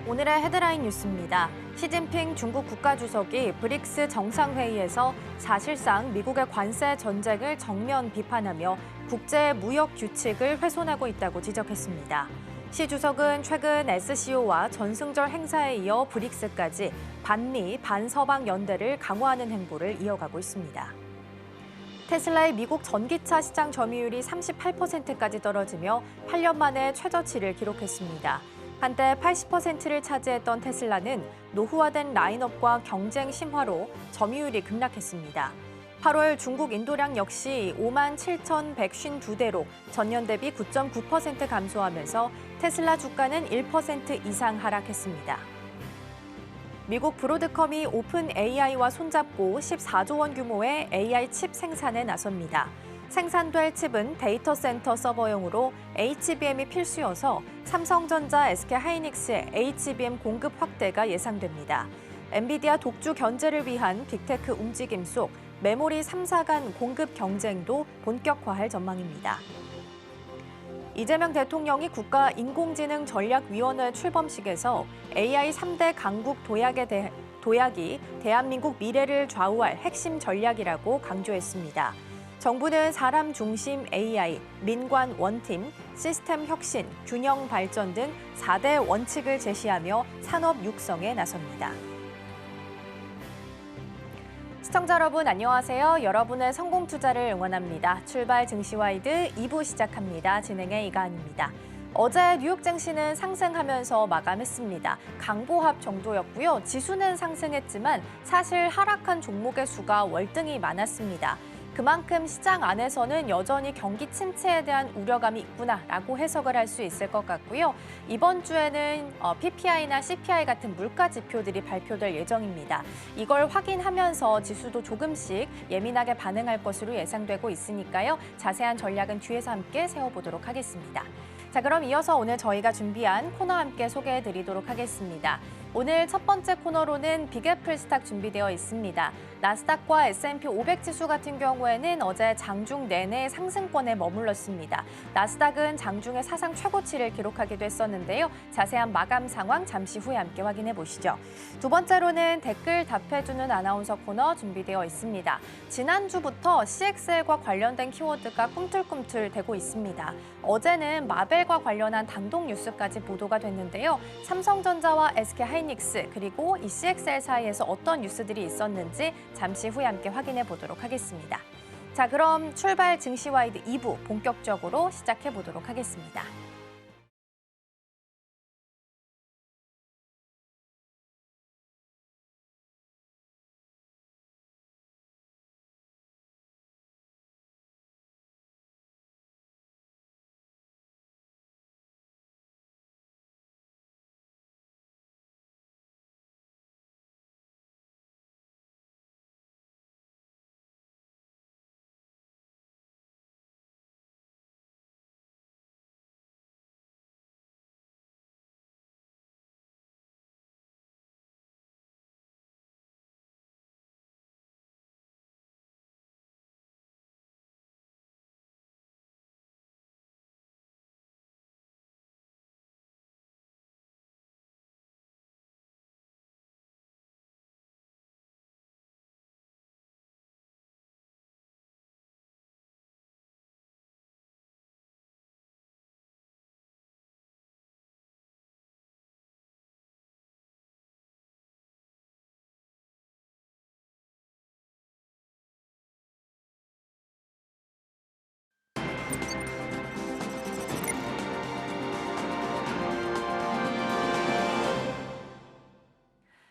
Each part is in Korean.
오늘의 헤드라인 뉴스입니다. 시진핑 중국 국가주석이 브릭스 정상회의에서 사실상 미국의 관세 전쟁을 정면 비판하며 국제 무역 규칙을 훼손하고 있다고 지적했습니다. 시 주석은 최근 SCO와 전승절 행사에 이어 브릭스까지 반미, 반서방 연대를 강화하는 행보를 이어가고 있습니다. 테슬라의 미국 전기차 시장 점유율이 38%까지 떨어지며 8년 만에 최저치를 기록했습니다. 한때 80%를 차지했던 테슬라는 노후화된 라인업과 경쟁 심화로 점유율이 급락했습니다. 8월 중국 인도량 역시 57,152대로 전년 대비 9.9% 감소하면서 테슬라 주가는 1% 이상 하락했습니다. 미국 브로드컴이 오픈 AI와 손잡고 14조 원 규모의 AI 칩 생산에 나섭니다. 생산될 칩은 데이터 센터 서버용으로 HBM이 필수여서 삼성전자, SK하이닉스의 HBM 공급 확대가 예상됩니다. 엔비디아 독주 견제를 위한 빅테크 움직임 속 메모리 3사 간 공급 경쟁도 본격화할 전망입니다. 이재명 대통령이 국가인공지능전략위원회 출범식에서 AI 3대 강국 도약이 대한민국 미래를 좌우할 핵심 전략이라고 강조했습니다. 정부는 사람 중심 AI, 민관 원팀, 시스템 혁신, 균형 발전 등 4대 원칙을 제시하며 산업 육성에 나섭니다. 시청자 여러분 안녕하세요. 여러분의 성공 투자를 응원합니다. 출발 증시와이드 2부 시작합니다. 진행의 이가은입니다. 어제 뉴욕 증시는 상승하면서 마감했습니다. 강보합 정도였고요. 지수는 상승했지만 사실 하락한 종목의 수가 월등히 많았습니다. 그만큼 시장 안에서는 여전히 경기 침체에 대한 우려감이 있구나라고 해석을 할 수 있을 것 같고요. 이번 주에는 PPI나 CPI 같은 물가 지표들이 발표될 예정입니다. 이걸 확인하면서 지수도 조금씩 예민하게 반응할 것으로 예상되고 있으니까요. 자세한 전략은 뒤에서 함께 세워보도록 하겠습니다. 자, 그럼 이어서 오늘 저희가 준비한 코너 함께 소개해드리도록 하겠습니다. 오늘 첫 번째 코너로는 빅애플 스탁 준비되어 있습니다. 나스닥과 S&P 500 지수 같은 경우에는 어제 장중 내내 상승권에 머물렀습니다. 나스닥은 장중에 사상 최고치를 기록하기도 했었는데요. 자세한 마감 상황 잠시 후에 함께 확인해 보시죠. 두 번째로는 댓글 답해주는 아나운서 코너 준비되어 있습니다. 지난주부터 CXL과 관련된 키워드가 꿈틀꿈틀 되고 있습니다. 어제는 마벨과 관련한 단독 뉴스까지 보도가 됐는데요. 삼성전자와 SK하이닉스 그리고 이 CXL 사이에서 어떤 뉴스들이 있었는지 잠시 후에 함께 확인해 보도록 하겠습니다. 자, 그럼 출발 증시와이드 2부 본격적으로 시작해 보도록 하겠습니다.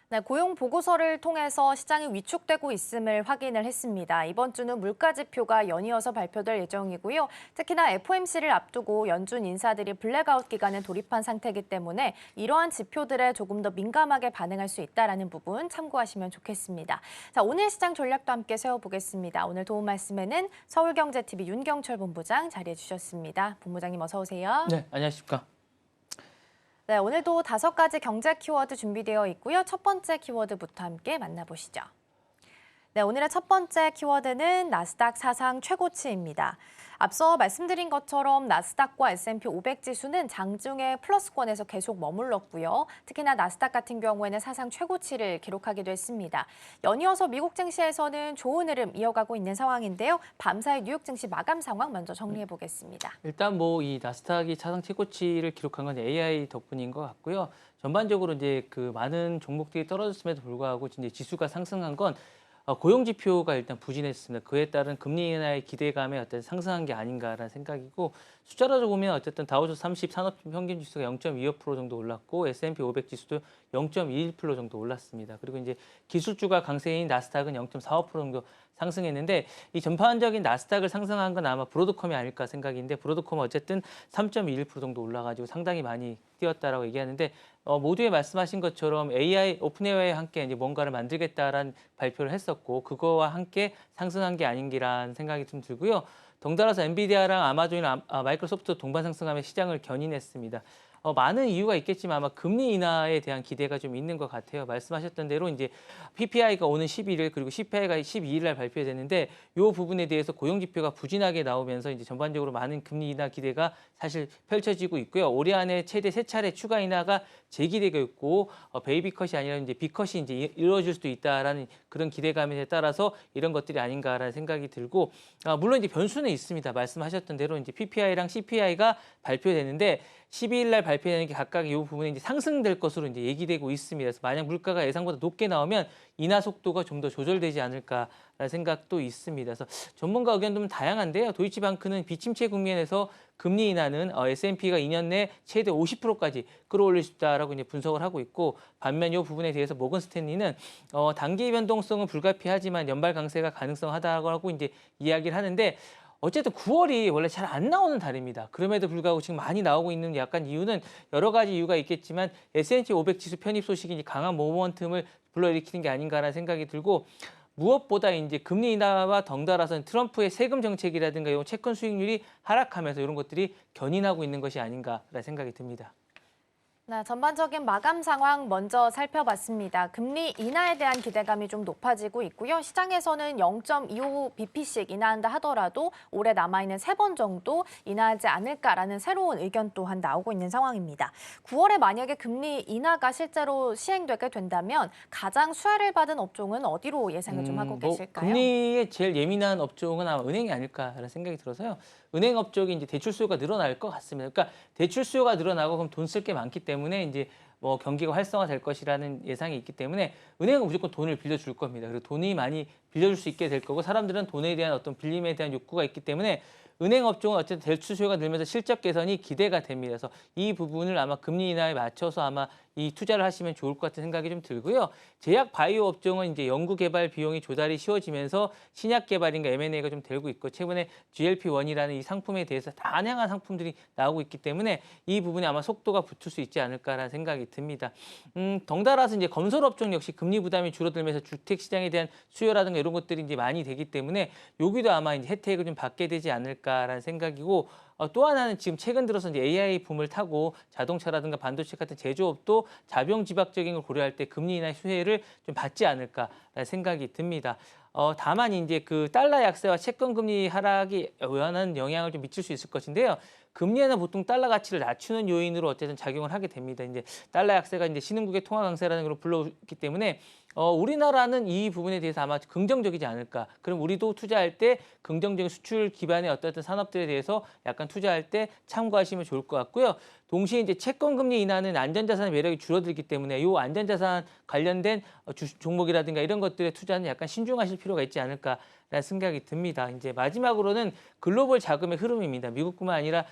네, 고용 보고서를 통해서 시장이 위축되고 있음을 확인을 했습니다. 이번 주는 물가 지표가 연이어서 발표될 예정이고요. 특히나 FOMC를 앞두고 연준 인사들이 블랙아웃 기간에 돌입한 상태이기 때문에 이러한 지표들에 조금 더 민감하게 반응할 수 있다는 부분 참고하시면 좋겠습니다. 자, 오늘 시장 전략도 함께 세워보겠습니다. 오늘 도움 말씀에는 서울경제TV 윤경철 본부장 자리해 주셨습니다. 본부장님 어서 오세요. 네, 안녕하십니까. 네, 오늘도 5가지 경제 키워드 준비되어 있고요. 첫 번째 키워드부터 함께 만나보시죠. 네, 오늘의 첫 번째 키워드는 나스닥 사상 최고치입니다. 앞서 말씀드린 것처럼 나스닥과 S&P 500 지수는 장중에 플러스권에서 계속 머물렀고요. 특히나 나스닥 같은 경우에는 사상 최고치를 기록하기도 했습니다. 연이어서 미국 증시에서는 좋은 흐름 이어가고 있는 상황인데요. 밤사이 뉴욕 증시 마감 상황 먼저 정리해 보겠습니다. 일단 뭐 이 나스닥이 사상 최고치를 기록한 건 AI 덕분인 것 같고요. 전반적으로 이제 그 많은 종목들이 떨어졌음에도 불구하고 이제 지수가 상승한 건 고용 지표가 일단 부진했습니다. 그에 따른 금리 인하의 기대감에 어떤 상승한 게 아닌가라는 생각이고 숫자로 보면 어쨌든 다우존스 30 산업 평균 지수가 0.25% 정도 올랐고 S&P 500 지수도 0.21% 정도 올랐습니다. 그리고 이제 기술주가 강세인 나스닥은 0.45% 정도 상승했는데 이 전반적인 나스닥을 상승한 건 아마 브로드컴이 아닐까 생각인데 브로드컴은 어쨌든 3.21% 정도 올라가지고 상당히 많이 뛰었다라고 얘기하는데 모두에 말씀하신 것처럼 AI 오픈AI와 함께 이제 뭔가를 만들겠다라는 발표를 했었고 그거와 함께 상승한 게 아닌기라는 생각이 좀 들고요. 덩달아서 엔비디아랑 아마존이랑 마이크로소프트 동반 상승하며 시장을 견인했습니다. 많은 이유가 있겠지만 아마 금리 인하에 대한 기대가 좀 있는 것 같아요. 말씀하셨던 대로 이제 PPI가 오는 11일 그리고 CPI가 12일 날 발표되는데 이 부분에 대해서 고용 지표가 부진하게 나오면서 이제 전반적으로 많은 금리 인하 기대가 사실 펼쳐지고 있고요. 올해 안에 최대 3차례 추가 인하가 제기되고 있고 베이비 컷이 아니라 이제 빅컷이 이제 이루어질 수도 있다라는 그런 기대감에 따라서 이런 것들이 아닌가라는 생각이 들고 물론 이제 변수는 있습니다. 말씀하셨던 대로 이제 PPI랑 CPI가 발표되는데 12일 날 발표되는 게 각각 이 부분에 이제 상승될 것으로 이제 예기되고 있습니다. 그래서 만약 물가가 예상보다 높게 나오면 인하 속도가 좀 더 조절되지 않을까라는 생각도 있습니다. 그래서 전문가 의견도 좀 다양한데요. 도이치방크는 비침체 국면에서 금리 인하는 S&P가 2년 내 최대 50%까지 끌어올릴 수 있다라고 이제 분석을 하고 있고 반면 이 부분에 대해서 모건 스탠리는 단기 변동성은 불가피하지만 연발 강세가 가능성하다고 하고 이제 이야기를 하는데 어쨌든 9월이 원래 잘 안 나오는 달입니다. 그럼에도 불구하고 지금 많이 나오고 있는 약간 이유는 여러 가지 이유가 있겠지만 S&P 500 지수 편입 소식이 강한 모멘텀을 불러일으키는 게 아닌가라는 생각이 들고 무엇보다 이제 금리 인하와 덩달아서 트럼프의 세금 정책이라든가 이 채권 수익률이 하락하면서 이런 것들이 견인하고 있는 것이 아닌가라는 생각이 듭니다. 네, 전반적인 마감 상황 먼저 살펴봤습니다. 금리 인하에 대한 기대감이 좀 높아지고 있고요. 시장에서는 0.25bp씩 인하한다 하더라도 올해 남아있는 3번 정도 인하하지 않을까라는 새로운 의견 또한 나오고 있는 상황입니다. 9월에 만약에 금리 인하가 실제로 시행되게 된다면 가장 수혜를 받은 업종은 어디로 예상을 좀 하고 계실까요? 금리에 제일 예민한 업종은 아마 은행이 아닐까라는 생각이 들어서요. 은행 업종이 이제 대출 수요가 늘어날 것 같습니다. 그러니까 대출 수요가 늘어나고 그럼 돈 쓸 게 많기 때문에 이제 뭐 경기가 활성화될 것이라는 예상이 있기 때문에 은행은 무조건 돈을 빌려줄 겁니다. 그리고 돈이 많이 빌려줄 수 있게 될 거고 사람들은 돈에 대한 어떤 빌림에 대한 욕구가 있기 때문에 은행 업종은 어쨌든 대출 수요가 늘면서 실적 개선이 기대가 됩니다. 그래서 이 부분을 아마 금리 인하에 맞춰서 아마 이 투자를 하시면 좋을 것 같은 생각이 좀 들고요. 제약 바이오 업종은 이제 연구 개발 비용이 조달이 쉬워지면서 신약 개발인가 M&A가 좀 되고 있고 최근에 GLP-1이라는 이 상품에 대해서 다양한 상품들이 나오고 있기 때문에 이 부분에 아마 속도가 붙을 수 있지 않을까라는 생각이 듭니다. 덩달아서 이제 건설 업종 역시 금리 부담이 줄어들면서 주택 시장에 대한 수요라든가 이런 것들이 이제 많이 되기 때문에 여기도 아마 이제 혜택을 좀 받게 되지 않을까라는 생각이고 또 하나는 지금 최근 들어서 이제 AI 붐을 타고 자동차라든가 반도체 같은 제조업도 자병지박적인 걸 고려할 때 금리 인하 수혜를 좀 받지 않을까라는 생각이 듭니다. 다만 이제 그 달러 약세와 채권 금리 하락이 원하는 영향을 좀 미칠 수 있을 것인데요. 금리에는 보통 달러 가치를 낮추는 요인으로 어쨌든 작용을 하게 됩니다. 이제 달러 약세가 이제 신흥국의 통화 강세라는 걸 불러오기 때문에 우리나라는 이 부분에 대해서 아마 긍정적이지 않을까. 그럼 우리도 투자할 때 긍정적인 수출 기반의 어떤 산업들에 대해서 약간 투자할 때 참고하시면 좋을 것 같고요. 동시에 이제 채권 금리 인하는 안전자산의 매력이 줄어들기 때문에 이 안전자산 관련된 종목이라든가 이런 것들의 투자는 약간 신중하실 필요가 있지 않을까라는 생각이 듭니다. 이제 마지막으로는 글로벌 자금의 흐름입니다. 미국뿐만 아니라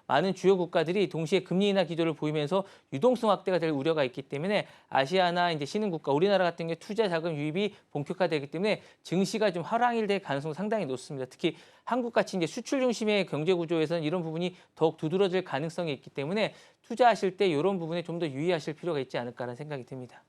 많은 주요 국가들이 동시에 금리 인하 기조를 보이면서 유동성 확대가 될 우려가 있기 때문에 아시아나 이제 신흥국가 우리나라 같은 게 투자 자금 유입이 본격화되기 때문에 증시가 좀 하락일 가능성이 상당히 높습니다. 특히 한국같이 이제 수출 중심의 경제 구조에서는 이런 부분이 더욱 두드러질 가능성이 있기 때문에 투자하실 때 이런 부분에 좀 더 유의하실 필요가 있지 않을까라는 생각이 듭니다.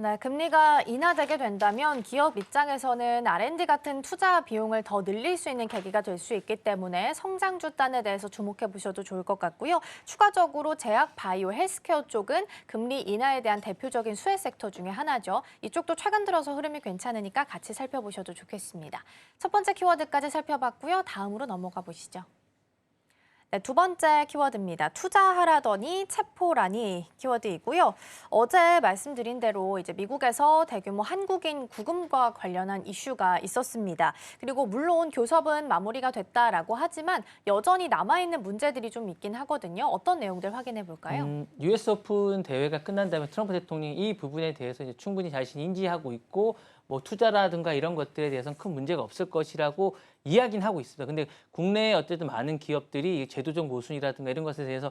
네, 금리가 인하되게 된다면 기업 입장에서는 R&D 같은 투자 비용을 더 늘릴 수 있는 계기가 될 수 있기 때문에 성장주 단에 대해서 주목해 보셔도 좋을 것 같고요. 추가적으로 제약, 바이오, 헬스케어 쪽은 금리 인하에 대한 대표적인 수혜 섹터 중에 하나죠. 이쪽도 최근 들어서 흐름이 괜찮으니까 같이 살펴보셔도 좋겠습니다. 첫 번째 키워드까지 살펴봤고요. 다음으로 넘어가 보시죠. 네, 두 번째 키워드입니다. 투자하라더니 체포라니 키워드이고요. 어제 말씀드린 대로 이제 미국에서 대규모 한국인 구금과 관련한 이슈가 있었습니다. 그리고 물론 교섭은 마무리가 됐다라고 하지만 여전히 남아있는 문제들이 좀 있긴 하거든요. 어떤 내용들 확인해 볼까요? US 오픈 대회가 끝난 다음에 트럼프 대통령이 이 부분에 대해서 이제 충분히 자신이 인지하고 있고 뭐 투자라든가 이런 것들에 대해서는 큰 문제가 없을 것이라고 이야기는 하고 있습니다. 근데 국내에 어쨌든 많은 기업들이 제도적 모순이라든가 이런 것에 대해서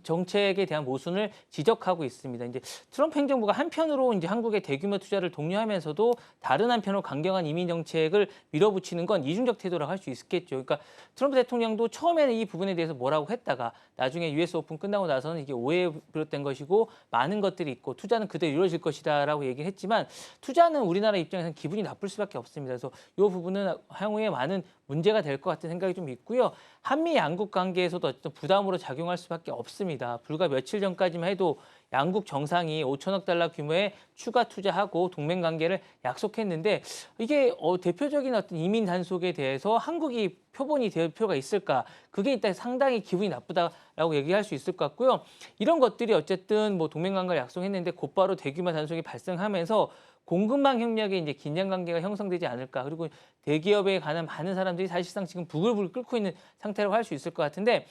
정책에 대한 모순을 지적하고 있습니다. 이제 트럼프 행정부가 한편으로 이제 한국의 대규모 투자를 독려하면서도 다른 한편으로 강경한 이민 정책을 밀어붙이는 건 이중적 태도라고 할 수 있겠죠. 그러니까 트럼프 대통령도 처음에는 이 부분에 대해서 뭐라고 했다가 나중에 US 오픈 끝나고 나서는 이게 오해에 비롯된 것이고 많은 것들이 있고 투자는 그대로 이루어질 것이다라고 얘기를 했지만 투자는 우리나라 입장에서는 기분이 나쁠 수밖에 없습니다. 그래서 이 부분은 향후에 많은 문제가 될 것 같은 생각이 좀 있고요. 한미 양국 관계에서도 어쨌든 부담으로 작용할 수밖에 없습니다. 불과 며칠 전까지만 해도 양국 정상이 5천억 달러 규모의 추가 투자하고 동맹 관계를 약속했는데 이게 대표적인 어떤 이민 단속에 대해서 한국이 표본이 될 필요가 있을까? 그게 일단 상당히 기분이 나쁘다라고 얘기할 수 있을 것 같고요. 이런 것들이 어쨌든 뭐 동맹 관계를 약속했는데 곧바로 대규모 단속이 발생하면서 공급망 협력에 이제 긴장 관계가 형성되지 않을까. 그리고 대기업에 관한 많은 사람들이 사실상 지금 부글부글 끓고 있는 상태라고 할 수 있을 것 같은데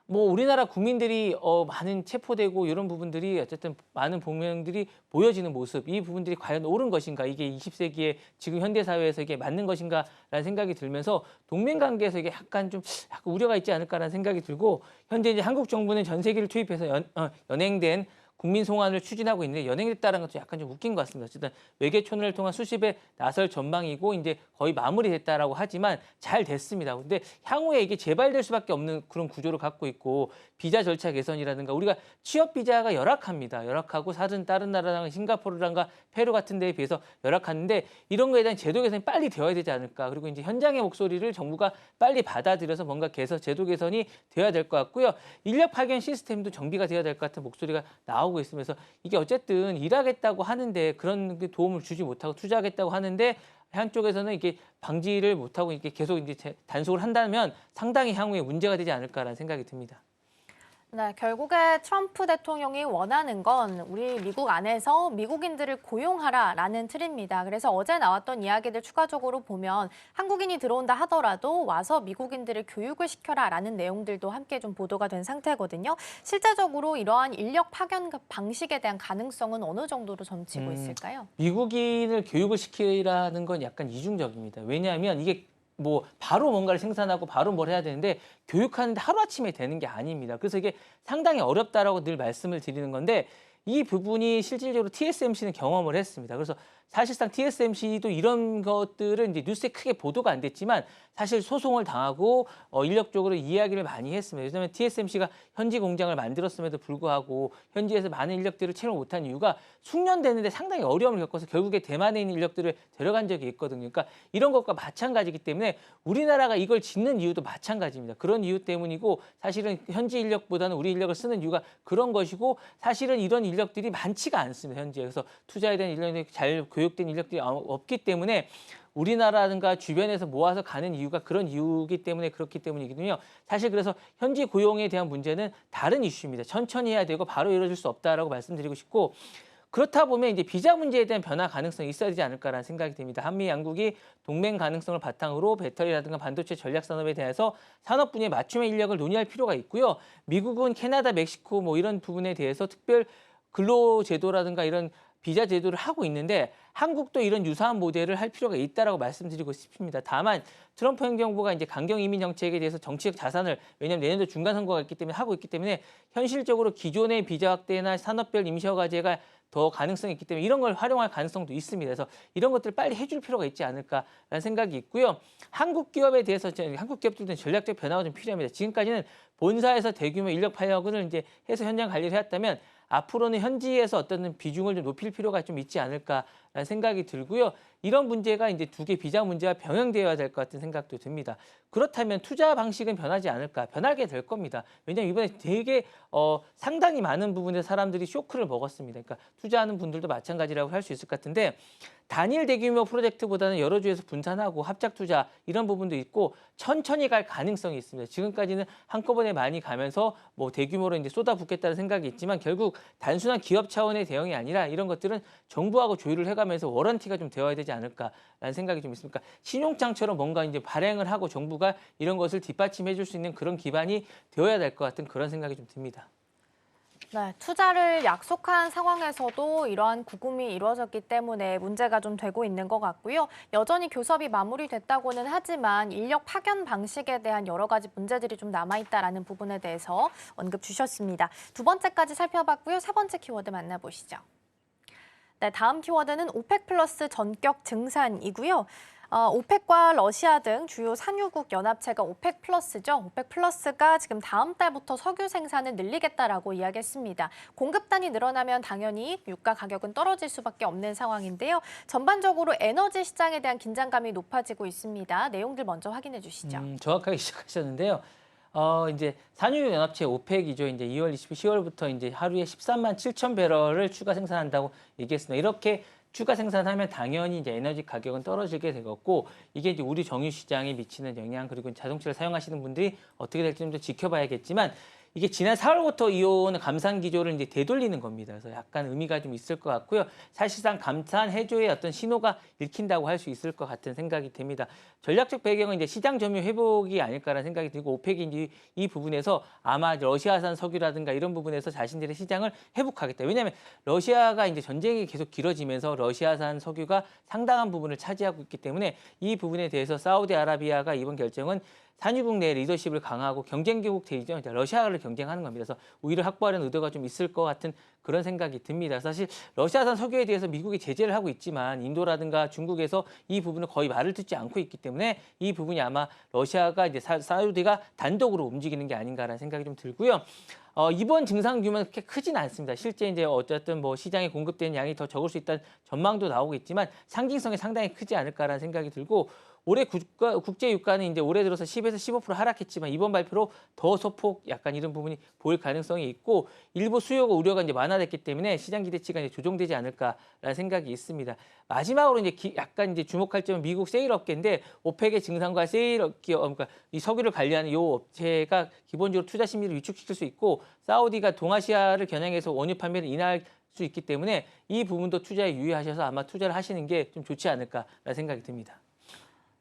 뭐 우리나라 국민들이 많은 체포되고 이런 부분들이 어쨌든 많은 복면들이 보여지는 모습, 이 부분들이 과연 옳은 것인가, 이게 20세기의 지금 현대 사회에서 이게 맞는 것인가라는 생각이 들면서 동맹 관계에서 이게 약간 우려가 있지 않을까라는 생각이 들고 현재 이제 한국 정부는 전세기를 투입해서 연행된 국민 송환을 추진하고 있는데 연행됐다는 것도 약간 좀 웃긴 것 같습니다. 어쨌든 외교촌을 통한 수습에 나설 전망이고 이제 거의 마무리됐다라고 하지만 잘 됐습니다. 근데 향후에 이게 재발될 수밖에 없는 그런 구조를 갖고 있고 비자 절차 개선이라든가 우리가 취업 비자가 열악합니다. 열악하고 다른 나라랑 싱가포르랑가 페루 같은 데에 비해서 열악한데 이런 거에 대한 제도 개선이 빨리 되어야 되지 않을까. 그리고 이제 현장의 목소리를 정부가 빨리 받아들여서 뭔가 제도 개선이 되어야 될 것 같고요. 인력 파견 시스템도 정비가 되어야 될 것 같은 목소리가 나오고 있으면서 이게 어쨌든 일하겠다고 하는데 그런 도움을 주지 못하고 투자하겠다고 하는데 한쪽에서는 이게 방지를 못하고 이렇게 계속 이제 단속을 한다면 상당히 향후에 문제가 되지 않을까라는 생각이 듭니다. 네, 결국에 트럼프 대통령이 원하는 건 우리 미국 안에서 미국인들을 고용하라라는 틀입니다. 그래서 어제 나왔던 이야기들 추가적으로 보면 한국인이 들어온다 하더라도 와서 미국인들을 교육을 시켜라라는 내용들도 함께 좀 보도가 된 상태거든요. 실제적으로 이러한 인력 파견 방식에 대한 가능성은 어느 정도로 점치고 있을까요? 미국인을 교육을 시키라는 건 약간 이중적입니다. 왜냐하면 이게 뭐 바로 뭔가를 생산하고 바로 뭘 해야 되는데 교육하는데 하루아침에 되는 게 아닙니다. 그래서 이게 상당히 어렵다라고 늘 말씀을 드리는 건데 이 부분이 실질적으로 TSMC는 경험을 했습니다. 그래서 사실상 TSMC도 이런 것들은 이제 뉴스에 크게 보도가 안 됐지만 사실 소송을 당하고 인력적으로 이야기를 많이 했습니다. 왜냐하면 TSMC가 현지 공장을 만들었음에도 불구하고 현지에서 많은 인력들을 채용 못한 이유가 숙련되는데 상당히 어려움을 겪어서 결국에 대만에 있는 인력들을 데려간 적이 있거든요. 그러니까 이런 것과 마찬가지이기 때문에 우리나라가 이걸 짓는 이유도 마찬가지입니다. 그런 이유 때문이고 사실은 현지 인력보다는 우리 인력을 쓰는 이유가 그런 것이고 사실은 이런 인력들이 많지가 않습니다. 현지에. 그래서 투자에 대한 인력이 잘 교육된 인력들이 없기 때문에 우리나라든가 주변에서 모아서 가는 이유가 그런 이유이기 때문에 그렇기 때문이거든요. 사실 그래서 현지 고용에 대한 문제는 다른 이슈입니다. 천천히 해야 되고 바로 이루어질 수 없다라고 말씀드리고 싶고 그렇다 보면 이제 비자 문제에 대한 변화 가능성이 있어야 되지 않을까라는 생각이 듭니다. 한미 양국이 동맹 가능성을 바탕으로 배터리라든가 반도체 전략 산업에 대해서 산업 분야의 맞춤의 인력을 논의할 필요가 있고요. 미국은 캐나다, 멕시코 뭐 이런 부분에 대해서 특별 근로 제도라든가 이런 비자 제도를 하고 있는데 한국도 이런 유사한 모델을 할 필요가 있다라고 말씀드리고 싶습니다. 다만 트럼프 행정부가 이제 강경 이민 정책에 대해서 정치적 자산을 왜냐하면 내년도 중간 선거가 있기 때문에 하고 있기 때문에 현실적으로 기존의 비자 확대나 산업별 임시 허가제가 더 가능성이 있기 때문에 이런 걸 활용할 가능성도 있습니다. 그래서 이런 것들을 빨리 해줄 필요가 있지 않을까라는 생각이 있고요. 한국 기업에 대해서 한국 기업들도 전략적 변화가 좀 필요합니다. 지금까지는 본사에서 대규모 인력 파견을 이제 해서 현장 관리를 해왔다면 앞으로는 현지에서 어떤 비중을 좀 높일 필요가 좀 있지 않을까라는 생각이 들고요. 이런 문제가 이제 두 개 비자 문제와 병행되어야 될 것 같은 생각도 듭니다. 그렇다면 투자 방식은 변하지 않을까? 변하게 될 겁니다. 왜냐하면 이번에 되게 상당히 많은 부분의 사람들이 쇼크를 먹었습니다. 그러니까 투자하는 분들도 마찬가지라고 할 수 있을 것 같은데 단일 대규모 프로젝트보다는 여러 주에서 분산하고 합작 투자 이런 부분도 있고 천천히 갈 가능성이 있습니다. 지금까지는 한꺼번에 많이 가면서 뭐 대규모로 이제 쏟아붓겠다는 생각이 있지만 결국 단순한 기업 차원의 대응이 아니라 이런 것들은 정부하고 조율을 해가면서 워런티가 좀 되어야 되지 않을까라는 생각이 좀 있습니다. 신용장처럼 뭔가 이제 발행을 하고 정부가 이런 것을 뒷받침해 줄 수 있는 그런 기반이 되어야 될 것 같은 그런 생각이 좀 듭니다. 네, 투자를 약속한 상황에서도 이러한 구금이 이루어졌기 때문에 문제가 좀 되고 있는 것 같고요. 여전히 교섭이 마무리됐다고는 하지만 인력 파견 방식에 대한 여러 가지 문제들이 좀 남아있다라는 부분에 대해서 언급 주셨습니다. 두 번째까지 살펴봤고요. 세 번째 키워드 만나보시죠. 네, 다음 키워드는 오펙 플러스 전격 증산이고요. 오펙과 러시아 등 주요 산유국 연합체가 오펙 플러스죠. 오펙 플러스가 지금 다음 달부터 석유 생산을 늘리겠다라고 이야기했습니다. 공급단이 늘어나면 당연히 유가 가격은 떨어질 수밖에 없는 상황인데요. 전반적으로 에너지 시장에 대한 긴장감이 높아지고 있습니다. 내용들 먼저 확인해 주시죠. 정확하게 시작하셨는데요. 이제 산유국 연합체 오펙이죠. 이제 2월 10월부터 이제 하루에 13만 7천 배럴을 추가 생산한다고 얘기했습니다. 이렇게 추가 생산하면 당연히 이제 에너지 가격은 떨어지게 되겠고 이게 이제 우리 정유 시장에 미치는 영향 그리고 자동차를 사용하시는 분들이 어떻게 될지 좀 더 지켜봐야겠지만 이게 지난 4월부터 이어오는 감산 기조를 이제 되돌리는 겁니다. 그래서 약간 의미가 좀 있을 것 같고요. 사실상 감산 해조의 어떤 신호가 읽힌다고 할 수 있을 것 같은 생각이 듭니다. 전략적 배경은 이제 시장 점유 회복이 아닐까라는 생각이 들고 오펙이 이제 이 부분에서 아마 러시아산 석유라든가 이런 부분에서 자신들의 시장을 회복하겠다. 왜냐하면 러시아가 이제 전쟁이 계속 길어지면서 러시아산 석유가 상당한 부분을 차지하고 있기 때문에 이 부분에 대해서 사우디아라비아가 이번 결정은 산유국 내 리더십을 강화하고 경쟁기국 대이죠. 러시아를 경쟁하는 겁니다. 그래서 우위를 확보하려는 의도가 좀 있을 것 같은 그런 생각이 듭니다. 사실 러시아산 석유에 대해서 미국이 제재를 하고 있지만 인도라든가 중국에서 이 부분을 거의 말을 듣지 않고 있기 때문에 이 부분이 아마 러시아가 이제 사우디가 단독으로 움직이는 게 아닌가라는 생각이 좀 들고요. 이번 증상 규모는 그렇게 크진 않습니다. 실제 이제 어쨌든 뭐 시장에 공급되는 양이 더 적을 수 있다는 전망도 나오고 있지만 상징성이 상당히 크지 않을까라는 생각이 들고 올해 국제 유가는 이제 올해 들어서 10에서 15% 하락했지만 이번 발표로 더 소폭 약간 이런 부분이 보일 가능성이 있고 일부 수요가 우려가 이제 완화됐기 때문에 시장 기대치가 이제 조정되지 않을까라는 생각이 있습니다. 마지막으로 이제 약간 이제 주목할 점은 미국 세일 업계인데 오펙의 증산과 세일 업계 그러니까 이 석유를 관리하는 이 업체가 기본적으로 투자 심리를 위축시킬 수 있고 사우디가 동아시아를 겨냥해서 원유 판매를 인하할 수 있기 때문에 이 부분도 투자에 유의하셔서 아마 투자를 하시는 게 좀 좋지 않을까라는 생각이 듭니다.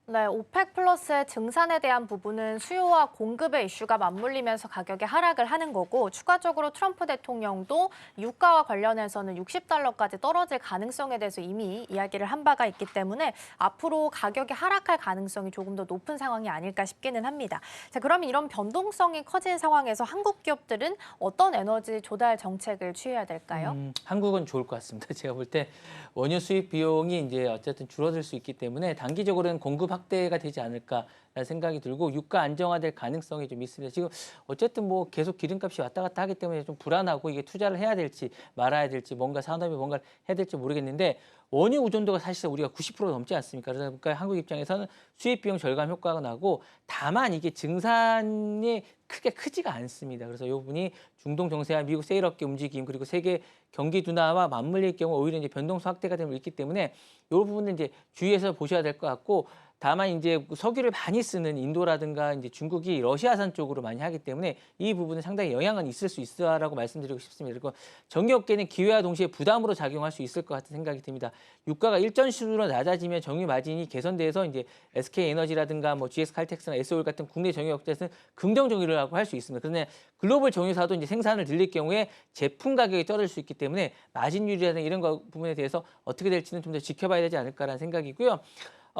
네, 오펙 플러스의 증산에 대한 부분은 수요와 공급의 이슈가 맞물리면서 가격이 하락을 하는 거고 추가적으로 트럼프 대통령도 유가와 관련해서는 $60까지 떨어질 가능성에 대해서 이미 이야기를 한 바가 있기 때문에 앞으로 가격이 하락할 가능성이 조금 더 높은 상황이 아닐까 싶기는 합니다. 자, 그러면 이런 변동성이 커진 상황에서 한국 기업들은 어떤 에너지 조달 정책을 취해야 될까요? 한국은 좋을 것 같습니다. 제가 볼 때 원유 수입 비용이 이제 어쨌든 줄어들 수 있기 때문에 단기적으로는 공급 확대가 되지 않을까라는 생각이 들고 유가 안정화될 가능성이 좀 있습니다. 지금 어쨌든 뭐 계속 기름값이 왔다 갔다 하기 때문에 좀 불안하고 이게 투자를 해야 될지 말아야 될지 뭔가 산업이 뭔가를 해야 될지 모르겠는데 원유 의존도가 사실상 우리가 90% 넘지 않습니까? 그러니까 한국 입장에서는 수입 비용 절감 효과가 나고 다만 이게 증산이 크게 크지가 않습니다. 그래서 이 부분이 중동 정세와 미국 세일 업계 움직임 그리고 세계 경기 둔화와 맞물릴 경우 오히려 이제 변동성 확대가 되면 있기 때문에 이 부분은 이제 주의해서 보셔야 될 것 같고 다만 이제 석유를 많이 쓰는 인도라든가 이제 중국이 러시아산 쪽으로 많이 하기 때문에 이 부분은 상당히 영향은 있을 수 있다라고 말씀드리고 싶습니다. 그리고 정유업계는 기회와 동시에 부담으로 작용할 수 있을 것 같은 생각이 듭니다. 유가가 일전식으로 낮아지면 정유 마진이 개선돼서 이제 SK 에너지라든가 뭐 GS 칼텍스나 SO일 같은 국내 정유업체에서는 긍정 정유라고 할 수 있습니다. 그런데 글로벌 정유사도 이제 생산을 늘릴 경우에 제품 가격이 떨어질 수 있기 때문에 마진율이라든가 이런 부분에 대해서 어떻게 될지는 좀 더 지켜봐야 되지 않을까라는 생각이고요.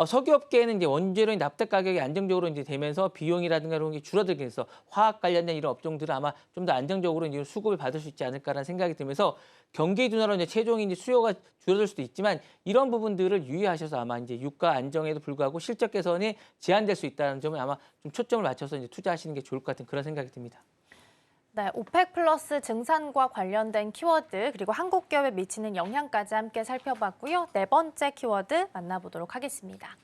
석유업계에는 이제 원재료인 납작 가격이 안정적으로 이제 되면서 비용이라든가 이런 게 줄어들게 해서 화학 관련된 이런 업종들은 아마 좀 더 안정적으로 이제 수급을 받을 수 있지 않을까라는 생각이 들면서 경기 둔화로 이제 최종 이제 수요가 줄어들 수도 있지만 이런 부분들을 유의하셔서 아마 이제 유가 안정에도 불구하고 실적 개선이 제한될 수 있다는 점을 아마 좀 초점을 맞춰서 이제 투자하시는 게 좋을 것 같은 그런 생각이 듭니다. 네, 오펙 플러스 증산과 관련된 키워드 그리고 한국 기업에 미치는 영향까지 함께 살펴봤고요. 네 번째 키워드 만나보도록 하겠습니다.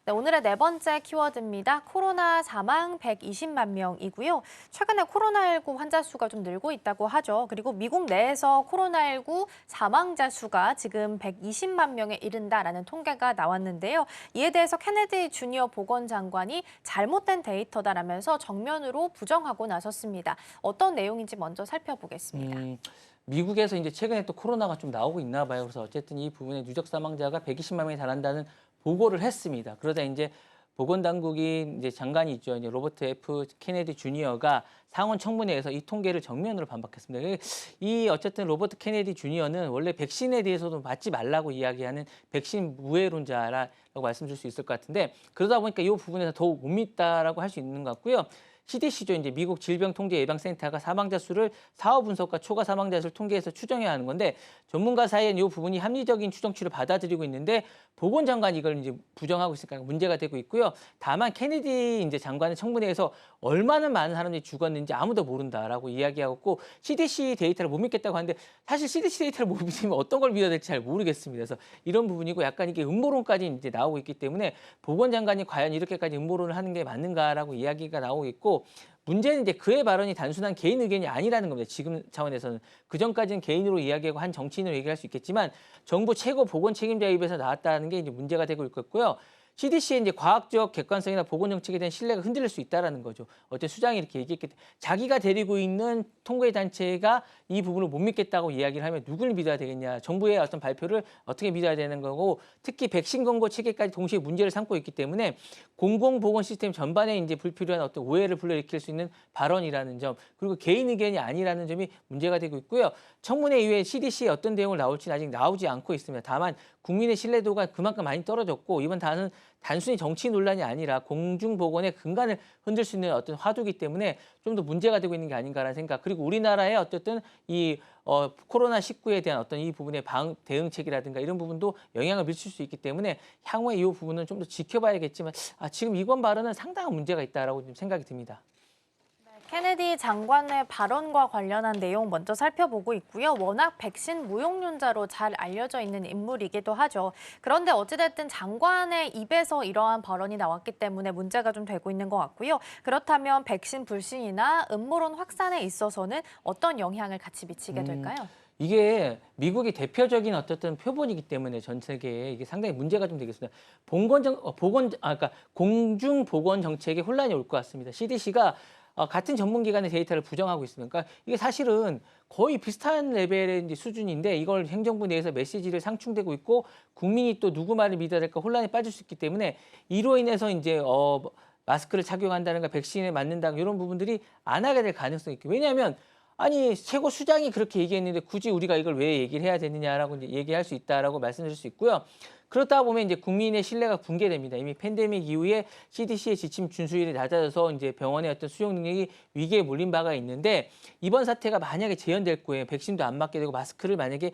네, 오늘의 네 번째 키워드입니다. 코로나 사망 120만 명이고요. 최근에 코로나19 환자 수가 좀 늘고 있다고 하죠. 그리고 미국 내에서 코로나19 사망자 수가 지금 120만 명에 이른다라는 통계가 나왔는데요. 이에 대해서 케네디 주니어 보건장관이 잘못된 데이터다라면서 정면으로 부정하고 나섰습니다. 어떤 내용인지 먼저 살펴보겠습니다. 미국에서 이제 최근에 또 코로나가 좀 나오고 있나 봐요. 그래서 어쨌든 이 부분에 누적 사망자가 120만 명이 달한다는 보고를 했습니다. 그러다 이제 보건당국이 이제 장관이 있죠. 이제 로버트 F. 케네디 주니어가 상원 청문회에서 이 통계를 정면으로 반박했습니다. 이 어쨌든 로버트 케네디 주니어는 원래 백신에 대해서도 맞지 말라고 이야기하는 백신 무해론자라고 말씀드릴 수 있을 것 같은데 그러다 보니까 이 부분에서 더욱 못 믿다라고 할 수 있는 것 같고요. CDC죠. 이제 미국 질병통제예방센터가 사망자 수를 사후 분석과 초과 사망자 수를 통계해서 추정해야 하는 건데 전문가 사이엔 이 부분이 합리적인 추정치를 받아들이고 있는데 보건장관이 이걸 이제 부정하고 있으니까 문제가 되고 있고요. 다만 케네디 이제 장관은 청문회에서 얼마나 많은 사람들이 죽었는지 아무도 모른다라고 이야기하고 CDC 데이터를 못 믿겠다고 하는데 사실 CDC 데이터를 못 믿으면 어떤 걸 믿어야 될지 잘 모르겠습니다. 그래서 이런 부분이고 약간 이게 음모론까지 이제 나오고 있기 때문에 보건장관이 과연 이렇게까지 음모론을 하는 게 맞는가라고 이야기가 나오고 있고 문제는 이제 그의 발언이 단순한 개인 의견이 아니라는 겁니다. 지금 차원에서는. 그전까지는 개인으로 이야기하고 한 정치인으로 얘기할 수 있겠지만 정부 최고 보건 책임자의 입에서 나왔다는 게 이제 문제가 되고 있고요. CDC의 이제 과학적 객관성이나 보건 정책에 대한 신뢰가 흔들릴 수 있다라는 거죠. 어제 수장이 이렇게 얘기했기 때문에 자기가 데리고 있는 통계 단체가 이 부분을 못 믿겠다고 이야기를 하면 누굴 믿어야 되겠냐. 정부의 어떤 발표를 어떻게 믿어야 되는 거고 특히 백신 권고 체계까지 동시에 문제를 삼고 있기 때문에 공공보건 시스템 전반에 이제 불필요한 어떤 오해를 불러일으킬 수 있는 발언이라는 점 그리고 개인 의견이 아니라는 점이 문제가 되고 있고요. 청문회 이후에 CDC의 어떤 내용을 나올지는 아직 나오지 않고 있습니다. 다만 국민의 신뢰도가 그만큼 많이 떨어졌고 이번 단순히 정치 논란이 아니라 공중보건의 근간을 흔들 수 있는 어떤 화두이기 때문에 좀 더 문제가 되고 있는 게 아닌가라는 생각. 그리고 우리나라의 어쨌든 이 코로나19에 대한 어떤 이 부분의 대응책이라든가 이런 부분도 영향을 미칠 수 있기 때문에 향후에 이 부분은 좀 더 지켜봐야겠지만 지금 이번 발언은 상당한 문제가 있다라고 좀 생각이 듭니다. 케네디 장관의 발언과 관련한 내용 먼저 살펴보고 있고요. 워낙 백신 무용론자로 잘 알려져 있는 인물이기도 하죠. 그런데 어찌됐든 장관의 입에서 이러한 발언이 나왔기 때문에 문제가 좀 되고 있는 것 같고요. 그렇다면 백신 불신이나 음모론 확산에 있어서는 어떤 영향을 같이 미치게 될까요? 이게 미국이 대표적인 어쨌든 표본이기 때문에 전 세계에 이게 상당히 문제가 좀 되겠습니다. 그러니까 공중보건 정책에 혼란이 올 것 같습니다. CDC가 같은 전문기관의 데이터를 부정하고 있습니다. 그러니까 이게 사실은 거의 비슷한 레벨의 이제 수준인데 이걸 행정부 내에서 메시지를 상충되고 있고 국민이 또 누구 말을 믿어야 될까 혼란에 빠질 수 있기 때문에 이로 인해서 이제 마스크를 착용한다든가 백신에 맞는다 이런 부분들이 안 하게 될 가능성이 있고 왜냐하면 아니 최고 수장이 그렇게 얘기했는데 굳이 우리가 이걸 왜 얘기를 해야 되느냐라고 이제 얘기할 수 있다라고 말씀드릴 수 있고요. 그렇다 보면 이제 국민의 신뢰가 붕괴됩니다. 이미 팬데믹 이후에 CDC의 지침 준수율이 낮아져서 이제 병원의 어떤 수용 능력이 위기에 몰린 바가 있는데 이번 사태가 만약에 재현될 거예요. 백신도 안 맞게 되고 마스크를 만약에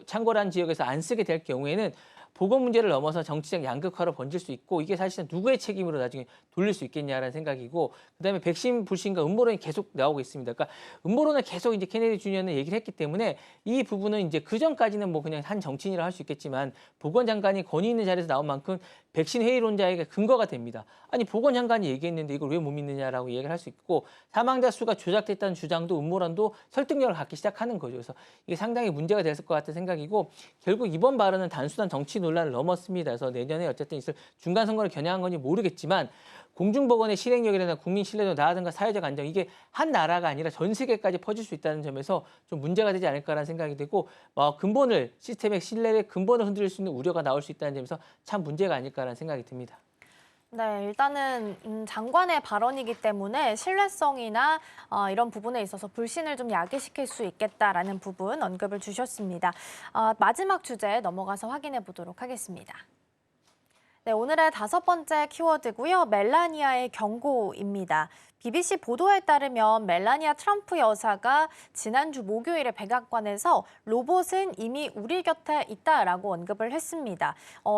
창궐한 지역에서 안 쓰게 될 경우에는 보건 문제를 넘어서 정치적 양극화로 번질 수 있고 이게 사실은 누구의 책임으로 나중에 돌릴 수 있겠냐라는 생각이고 그다음에 백신 불신과 음모론이 계속 나오고 있습니다. 그러니까 음모론을 계속 이제 케네디 주니어는 얘기를 했기 때문에 이 부분은 이제 그 전까지는 뭐 그냥 한 정치인이라 할 수 있겠지만 보건장관이 권위 있는 자리에서 나온 만큼 백신 회의론자에게 근거가 됩니다. 아니 보건장관이 얘기했는데 이걸 왜 못 믿느냐라고 얘기를 할 수 있고 사망자 수가 조작됐다는 주장도 음모론도 설득력을 갖기 시작하는 거죠. 그래서 이게 상당히 문제가 됐을 것 같은 생각이고 결국 이번 발언은 단순한 정치 논란을 넘었습니다. 그래서 내년에 어쨌든 있을 중간 선거를 겨냥한 건지 모르겠지만 공중보건의 실행력이라든가 국민 신뢰도 나라든가 사회적 안정 이게 한 나라가 아니라 전 세계까지 퍼질 수 있다는 점에서 좀 문제가 되지 않을까라는 생각이 되고 시스템의 신뢰를 근본을 흔들 수 있는 우려가 나올 수 있다는 점에서 참 문제가 아닐까라는 생각이 듭니다. 네, 일단은 장관의 발언이기 때문에 신뢰성이나 이런 부분에 있어서 불신을 좀 야기시킬 수 있겠다라는 부분 언급을 주셨습니다. 마지막 주제 넘어가서 확인해 보도록 하겠습니다. 네, 오늘의 다섯 번째 키워드고요. 멜라니아의 경고입니다. BBC 보도에 따르면 멜라니아 트럼프 여사가 지난주 목요일에 백악관에서 로봇은 이미 우리 곁에 있다라고 언급을 했습니다.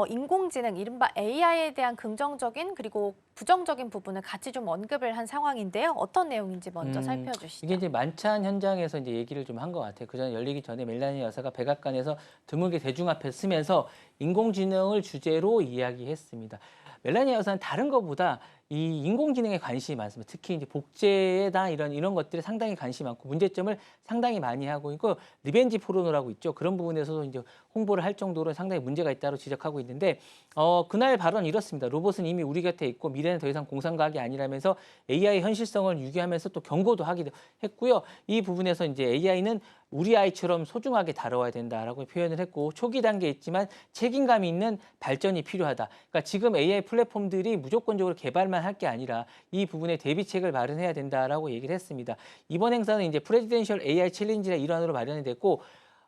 인공지능, 이른바 AI에 대한 긍정적인 그리고 부정적인 부분을 같이 좀 언급을 한 상황인데요. 어떤 내용인지 먼저 살펴주시죠. 이게 이제 만찬 현장에서 이제 얘기를 좀 한 것 같아요. 그전 열리기 전에 멜라니아 여사가 백악관에서 드물게 대중 앞에 서면서 인공지능을 주제로 이야기했습니다. 멜라니아 여사는 다른 것보다 이 인공지능에 관심이 많습니다. 특히 이제 복제나 이런 것들에 상당히 관심이 많고 문제점을 상당히 많이 하고 있고 리벤지 포르노라고 있죠. 그런 부분에서도 이제 홍보를 할 정도로 상당히 문제가 있다고 지적하고 있는데 그날 발언 이렇습니다. 로봇은 이미 우리 곁에 있고 미래는 더 이상 공상과학이 아니라면서 AI 현실성을 유기하면서 또 경고도 하기도 했고요. 이 부분에서 이제 AI는 우리 아이처럼 소중하게 다뤄야 된다라고 표현을 했고 초기 단계에 있지만 책임감이 있는 발전이 필요하다. 그러니까 지금 AI 플랫폼들이 무조건적으로 개발만 할 게 아니라 이 부분에 대비책을 마련해야 된다라고 얘기를 했습니다. 이번 행사는 이제 프레지덴셜 AI 챌린지의 일환으로 마련이 됐고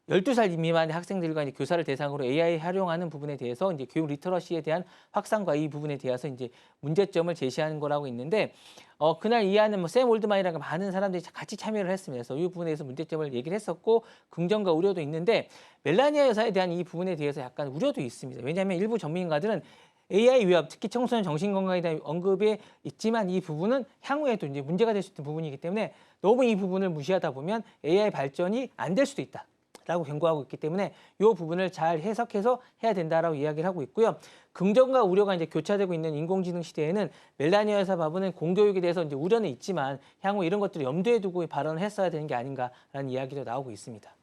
12살 미만의 학생들과 이제 교사를 대상으로 AI 활용하는 부분에 대해서 이제 교육 리터러시에 대한 확산과 이 부분에 대해서 이제 문제점을 제시하는 거라고 있는데 그날 이해하는 샘 올드만이라는 많은 사람들이 같이 참여를 했습니다. 그래서 이 부분에 대해서 문제점을 얘기를 했었고 긍정과 우려도 있는데 멜라니아 여사에 대한 이 부분에 대해서 약간 우려도 있습니다. 왜냐하면 일부 전문가들은 AI 위협, 특히 청소년 정신건강에 대한 언급이 있지만 이 부분은 향후에도 이제 문제가 될 수 있는 부분이기 때문에 너무 이 부분을 무시하다 보면 AI 발전이 안 될 수도 있다. 라고 경고하고 있기 때문에 이 부분을 잘 해석해서 해야 된다라고 이야기를 하고 있고요. 긍정과 우려가 이제 교차되고 있는 인공지능 시대에는 멜라니아 여사 바보는 공교육에 대해서 이제 우려는 있지만 향후 이런 것들을 염두에 두고 발언을 했어야 되는 게 아닌가라는 이야기도 나오고 있습니다.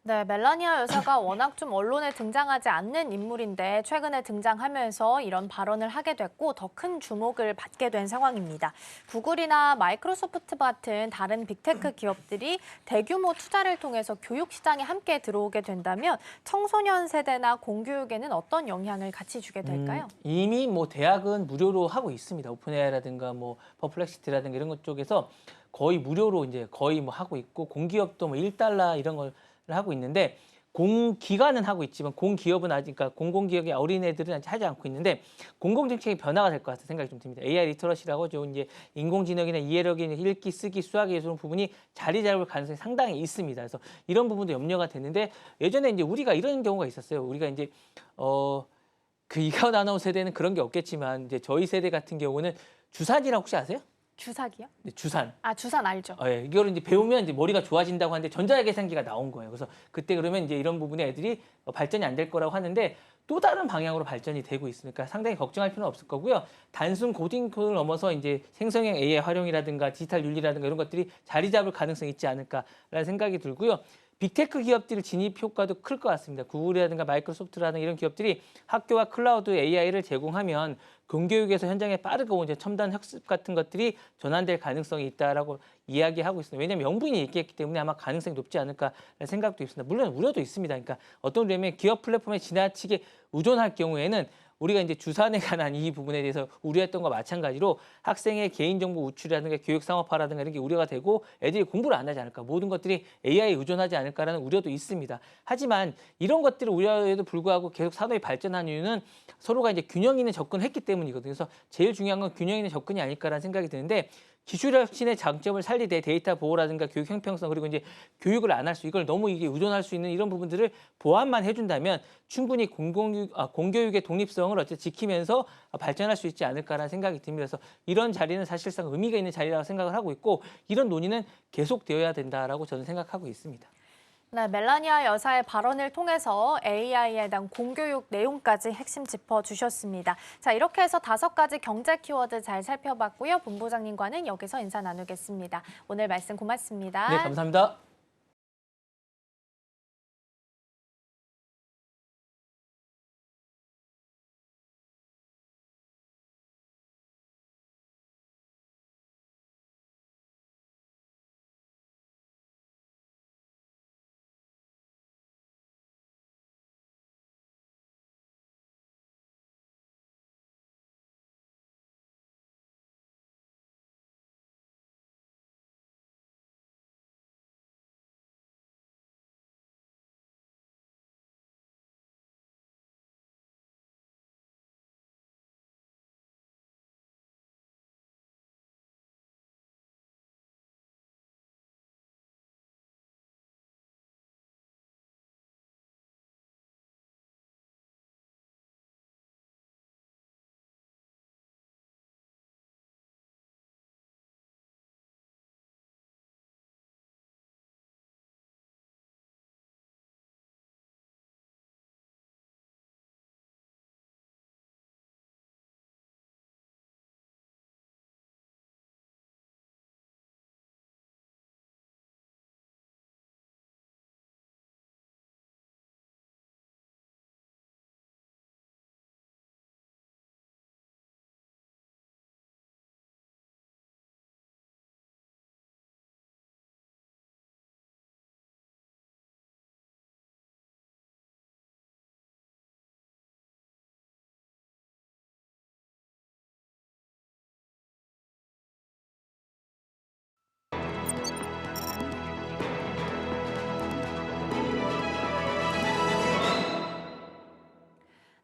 네, 멜라니아 여사가 워낙 좀 언론에 등장하지 않는 인물인데 최근에 등장하면서 이런 발언을 하게 됐고 더 큰 주목을 받게 된 상황입니다. 구글이나 마이크로소프트 같은 다른 빅테크 기업들이 대규모 투자를 통해서 교육 시장에 함께 들어오게 된다면 청소년 세대나 공교육에는 어떤 영향을 같이 주게 될까요? 이미 뭐 대학은 무료로 하고 있습니다. 오픈AI라든가 뭐 퍼플렉시티라든가 이런 것 쪽에서 거의 무료로 이제 거의 뭐 하고 있고 공기업도 뭐 1달러 이런 걸 하고 있는데 공기관은 하고 있지만 공기업은 아직 그러니까 공공기업의 어린애들은 아직 하지 않고 있는데 공공정책의 변화가 될 것 같은 생각이 좀 듭니다. AI 리터러시라고 저 이제 인공지능이나 이해력이 읽기, 쓰기, 수학에 이런 부분이 자리 잡을 가능성이 상당히 있습니다. 그래서 이런 부분도 염려가 됐는데 예전에 이제 우리가 이런 경우가 있었어요. 우리가 이제 그 이하운 아나운서 세대는 그런 게 없겠지만 이제 저희 세대 같은 경우는 주산이라고 혹시 아세요? 주사기요? 네, 주산. 아, 주산 알죠. 예, 이거를 이제 배우면 이제 머리가 좋아진다고 하는데 전자계산기가 나온 거예요. 그래서 그때 그러면 이제 이런 부분에 애들이 발전이 안 될 거라고 하는데 또 다른 방향으로 발전이 되고 있으니까 상당히 걱정할 필요는 없을 거고요. 단순 코딩 코드를 넘어서 이제 생성형 AI 활용이라든가 디지털 윤리라든가 이런 것들이 자리 잡을 가능성이 있지 않을까라는 생각이 들고요. 빅테크 기업들의 진입 효과도 클 것 같습니다. 구글이라든가 마이크로소프트라든가 이런 기업들이 학교와 클라우드 AI를 제공하면 공교육에서 현장에 빠르고 이제 첨단 학습 같은 것들이 전환될 가능성이 있다라고 이야기하고 있습니다. 왜냐하면 명분이 있겠기 때문에 아마 가능성이 높지 않을까라는 생각도 있습니다. 물론 우려도 있습니다. 그러니까 어떤 점에 기업 플랫폼에 지나치게 의존할 경우에는 우리가 이제 주산에 관한 이 부분에 대해서 우려했던 것과 마찬가지로 학생의 개인정보 우출이라든가 교육 상업화라든가 이런 게 우려가 되고 애들이 공부를 안 하지 않을까. 모든 것들이 AI에 의존하지 않을까라는 우려도 있습니다. 하지만 이런 것들을 우려에도 불구하고 계속 산업이 발전한 이유는 서로가 이제 균형 있는 접근을 했기 때문이거든요. 그래서 제일 중요한 건 균형 있는 접근이 아닐까라는 생각이 드는데 기술 혁신의 장점을 살리되 데이터 보호라든가 교육 형평성 그리고 이제 교육을 안 할 수 이걸 너무 이게 의존할 수 있는 이런 부분들을 보완만 해준다면 충분히 공교육의 독립성을 어쨌든 지키면서 발전할 수 있지 않을까라는 생각이 듭니다. 그래서 이런 자리는 사실상 의미가 있는 자리라고 생각을 하고 있고 이런 논의는 계속되어야 된다라고 저는 생각하고 있습니다. 네, 멜라니아 여사의 발언을 통해서 AI에 대한 공교육 내용까지 핵심 짚어주셨습니다. 자, 이렇게 해서 5가지 경제 키워드 잘 살펴봤고요. 본부장님과는 여기서 인사 나누겠습니다. 오늘 말씀 고맙습니다. 네, 감사합니다.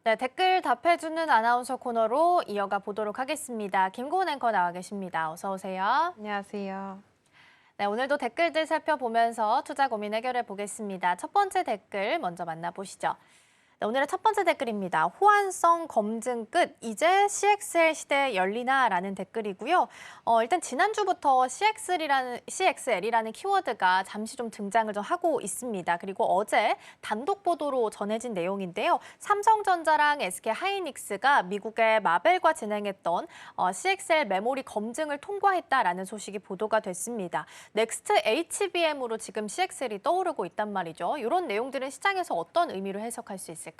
네, 댓글 답해주는 아나운서 코너로 이어가 보도록 하겠습니다. 김고은 앵커 나와 계십니다. 어서 오세요. 안녕하세요. 네, 오늘도 댓글들 살펴보면서 투자 고민 해결해 보겠습니다. 첫 번째 댓글 먼저 만나보시죠. 네, 오늘의 첫 번째 댓글입니다. 호환성 검증 끝, 이제 CXL 시대 열리나라는 댓글이고요. 일단 지난주부터 CXL이라는 키워드가 잠시 좀 등장을 좀 하고 있습니다. 그리고 어제 단독 보도로 전해진 내용인데요. 삼성전자랑 SK 하이닉스가 미국의 마벨과 진행했던 CXL 메모리 검증을 통과했다라는 소식이 보도가 됐습니다. 넥스트 HBM으로 지금 CXL이 떠오르고 있단 말이죠. 이런 내용들은 시장에서 어떤 의미로 해석할 수 있을까요?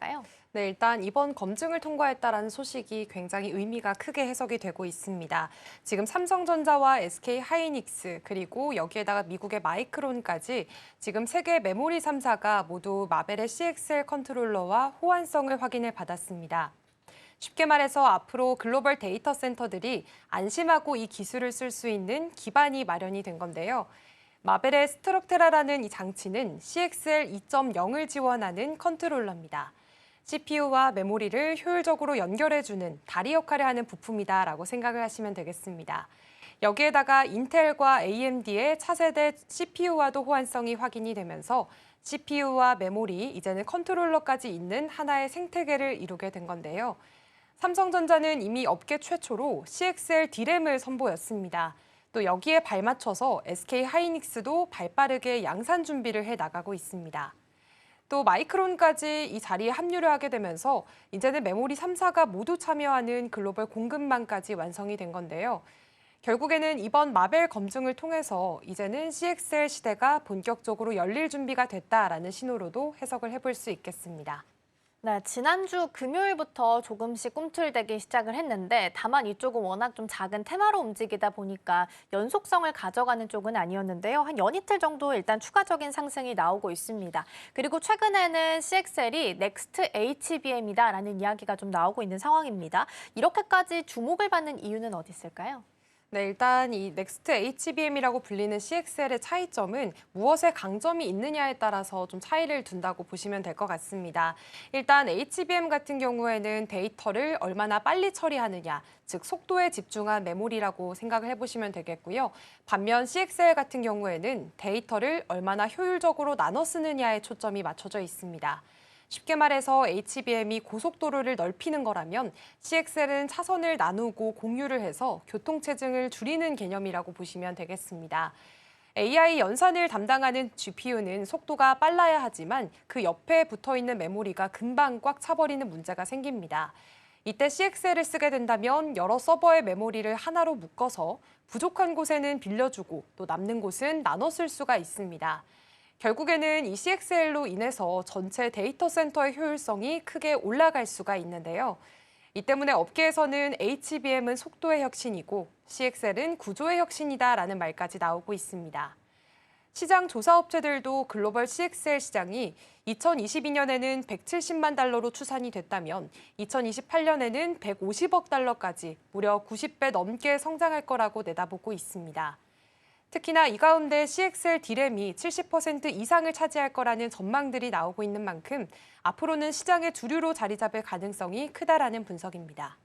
네, 일단 이번 검증을 통과했다라는 소식이 굉장히 의미가 크게 해석이 되고 있습니다. 지금 삼성전자와 SK하이닉스 그리고 여기에다가 미국의 마이크론까지 지금 세계 메모리 3사가 모두 마벨의 CXL 컨트롤러와 호환성을 확인을 받았습니다. 쉽게 말해서 앞으로 글로벌 데이터 센터들이 안심하고 이 기술을 쓸 수 있는 기반이 마련이 된 건데요. 마벨의 스트럭테라라는 이 장치는 CXL 2.0을 지원하는 컨트롤러입니다. CPU와 메모리를 효율적으로 연결해주는 다리 역할을 하는 부품이다라고 생각을 하시면 되겠습니다. 여기에다가 인텔과 AMD의 차세대 CPU와도 호환성이 확인이 되면서 CPU와 메모리, 이제는 컨트롤러까지 있는 하나의 생태계를 이루게 된 건데요. 삼성전자는 이미 업계 최초로 CXL D램을 선보였습니다. 또 여기에 발맞춰서 SK하이닉스도 발빠르게 양산 준비를 해 나가고 있습니다. 또 마이크론까지 이 자리에 합류를 하게 되면서 이제는 메모리 3사가 모두 참여하는 글로벌 공급망까지 완성이 된 건데요. 결국에는 이번 마벨 검증을 통해서 이제는 CXL 시대가 본격적으로 열릴 준비가 됐다라는 신호로도 해석을 해볼 수 있겠습니다. 네, 지난주 금요일부터 조금씩 꿈틀대기 시작을 했는데 다만 이쪽은 워낙 좀 작은 테마로 움직이다 보니까 연속성을 가져가는 쪽은 아니었는데요. 한 연이틀 정도 일단 추가적인 상승이 나오고 있습니다. 그리고 최근에는 CXL이 넥스트 HBM이다라는 이야기가 좀 나오고 있는 상황입니다. 이렇게까지 주목을 받는 이유는 어디 있을까요? 네, 일단 이 넥스트 HBM이라고 불리는 CXL의 차이점은 무엇에 강점이 있느냐에 따라서 좀 차이를 둔다고 보시면 될 것 같습니다. 일단 HBM 같은 경우에는 데이터를 얼마나 빨리 처리하느냐, 즉 속도에 집중한 메모리라고 생각을 해보시면 되겠고요. 반면 CXL 같은 경우에는 데이터를 얼마나 효율적으로 나눠 쓰느냐에 초점이 맞춰져 있습니다. 쉽게 말해서 HBM이 고속도로를 넓히는 거라면 CXL은 차선을 나누고 공유를 해서 교통체증을 줄이는 개념이라고 보시면 되겠습니다. AI 연산을 담당하는 GPU는 속도가 빨라야 하지만 그 옆에 붙어있는 메모리가 금방 꽉 차버리는 문제가 생깁니다. 이때 CXL을 쓰게 된다면 여러 서버의 메모리를 하나로 묶어서 부족한 곳에는 빌려주고 또 남는 곳은 나눠 쓸 수가 있습니다. 결국에는 이 CXL로 인해서 전체 데이터 센터의 효율성이 크게 올라갈 수가 있는데요. 이 때문에 업계에서는 HBM은 속도의 혁신이고 CXL은 구조의 혁신이다라는 말까지 나오고 있습니다. 시장 조사 업체들도 글로벌 CXL 시장이 2022년에는 170만 달러로 추산이 됐다면 2028년에는 150억 달러까지 무려 90배 넘게 성장할 거라고 내다보고 있습니다. 특히나 이 가운데 CXL D램이 70% 이상을 차지할 거라는 전망들이 나오고 있는 만큼 앞으로는 시장의 주류로 자리 잡을 가능성이 크다라는 분석입니다.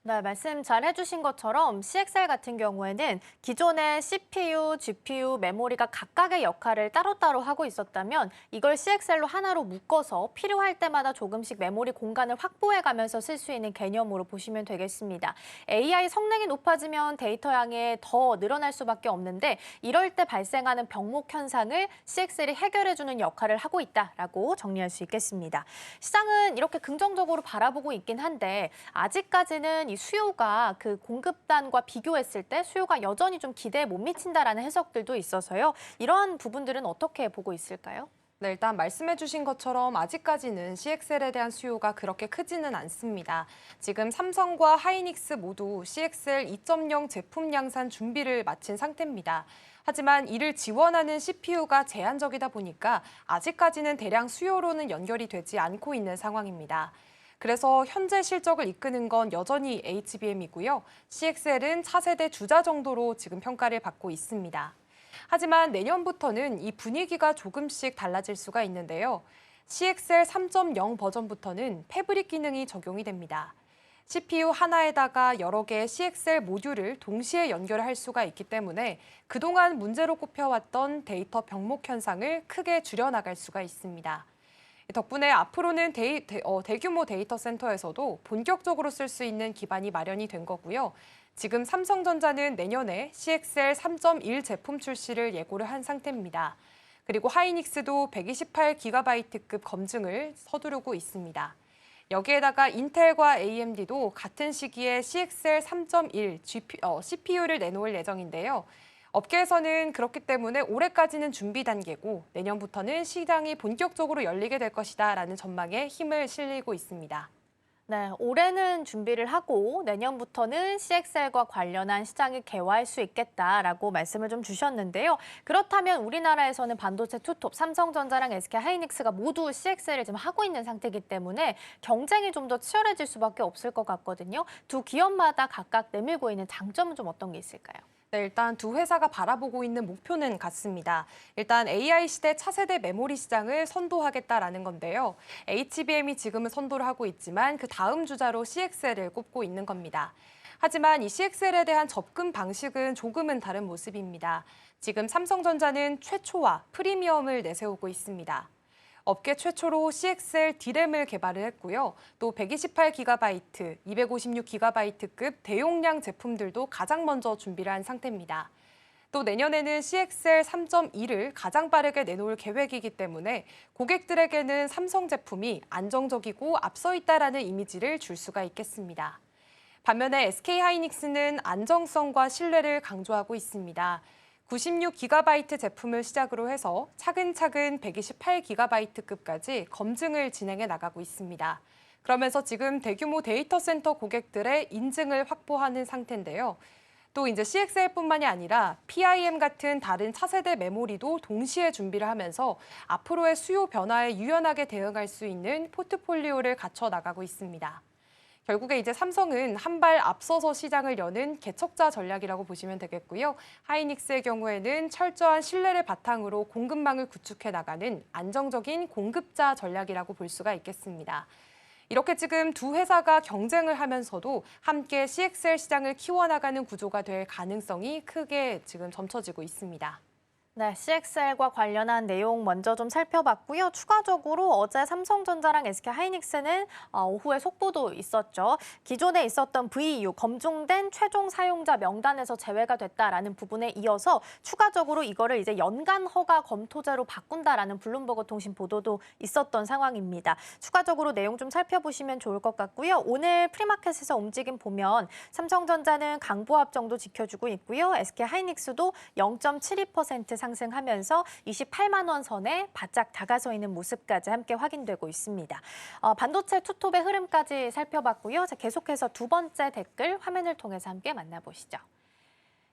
네, 말씀 잘 해주신 것처럼 CXL 같은 경우에는 기존의 CPU, GPU, 메모리가 각각의 역할을 따로따로 하고 있었다면 이걸 CXL로 하나로 묶어서 필요할 때마다 조금씩 메모리 공간을 확보해가면서 쓸 수 있는 개념으로 보시면 되겠습니다. AI 성능이 높아지면 데이터 양이 더 늘어날 수밖에 없는데 이럴 때 발생하는 병목 현상을 CXL이 해결해주는 역할을 하고 있다라고 정리할 수 있겠습니다. 시장은 이렇게 긍정적으로 바라보고 있긴 한데 아직까지는 이 수요가 그 공급단과 비교했을 때 수요가 여전히 좀 기대에 못 미친다라는 해석들도 있어서요. 이러한 부분들은 어떻게 보고 있을까요? 네, 일단 말씀해 주신 것처럼 아직까지는 CXL에 대한 수요가 그렇게 크지는 않습니다. 지금 삼성과 하이닉스 모두 CXL 2.0 제품 양산 준비를 마친 상태입니다. 하지만 이를 지원하는 CPU가 제한적이다 보니까 아직까지는 대량 수요로는 연결이 되지 않고 있는 상황입니다. 그래서 현재 실적을 이끄는 건 여전히 HBM이고요. CXL은 차세대 주자 정도로 지금 평가를 받고 있습니다. 하지만 내년부터는 이 분위기가 조금씩 달라질 수가 있는데요. CXL 3.0 버전부터는 패브릭 기능이 적용이 됩니다. CPU 하나에다가 여러 개의 CXL 모듈을 동시에 연결할 수가 있기 때문에 그동안 문제로 꼽혀왔던 데이터 병목 현상을 크게 줄여나갈 수가 있습니다. 덕분에 앞으로는 대규모 데이터 센터에서도 본격적으로 쓸 수 있는 기반이 마련이 된 거고요. 지금 삼성전자는 내년에 CXL 3.1 제품 출시를 예고를 한 상태입니다. 그리고 하이닉스도 128GB급 검증을 서두르고 있습니다. 여기에다가 인텔과 AMD도 같은 시기에 CXL 3.1 CPU를 내놓을 예정인데요. 업계에서는 그렇기 때문에 올해까지는 준비 단계고 내년부터는 시장이 본격적으로 열리게 될 것이다라는 전망에 힘을 실리고 있습니다. 네, 올해는 준비를 하고 내년부터는 CXL과 관련한 시장이 개화할 수 있겠다라고 말씀을 좀 주셨는데요. 그렇다면 우리나라에서는 반도체 투톱 삼성전자랑 SK하이닉스가 모두 CXL을 지금 하고 있는 상태이기 때문에 경쟁이 좀 더 치열해질 수밖에 없을 것 같거든요. 두 기업마다 각각 내밀고 있는 장점은 좀 어떤 게 있을까요? 네, 일단 두 회사가 바라보고 있는 목표는 같습니다. 일단 AI 시대 차세대 메모리 시장을 선도하겠다라는 건데요. HBM이 지금은 선도를 하고 있지만 그 다음 주자로 CXL을 꼽고 있는 겁니다. 하지만 이 CXL에 대한 접근 방식은 조금은 다른 모습입니다. 지금 삼성전자는 최초와 프리미엄을 내세우고 있습니다. 업계 최초로 CXL D램을 개발을 했고요. 또 128GB, 256GB급 대용량 제품들도 가장 먼저 준비를 한 상태입니다. 또 내년에는 CXL 3.2를 가장 빠르게 내놓을 계획이기 때문에 고객들에게는 삼성 제품이 안정적이고 앞서 있다라는 이미지를 줄 수가 있겠습니다. 반면에 SK하이닉스는 안정성과 신뢰를 강조하고 있습니다. 96GB 제품을 시작으로 해서 차근차근 128GB급까지 검증을 진행해 나가고 있습니다. 그러면서 지금 대규모 데이터 센터 고객들의 인증을 확보하는 상태인데요. 또 이제 CXL뿐만이 아니라 PIM 같은 다른 차세대 메모리도 동시에 준비를 하면서 앞으로의 수요 변화에 유연하게 대응할 수 있는 포트폴리오를 갖춰 나가고 있습니다. 결국에 이제 삼성은 한 발 앞서서 시장을 여는 개척자 전략이라고 보시면 되겠고요. 하이닉스의 경우에는 철저한 신뢰를 바탕으로 공급망을 구축해 나가는 안정적인 공급자 전략이라고 볼 수가 있겠습니다. 이렇게 지금 두 회사가 경쟁을 하면서도 함께 CXL 시장을 키워나가는 구조가 될 가능성이 크게 지금 점쳐지고 있습니다. 네, CXL과 관련한 내용 먼저 좀 살펴봤고요. 추가적으로 어제 삼성전자랑 SK하이닉스는 오후에 속보도 있었죠. 기존에 있었던 VU, 검증된 최종 사용자 명단에서 제외가 됐다라는 부분에 이어서 추가적으로 이거를 이제 연간 허가 검토제로 바꾼다라는 블룸버그 통신 보도도 있었던 상황입니다. 추가적으로 내용 좀 살펴보시면 좋을 것 같고요. 오늘 프리마켓에서 움직임 보면 삼성전자는 강보합 정도 지켜주고 있고요. SK하이닉스도 0.72% 상승하면서 28만 원 선에 바짝 다가서 있는 모습까지 함께 확인되고 있습니다. 반도체 투톱의 흐름까지 살펴봤고요. 자, 계속해서 두 번째 댓글 화면을 통해서 함께 만나보시죠.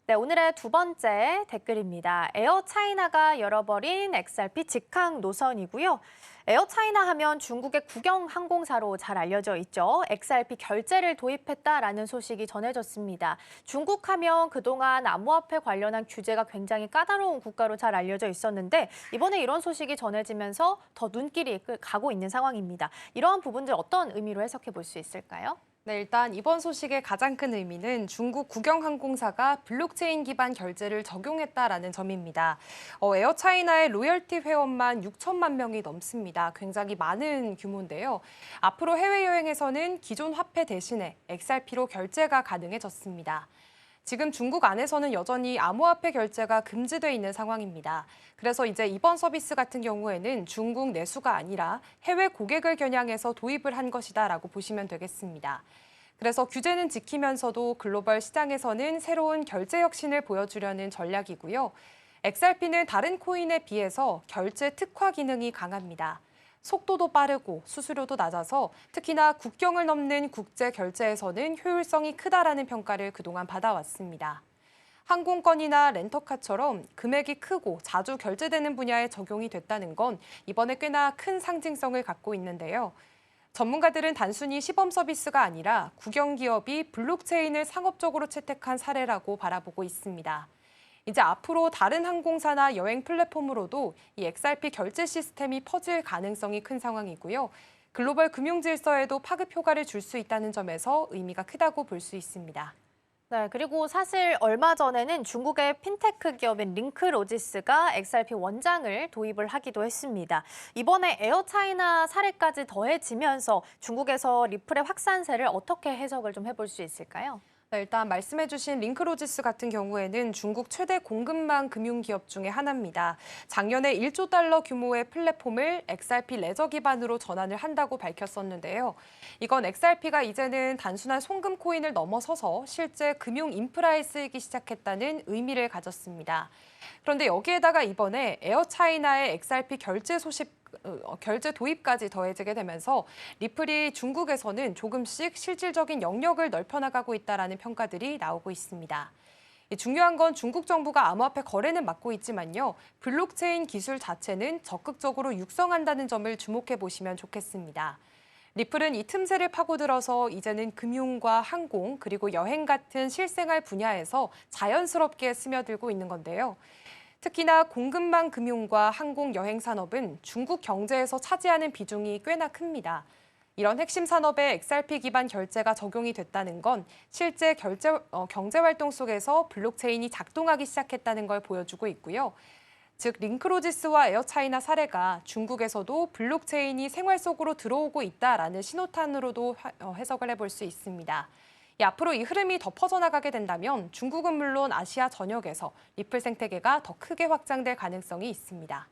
네, 오늘의 두 번째 댓글입니다. 에어차이나가 열어버린 XRP 직항 노선이고요. 에어차이나 하면 중국의 국영 항공사로 잘 알려져 있죠. XRP 결제를 도입했다라는 소식이 전해졌습니다. 중국 하면 그동안 암호화폐 관련한 규제가 굉장히 까다로운 국가로 잘 알려져 있었는데 이번에 이런 소식이 전해지면서 더 눈길이 가고 있는 상황입니다. 이러한 부분들 어떤 의미로 해석해 볼 수 있을까요? 네, 일단 이번 소식의 가장 큰 의미는 중국 국영항공사가 블록체인 기반 결제를 적용했다라는 점입니다. 에어차이나의 로열티 회원만 6천만 명이 넘습니다. 굉장히 많은 규모인데요. 앞으로 해외여행에서는 기존 화폐 대신에 XRP로 결제가 가능해졌습니다. 지금 중국 안에서는 여전히 암호화폐 결제가 금지돼 있는 상황입니다. 그래서 이제 이번 서비스 같은 경우에는 중국 내수가 아니라 해외 고객을 겨냥해서 도입을 한 것이다라고 보시면 되겠습니다. 그래서 규제는 지키면서도 글로벌 시장에서는 새로운 결제 혁신을 보여주려는 전략이고요. XRP는 다른 코인에 비해서 결제 특화 기능이 강합니다. 속도도 빠르고 수수료도 낮아서 특히나 국경을 넘는 국제 결제에서는 효율성이 크다라는 평가를 그동안 받아왔습니다. 항공권이나 렌터카처럼 금액이 크고 자주 결제되는 분야에 적용이 됐다는 건 이번에 꽤나 큰 상징성을 갖고 있는데요. 전문가들은 단순히 시범 서비스가 아니라 국영 기업이 블록체인을 상업적으로 채택한 사례라고 바라보고 있습니다. 이제 앞으로 다른 항공사나 여행 플랫폼으로도 이 XRP 결제 시스템이 퍼질 가능성이 큰 상황이고요. 글로벌 금융 질서에도 파급 효과를 줄 수 있다는 점에서 의미가 크다고 볼 수 있습니다. 네, 그리고 사실 얼마 전에는 중국의 핀테크 기업인 링크로지스가 XRP 원장을 도입을 하기도 했습니다. 이번에 에어차이나 사례까지 더해지면서 중국에서 리플의 확산세를 어떻게 해석을 좀 해볼 수 있을까요? 네, 일단 말씀해주신 링크로지스 같은 경우에는 중국 최대 공급망 금융기업 중에 하나입니다. 작년에 1조 달러 규모의 플랫폼을 XRP 레저 기반으로 전환을 한다고 밝혔었는데요. 이건 XRP가 이제는 단순한 송금 코인을 넘어서서 실제 금융 인프라에 쓰이기 시작했다는 의미를 가졌습니다. 그런데 여기에다가 이번에 에어차이나의 XRP 결제 도입까지 더해지게 되면서 리플이 중국에서는 조금씩 실질적인 영역을 넓혀나가고 있다라는 평가들이 나오고 있습니다. 중요한 건 중국 정부가 암호화폐 거래는 막고 있지만요. 블록체인 기술 자체는 적극적으로 육성한다는 점을 주목해 보시면 좋겠습니다. 리플은 이 틈새를 파고들어서 이제는 금융과 항공 그리고 여행 같은 실생활 분야에서 자연스럽게 스며들고 있는 건데요. 특히나 공급망 금융과 항공 여행 산업은 중국 경제에서 차지하는 비중이 꽤나 큽니다. 이런 핵심 산업에 XRP 기반 결제가 적용이 됐다는 건 실제 경제 활동 속에서 블록체인이 작동하기 시작했다는 걸 보여주고 있고요. 즉 링크로지스와 에어차이나 사례가 중국에서도 블록체인이 생활 속으로 들어오고 있다라는 신호탄으로도 해석을 해볼 수 있습니다. 앞으로 이 흐름이 더 퍼져나가게 된다면 중국은 물론 아시아 전역에서 리플 생태계가 더 크게 확장될 가능성이 있습니다.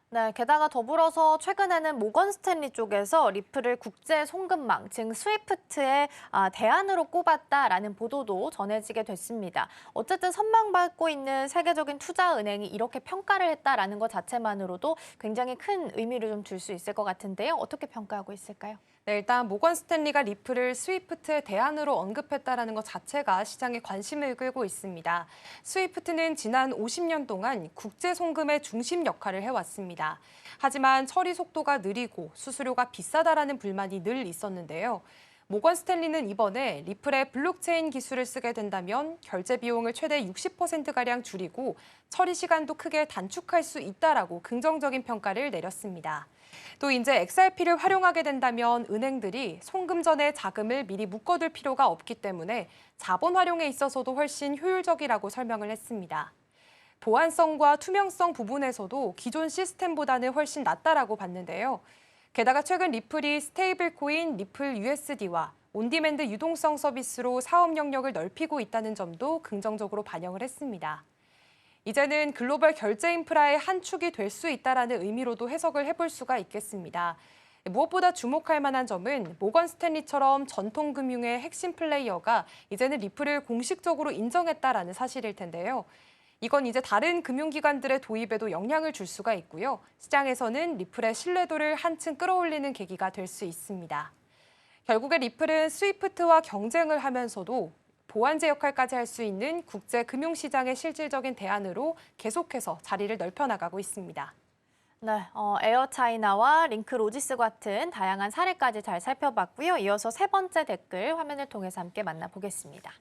네, 게다가 더불어서 최근에는 모건 스탠리 쪽에서 리플을 국제 송금망, 즉 스위프트의 대안으로 꼽았다라는 보도도 전해지게 됐습니다. 어쨌든 선망받고 있는 세계적인 투자은행이 이렇게 평가를 했다라는 것 자체만으로도 굉장히 큰 의미를 좀 줄 수 있을 것 같은데요. 어떻게 평가하고 있을까요? 네, 일단 모건 스탠리가 리플을 스위프트의 대안으로 언급했다라는 것 자체가 시장의 관심을 끌고 있습니다. 스위프트는 지난 50년 동안 국제 송금의 중심 역할을 해왔습니다. 하지만 처리 속도가 느리고 수수료가 비싸다라는 불만이 늘 있었는데요. 모건 스탠리는 이번에 리플의 블록체인 기술을 쓰게 된다면 결제 비용을 최대 60%가량 줄이고 처리 시간도 크게 단축할 수 있다라고 긍정적인 평가를 내렸습니다. 또 이제 XRP를 활용하게 된다면 은행들이 송금 전에 자금을 미리 묶어둘 필요가 없기 때문에 자본 활용에 있어서도 훨씬 효율적이라고 설명을 했습니다. 보안성과 투명성 부분에서도 기존 시스템보다는 훨씬 낫다라고 봤는데요. 게다가 최근 리플이 스테이블 코인 리플 USD와 온디맨드 유동성 서비스로 사업 영역을 넓히고 있다는 점도 긍정적으로 반영을 했습니다. 이제는 글로벌 결제 인프라의 한 축이 될 수 있다라는 의미로도 해석을 해볼 수가 있겠습니다. 무엇보다 주목할 만한 점은 모건 스탠리처럼 전통 금융의 핵심 플레이어가 이제는 리플을 공식적으로 인정했다라는 사실일 텐데요. 이건 이제 다른 금융기관들의 도입에도 영향을 줄 수가 있고요. 시장에서는 리플의 신뢰도를 한층 끌어올리는 계기가 될 수 있습니다. 결국에 리플은 스위프트와 경쟁을 하면서도 보완제 역할까지 할 수 있는 국제 금융시장의 실질적인 대안으로 계속해서 자리를 넓혀나가고 있습니다. 네, 에어차이나와 링크로지스 같은 다양한 사례까지 잘 살펴봤고요. 이어서 세 번째 댓글 화면을 통해서 함께 만나보겠습니다.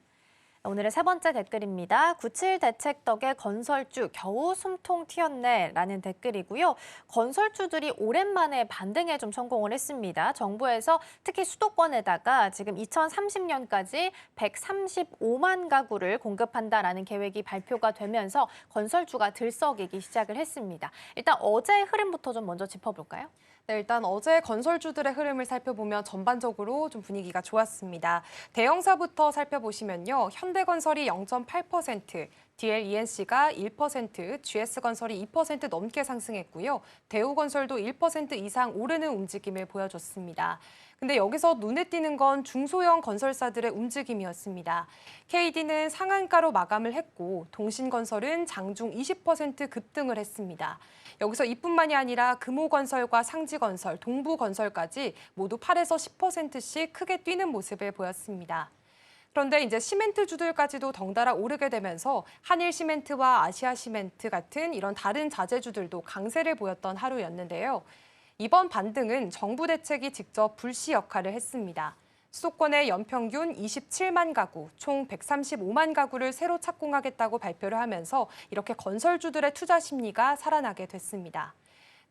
오늘의 세 번째 댓글입니다. 97 대책 덕에 건설주 겨우 숨통 튀었네 라는 댓글이고요. 건설주들이 오랜만에 반등에 좀 성공을 했습니다. 정부에서 특히 수도권에다가 지금 2030년까지 135만 가구를 공급한다라는 계획이 발표가 되면서 건설주가 들썩이기 시작을 했습니다. 일단 어제의 흐름부터 좀 먼저 짚어볼까요? 네, 일단 어제 건설주들의 흐름을 살펴보면 전반적으로 좀 분위기가 좋았습니다. 대형사부터 살펴보시면요. 현대건설이 0.8%, DLENC가 1%, GS건설이 2% 넘게 상승했고요. 대우건설도 1% 이상 오르는 움직임을 보여줬습니다. 근데 여기서 눈에 띄는 건 중소형 건설사들의 움직임이었습니다. KD는 상한가로 마감을 했고 동신건설은 장중 20% 급등을 했습니다. 여기서 이뿐만이 아니라 금호건설과 상지건설, 동부건설까지 모두 8에서 10%씩 크게 뛰는 모습을 보였습니다. 그런데 이제 시멘트주들까지도 덩달아 오르게 되면서 한일시멘트와 아시아시멘트 같은 이런 다른 자재주들도 강세를 보였던 하루였는데요. 이번 반등은 정부 대책이 직접 불씨 역할을 했습니다. 수도권의 연평균 27만 가구, 총 135만 가구를 새로 착공하겠다고 발표를 하면서 이렇게 건설주들의 투자 심리가 살아나게 됐습니다.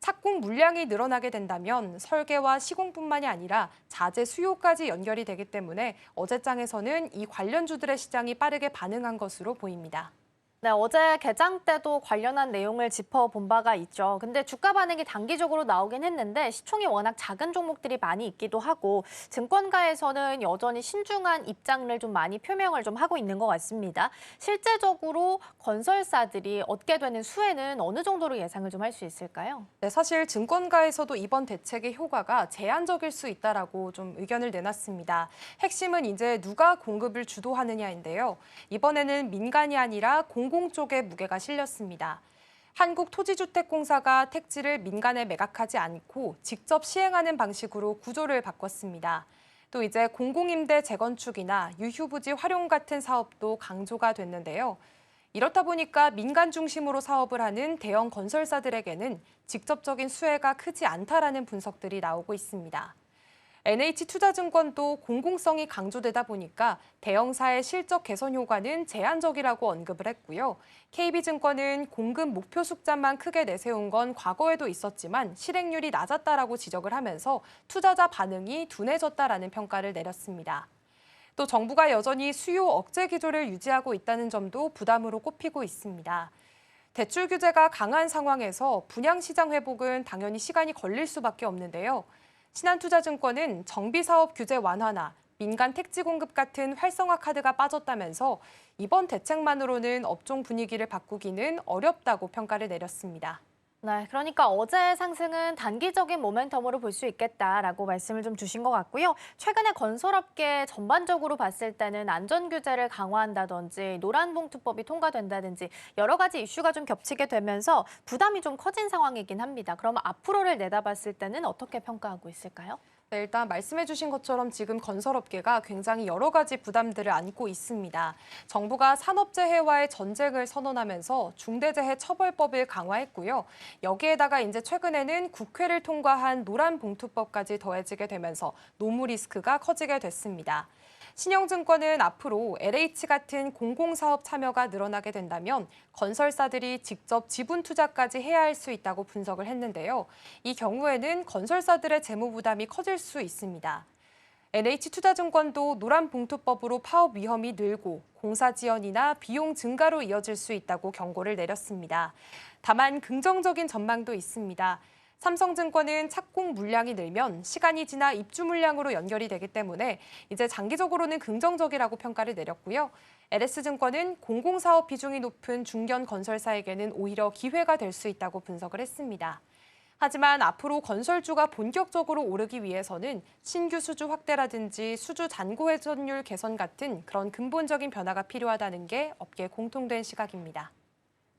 착공 물량이 늘어나게 된다면 설계와 시공뿐만이 아니라 자재 수요까지 연결이 되기 때문에 어제장에서는 이 관련주들의 시장이 빠르게 반응한 것으로 보입니다. 네, 어제 개장 때도 관련한 내용을 짚어본 바가 있죠. 근데 주가 반응이 단기적으로 나오긴 했는데 시총이 워낙 작은 종목들이 많이 있기도 하고 증권가에서는 여전히 신중한 입장을 좀 많이 표명을 좀 하고 있는 것 같습니다. 실제적으로 건설사들이 얻게 되는 수혜는 어느 정도로 예상을 좀 할 수 있을까요? 네, 사실 증권가에서도 이번 대책의 효과가 제한적일 수 있다라고 좀 의견을 내놨습니다. 핵심은 이제 누가 공급을 주도하느냐인데요. 이번에는 민간이 아니라 공공 쪽에 무게가 실렸습니다. 한국토지주택공사가 택지를 민간에 매각하지 않고 직접 시행하는 방식으로 구조를 바꿨습니다. 또 이제 공공임대 재건축이나 유휴부지 활용 같은 사업도 강조가 됐는데요. 이렇다 보니까 민간 중심으로 사업을 하는 대형 건설사들에게는 직접적인 수혜가 크지 않다라는 분석들이 나오고 있습니다. NH투자증권도 공공성이 강조되다 보니까 대형사의 실적 개선 효과는 제한적이라고 언급을 했고요. KB증권은 공급 목표 숫자만 크게 내세운 건 과거에도 있었지만 실행률이 낮았다라고 지적을 하면서 투자자 반응이 둔해졌다라는 평가를 내렸습니다. 또 정부가 여전히 수요 억제 기조를 유지하고 있다는 점도 부담으로 꼽히고 있습니다. 대출 규제가 강한 상황에서 분양시장 회복은 당연히 시간이 걸릴 수밖에 없는데요. 신한투자증권은 정비사업 규제 완화나 민간 택지 공급 같은 활성화 카드가 빠졌다면서 이번 대책만으로는 업종 분위기를 바꾸기는 어렵다고 평가를 내렸습니다. 네, 그러니까 어제의 상승은 단기적인 모멘텀으로 볼 수 있겠다라고 말씀을 좀 주신 것 같고요. 최근에 건설업계 전반적으로 봤을 때는 안전규제를 강화한다든지 노란봉투법이 통과된다든지 여러 가지 이슈가 좀 겹치게 되면서 부담이 좀 커진 상황이긴 합니다. 그럼 앞으로를 내다봤을 때는 어떻게 평가하고 있을까요? 네, 일단 말씀해 주신 것처럼 지금 건설업계가 굉장히 여러 가지 부담들을 안고 있습니다. 정부가 산업재해와의 전쟁을 선언하면서 중대재해처벌법을 강화했고요. 여기에다가 이제 최근에는 국회를 통과한 노란봉투법까지 더해지게 되면서 노무 리스크가 커지게 됐습니다. 신영증권은 앞으로 LH 같은 공공사업 참여가 늘어나게 된다면 건설사들이 직접 지분 투자까지 해야 할 수 있다고 분석을 했는데요. 이 경우에는 건설사들의 재무 부담이 커질 수 있습니다. NH투자증권도 노란봉투법으로 파업 위험이 늘고 공사 지연이나 비용 증가로 이어질 수 있다고 경고를 내렸습니다. 다만 긍정적인 전망도 있습니다. 삼성증권은 착공 물량이 늘면 시간이 지나 입주 물량으로 연결이 되기 때문에 이제 장기적으로는 긍정적이라고 평가를 내렸고요. LS증권은 공공사업 비중이 높은 중견 건설사에게는 오히려 기회가 될 수 있다고 분석을 했습니다. 하지만 앞으로 건설주가 본격적으로 오르기 위해서는 신규 수주 확대라든지 수주 잔고 회전율 개선 같은 그런 근본적인 변화가 필요하다는 게 업계 공통된 시각입니다.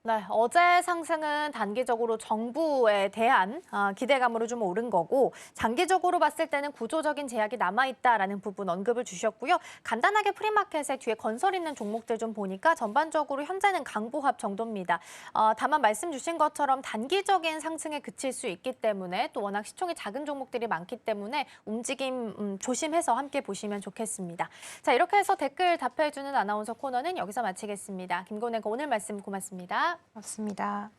네, 어제 상승은 단기적으로 정부에 대한 기대감으로 좀 오른 거고 장기적으로 봤을 때는 구조적인 제약이 남아있다라는 부분 언급을 주셨고요. 간단하게 프리마켓에 뒤에 건설 있는 종목들 좀 보니까 전반적으로 현재는 강보합 정도입니다. 다만 말씀 주신 것처럼 단기적인 상승에 그칠 수 있기 때문에 또 워낙 시총이 작은 종목들이 많기 때문에 움직임 조심해서 함께 보시면 좋겠습니다. 자, 이렇게 해서 댓글 답해주는 아나운서 코너는 여기서 마치겠습니다. 김곤혜가 오늘 말씀 고맙습니다. 맞습니다.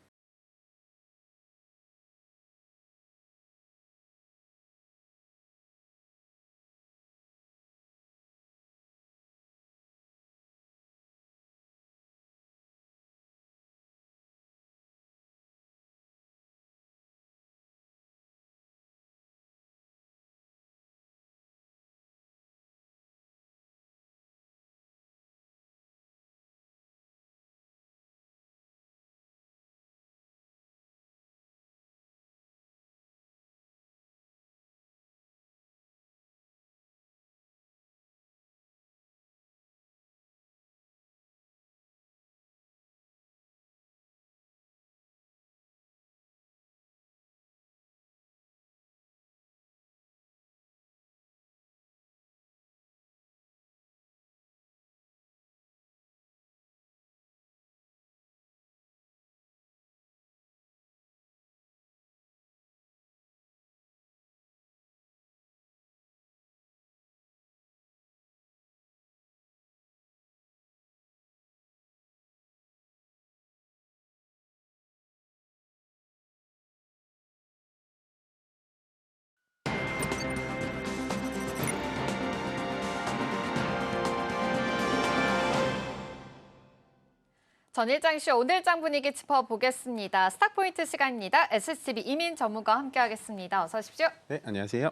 전일장 이슈 오늘장 분위기 짚어보겠습니다. 스탁포인트 시간입니다. SCB 이민 전문가와 함께하겠습니다. 어서 오십시오. 네, 안녕하세요.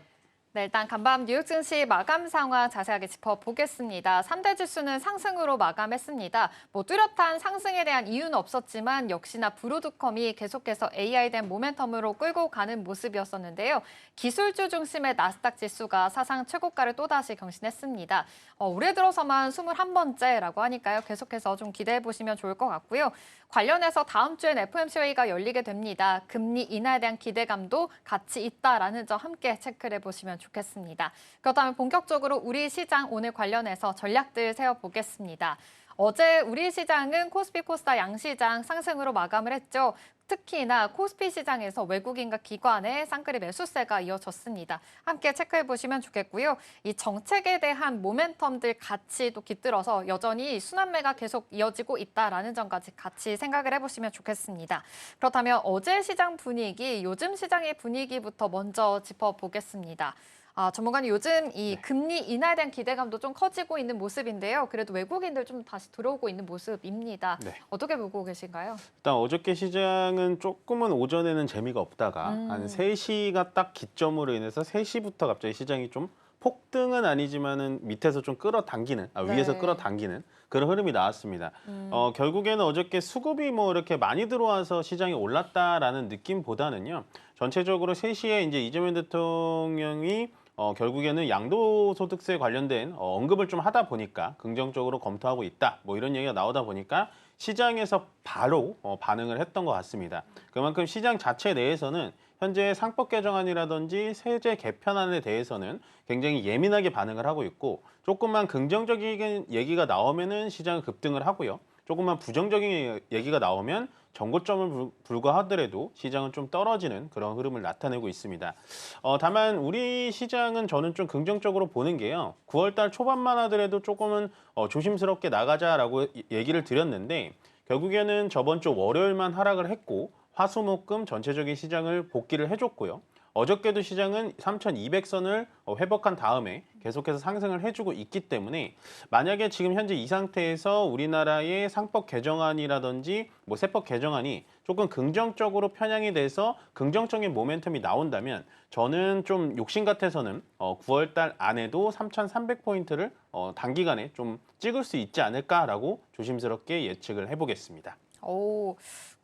네, 일단 간밤 뉴욕 증시 마감 상황 자세하게 짚어보겠습니다. 3대 지수는 상승으로 마감했습니다. 뚜렷한 상승에 대한 이유는 없었지만 역시나 브로드컴이 계속해서 AI 된 모멘텀으로 끌고 가는 모습이었었는데요. 기술주 중심의 나스닥 지수가 사상 최고가를 또다시 경신했습니다. 올해 들어서만 21번째라고 하니까요. 계속해서 좀 기대해 보시면 좋을 것 같고요. 관련해서 다음 주엔 FOMC 회의가 열리게 됩니다. 금리 인하에 대한 기대감도 같이 있다라는 점 함께 체크를 해보시면 좋겠습니다. 그렇다면 본격적으로 우리 시장 오늘 관련해서 전략들 세워보겠습니다. 어제 우리 시장은 코스피 코스닥 양시장 상승으로 마감을 했죠. 특히나 코스피 시장에서 외국인과 기관의 쌍끌이 매수세가 이어졌습니다. 함께 체크해 보시면 좋겠고요. 이 정책에 대한 모멘텀들 같이 또 깃들어서 여전히 순환매가 계속 이어지고 있다라는 점까지 같이 생각을 해보시면 좋겠습니다. 그렇다면 어제 시장 분위기, 요즘 시장의 분위기부터 먼저 짚어보겠습니다. 전문가님, 요즘 이 금리 인하에 대한 기대감도 좀 커지고 있는 모습인데요. 그래도 외국인들 좀 다시 들어오고 있는 모습입니다. 네. 어떻게 보고 계신가요? 일단 어저께 시장은 조금은 오전에는 재미가 없다가 한 3시가 딱 기점으로 인해서 3시부터 갑자기 시장이 좀 폭등은 아니지만은 밑에서 좀 끌어당기는, 위에서 네. 끌어당기는 그런 흐름이 나왔습니다. 결국에는 어저께 수급이 뭐 이렇게 많이 들어와서 시장이 올랐다라는 느낌보다는요. 전체적으로 3시에 이제 이재명 대통령이 결국에는 양도소득세 관련된 언급을 좀 하다 보니까 긍정적으로 검토하고 있다. 뭐 이런 얘기가 나오다 보니까 시장에서 바로 반응을 했던 것 같습니다. 그만큼 시장 자체 내에서는 현재 상법 개정안이라든지 세제 개편안에 대해서는 굉장히 예민하게 반응을 하고 있고 조금만 긍정적인 얘기가 나오면은 시장은 급등을 하고요. 조금만 부정적인 얘기가 나오면 정고점을 불과하더라도 시장은 좀 떨어지는 그런 흐름을 나타내고 있습니다. 다만 우리 시장은 저는 좀 긍정적으로 보는 게요. 9월 달 초반만 하더라도 조금은 조심스럽게 나가자라고 얘기를 드렸는데 결국에는 저번 주 월요일만 하락을 했고 화수목금 전체적인 시장을 복귀를 해줬고요. 어저께도 시장은 3,200선을 회복한 다음에 계속해서 상승을 해주고 있기 때문에 만약에 지금 현재 이 상태에서 우리나라의 상법 개정안이라든지 뭐 세법 개정안이 조금 긍정적으로 편향이 돼서 긍정적인 모멘텀이 나온다면 저는 좀 욕심 같아서는 9월 달 안에도 3,300포인트를 단기간에 좀 찍을 수 있지 않을까라고 조심스럽게 예측을 해보겠습니다.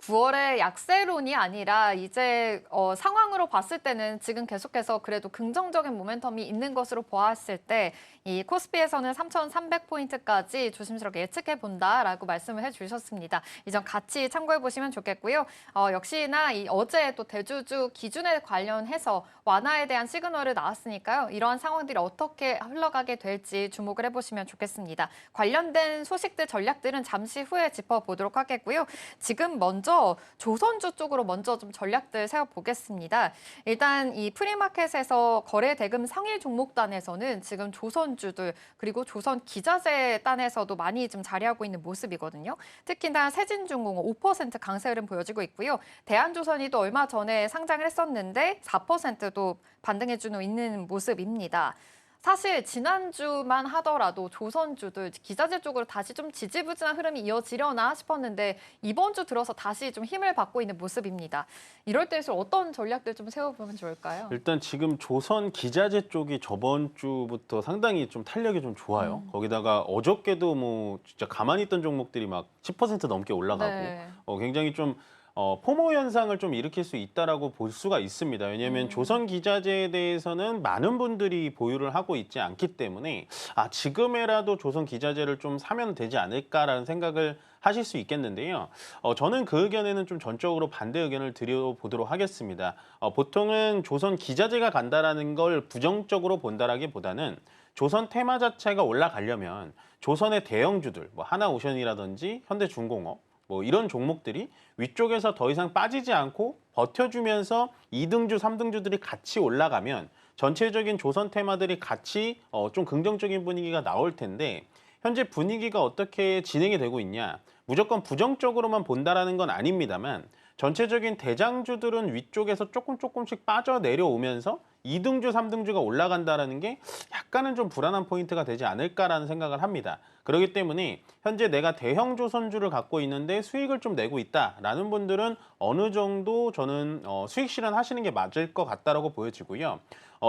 9월의 약세론이 아니라 이제 상황으로 봤을 때는 지금 계속해서 그래도 긍정적인 모멘텀이 있는 것으로 보았을 때 이 코스피에서는 3,300포인트까지 조심스럽게 예측해 본다라고 말씀을 해주셨습니다. 이 점 같이 참고해 보시면 좋겠고요. 역시나 이 어제 또 대주주 기준에 관련해서 완화에 대한 시그널을 나왔으니까요. 이러한 상황들이 어떻게 흘러가게 될지 주목을 해보시면 좋겠습니다. 관련된 소식들, 전략들은 잠시 후에 짚어보도록 하겠고요. 지금 먼저 조선주 쪽으로 먼저 좀 전략들 세워보겠습니다. 일단 이 프리마켓에서 거래 대금 상위 종목단에서는 지금 조선주들 그리고 조선 기자재 단에서도 많이 좀 자리하고 있는 모습이거든요. 특히나 세진중공업 5% 강세 흐름 보여지고 있고요. 대한조선이 또 얼마 전에 상장을 했었는데 4%도 반등해주고 있는 모습입니다. 사실 지난주만 하더라도 조선주들 기자재 쪽으로 다시 좀 지지부진한 흐름이 이어지려나 싶었는데 이번 주 들어서 다시 좀 힘을 받고 있는 모습입니다. 이럴 때일수록 어떤 전략들 좀 세워보면 좋을까요? 일단 지금 조선 기자재 쪽이 저번 주부터 상당히 좀 탄력이 좀 좋아요. 거기다가 어저께도 뭐 진짜 가만히 있던 종목들이 막 10% 넘게 올라가고 네. 굉장히 좀 포모 현상을 좀 일으킬 수 있다라고 볼 수가 있습니다. 왜냐하면 조선 기자재에 대해서는 많은 분들이 보유를 하고 있지 않기 때문에 지금에라도 조선 기자재를 좀 사면 되지 않을까라는 생각을 하실 수 있겠는데요. 저는 그 의견에는 좀 전적으로 반대 의견을 드려보도록 하겠습니다. 보통은 조선 기자재가 간다라는 걸 부정적으로 본다라기보다는 조선 테마 자체가 올라가려면 조선의 대형주들, 뭐 하나오션이라든지 현대중공업, 뭐 이런 종목들이 위쪽에서 더 이상 빠지지 않고 버텨주면서 2등주, 3등주들이 같이 올라가면 전체적인 조선 테마들이 같이 좀 긍정적인 분위기가 나올 텐데 현재 분위기가 어떻게 진행이 되고 있냐. 무조건 부정적으로만 본다라는 건 아닙니다만 전체적인 대장주들은 위쪽에서 조금씩 빠져 내려오면서 2등주, 3등주가 올라간다라는 게 약간은 좀 불안한 포인트가 되지 않을까라는 생각을 합니다. 그렇기 때문에 현재 내가 대형 조선주를 갖고 있는데 수익을 좀 내고 있다라는 분들은 어느 정도 저는 수익 실현하시는 게 맞을 것 같다라고 보여지고요.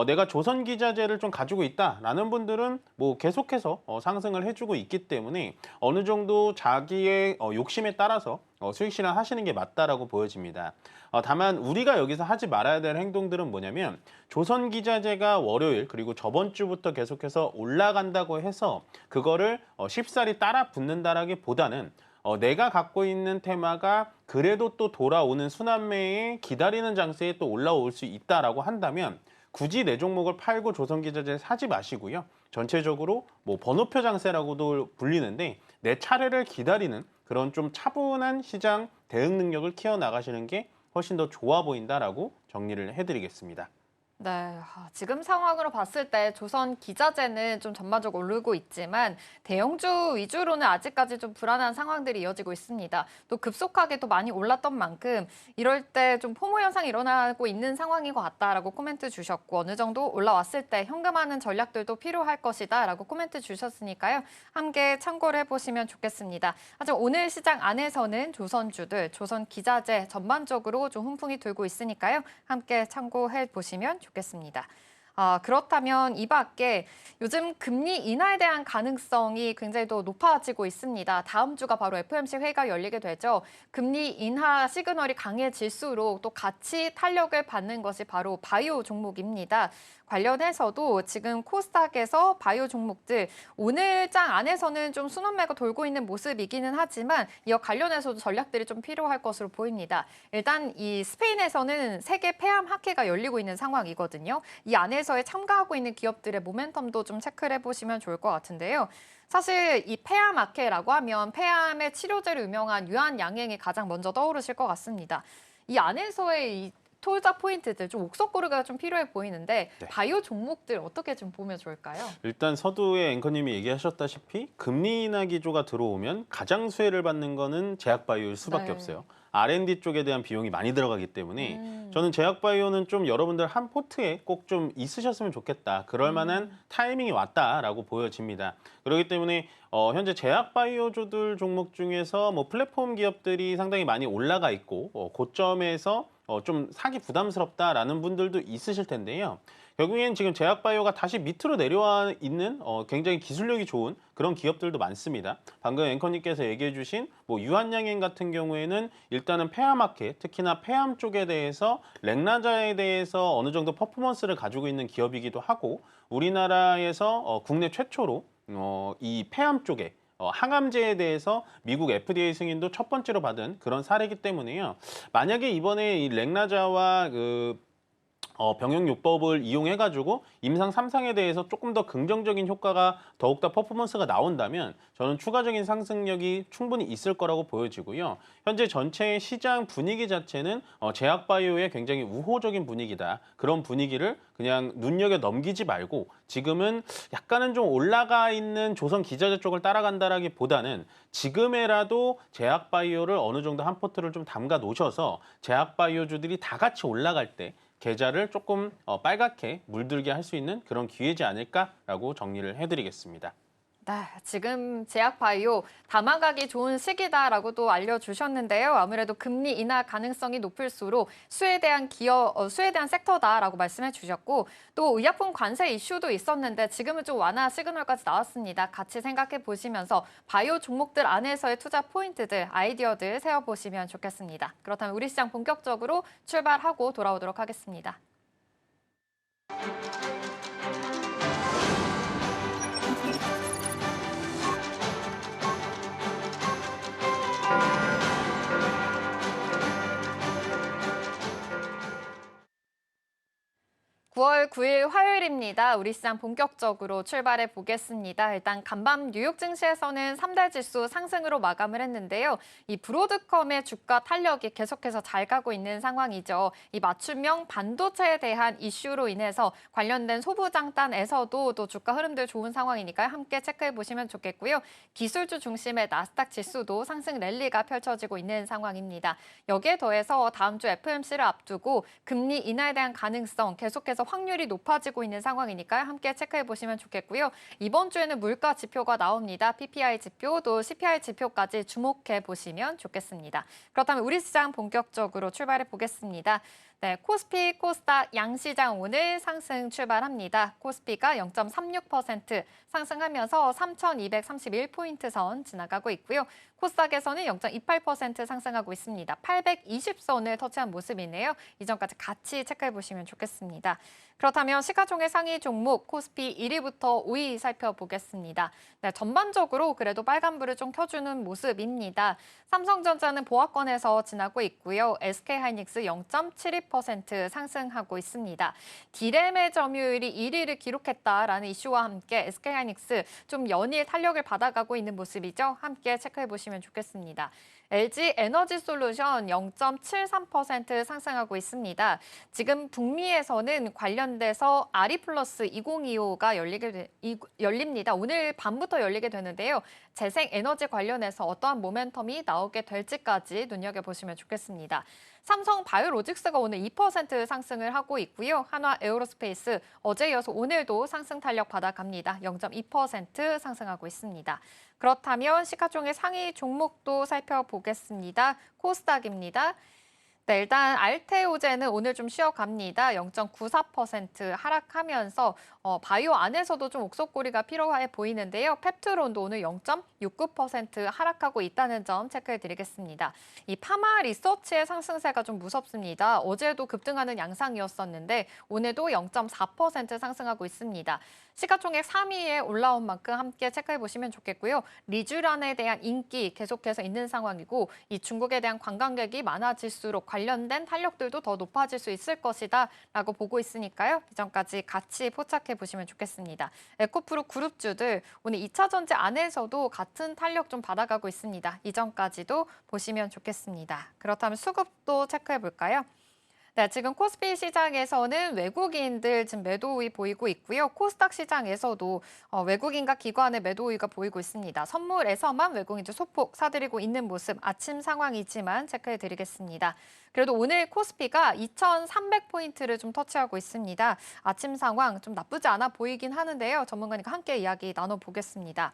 내가 조선기자재를 좀 가지고 있다라는 분들은 뭐 계속해서 상승을 해주고 있기 때문에 어느 정도 자기의 욕심에 따라서 수익 실현하시는 게 맞다라고 보여집니다. 다만 우리가 여기서 하지 말아야 될 행동들은 뭐냐면 조선기자재가 월요일 그리고 저번 주부터 계속해서 올라간다고 해서 그거를 쉽사리 따라 붙는다라기보다는 내가 갖고 있는 테마가 그래도 또 돌아오는 순환매에 기다리는 장세에 또 올라올 수 있다라고 한다면 굳이 내 종목을 팔고 조선기자재를 사지 마시고요. 전체적으로 뭐 번호표 장세라고도 불리는데 내 차례를 기다리는 그런 좀 차분한 시장 대응 능력을 키워나가시는 게 훨씬 더 좋아 보인다라고 정리를 해드리겠습니다. 네, 지금 상황으로 봤을 때 조선 기자재는 좀 전반적으로 오르고 있지만 대형주 위주로는 아직까지 좀 불안한 상황들이 이어지고 있습니다. 또 급속하게 또 많이 올랐던 만큼 이럴 때 좀 포모 현상이 일어나고 있는 상황인 것 같다라고 코멘트 주셨고 어느 정도 올라왔을 때 현금하는 전략들도 필요할 것이다라고 코멘트 주셨으니까요. 함께 참고를 해보시면 좋겠습니다. 하지만 오늘 시장 안에서는 조선주들, 조선 기자재 전반적으로 좀 훈풍이 돌고 있으니까요. 함께 참고해 보시면 좋겠습니다. 그렇다면 이 밖에 요즘 금리 인하에 대한 가능성이 굉장히 더 높아지고 있습니다. 다음 주가 바로 FOMC 회의가 열리게 되죠. 금리 인하 시그널이 강해질수록 또 같이 탄력을 받는 것이 바로 바이오 종목입니다. 관련해서도 지금 코스닥에서 바이오 종목들 오늘 장 안에서는 좀 순환매가 돌고 있는 모습이기는 하지만 이와 관련해서도 전략들이 좀 필요할 것으로 보입니다. 일단 이 스페인에서는 세계 폐암 학회가 열리고 있는 상황이거든요. 이 안에서에 참가하고 있는 기업들의 모멘텀도 좀 체크를 해보시면 좋을 것 같은데요. 사실 이 폐암 학회라고 하면 폐암의 치료제로 유명한 유한양행이 가장 먼저 떠오르실 것 같습니다. 이 안에서의 이 투자 포인트들 좀 옥석고르가 좀 필요해 보이는데 네. 바이오 종목들 어떻게 좀 보면 좋을까요? 일단 서두에 앵커님이 얘기하셨다시피 금리 인하 기조가 들어오면 가장 수혜를 받는 거는 제약바이오일 수밖에 네. 없어요. R&D 쪽에 대한 비용이 많이 들어가기 때문에 저는 제약바이오는 좀 여러분들 한 포트에 꼭 좀 있으셨으면 좋겠다. 그럴 만한 타이밍이 왔다라고 보여집니다. 그렇기 때문에 현재 제약바이오주들 종목 중에서 뭐 플랫폼 기업들이 상당히 많이 올라가 있고 고점에서 좀 사기 부담스럽다라는 분들도 있으실 텐데요. 결국엔 지금 제약바이오가 다시 밑으로 내려와 있는 굉장히 기술력이 좋은 그런 기업들도 많습니다. 방금 앵커님께서 얘기해 주신 뭐 유한양행 같은 경우에는 일단은 폐암학회, 특히나 폐암 쪽에 대해서 렉나자에 대해서 어느 정도 퍼포먼스를 가지고 있는 기업이기도 하고 우리나라에서 국내 최초로 이 폐암 쪽에 항암제에 대해서 미국 FDA 승인도 첫 번째로 받은 그런 사례이기 때문에요. 만약에 이번에 이 렉나자와 병용요법을 이용해가지고 임상 3상에 대해서 조금 더 긍정적인 효과가 더욱더 퍼포먼스가 나온다면 저는 추가적인 상승력이 충분히 있을 거라고 보여지고요. 현재 전체 시장 분위기 자체는 제약바이오의 굉장히 우호적인 분위기다. 그런 분위기를 그냥 눈여겨 넘기지 말고 지금은 약간은 좀 올라가 있는 조선 기자재 쪽을 따라간다라기보다는 지금에라도 제약바이오를 어느 정도 한 포트를 좀 담가 놓으셔서 제약바이오주들이 다 같이 올라갈 때 계좌를 조금 빨갛게 물들게 할 수 있는 그런 기회지 않을까라고 정리를 해드리겠습니다. 네, 지금 제약바이오 담아가기 좋은 시기다라고도 알려주셨는데요. 아무래도 금리 인하 가능성이 높을수록 수에 대한 섹터다라고 말씀해 주셨고 또 의약품 관세 이슈도 있었는데 지금은 좀 완화 시그널까지 나왔습니다. 같이 생각해 보시면서 바이오 종목들 안에서의 투자 포인트들, 아이디어들 세워보시면 좋겠습니다. 그렇다면 우리 시장 본격적으로 출발하고 돌아오도록 하겠습니다. (9월 9일) 화요일입니다. 우리 시장 본격적으로 출발해 보겠습니다. 일단 간밤 뉴욕 증시에서는 3대 지수 상승으로 마감을 했는데요. 이 브로드컴의 주가 탄력이 계속해서 잘 가고 있는 상황이죠. 이 맞춤형 반도체에 대한 이슈로 인해서 관련된 소부장단에서도 또 주가 흐름들 좋은 상황이니까요. 함께 체크해 보시면 좋겠고요. 기술주 중심의 나스닥 지수도 상승 랠리가 펼쳐지고 있는 상황입니다. 여기에 더해서 다음 주 FOMC를 앞두고 금리 인하에 대한 가능성 계속해서 확률이 높아지고 있는 상황이니까요. 함께 체크해 보시면 좋겠고요. 이번 주에는 물가 지표가 나옵니다. PPI 지표, 또 CPI 지표까지 주목해 보시면 좋겠습니다. 그렇다면 우리 시장 본격적으로 출발해 보겠습니다. 네, 코스피, 코스닥 양시장 오늘 상승 출발합니다. 코스피가 0.36% 상승하면서 3,231포인트 선 지나가고 있고요. 코스닥에서는 0.28% 상승하고 있습니다. 820선을 터치한 모습이네요. 이전까지 같이 체크해 보시면 좋겠습니다. 그렇다면 시가총액 상위 종목 코스피 1위부터 5위 살펴보겠습니다. 네, 전반적으로 그래도 빨간불을 좀 켜주는 모습입니다. 삼성전자는 보합권에서 지나고 있고요. SK하이닉스 0.72% 상승하고 있습니다. 디램의 점유율이 1위를 기록했다라는 이슈와 함께 SK하이닉스 좀 연일 탄력을 받아가고 있는 모습이죠. 함께 체크해 보시면 좋겠습니다. LG 에너지솔루션 0.73% 상승하고 있습니다. 지금 북미에서는 관련돼서 아리플러스 2025가 열립니다. 오늘 밤부터 열리게 되는데요. 재생에너지 관련해서 어떠한 모멘텀이 나오게 될지까지 눈여겨보시면 좋겠습니다. 삼성 바이오로직스가 오늘 2% 상승을 하고 있고요. 한화 에어로스페이스 어제 이어서 오늘도 상승 탄력 받아갑니다. 0.2% 상승하고 있습니다. 그렇다면 시가총액 상위 종목도 살펴보겠습니다. 코스닥입니다. 네, 일단 알테오젠은 오늘 좀 쉬어갑니다. 0.94% 하락하면서 바이오 안에서도 좀 옥석고리가 필요해 보이는데요. 펩트론도 오늘 0.69% 하락하고 있다는 점 체크해드리겠습니다. 이 파마 리서치의 상승세가 좀 무섭습니다. 어제도 급등하는 양상이었었는데 오늘도 0.4% 상승하고 있습니다. 시가총액 3위에 올라온 만큼 함께 체크해보시면 좋겠고요. 리쥬란에 대한 인기 계속해서 있는 상황이고 이 중국에 대한 관광객이 많아질수록 관련된 탄력들도 더 높아질 수 있을 것이다 라고 보고 있으니까요. 이전까지 같이 포착해 보시면 좋겠습니다. 에코프로 그룹주들 오늘 2차 전지 안에서도 같은 탄력 좀 받아가고 있습니다. 이전까지도 보시면 좋겠습니다. 그렇다면 수급도 체크해 볼까요? 네, 지금 코스피 시장에서는 외국인들 지금 매도 우위 보이고 있고요. 코스닥 시장에서도 외국인과 기관의 매도 우위가 보이고 있습니다. 선물에서만 외국인들 소폭 사들이고 있는 모습 아침 상황이지만 체크해드리겠습니다. 그래도 오늘 코스피가 2,300포인트를 좀 터치하고 있습니다. 아침 상황 좀 나쁘지 않아 보이긴 하는데요. 전문가님과 함께 이야기 나눠보겠습니다.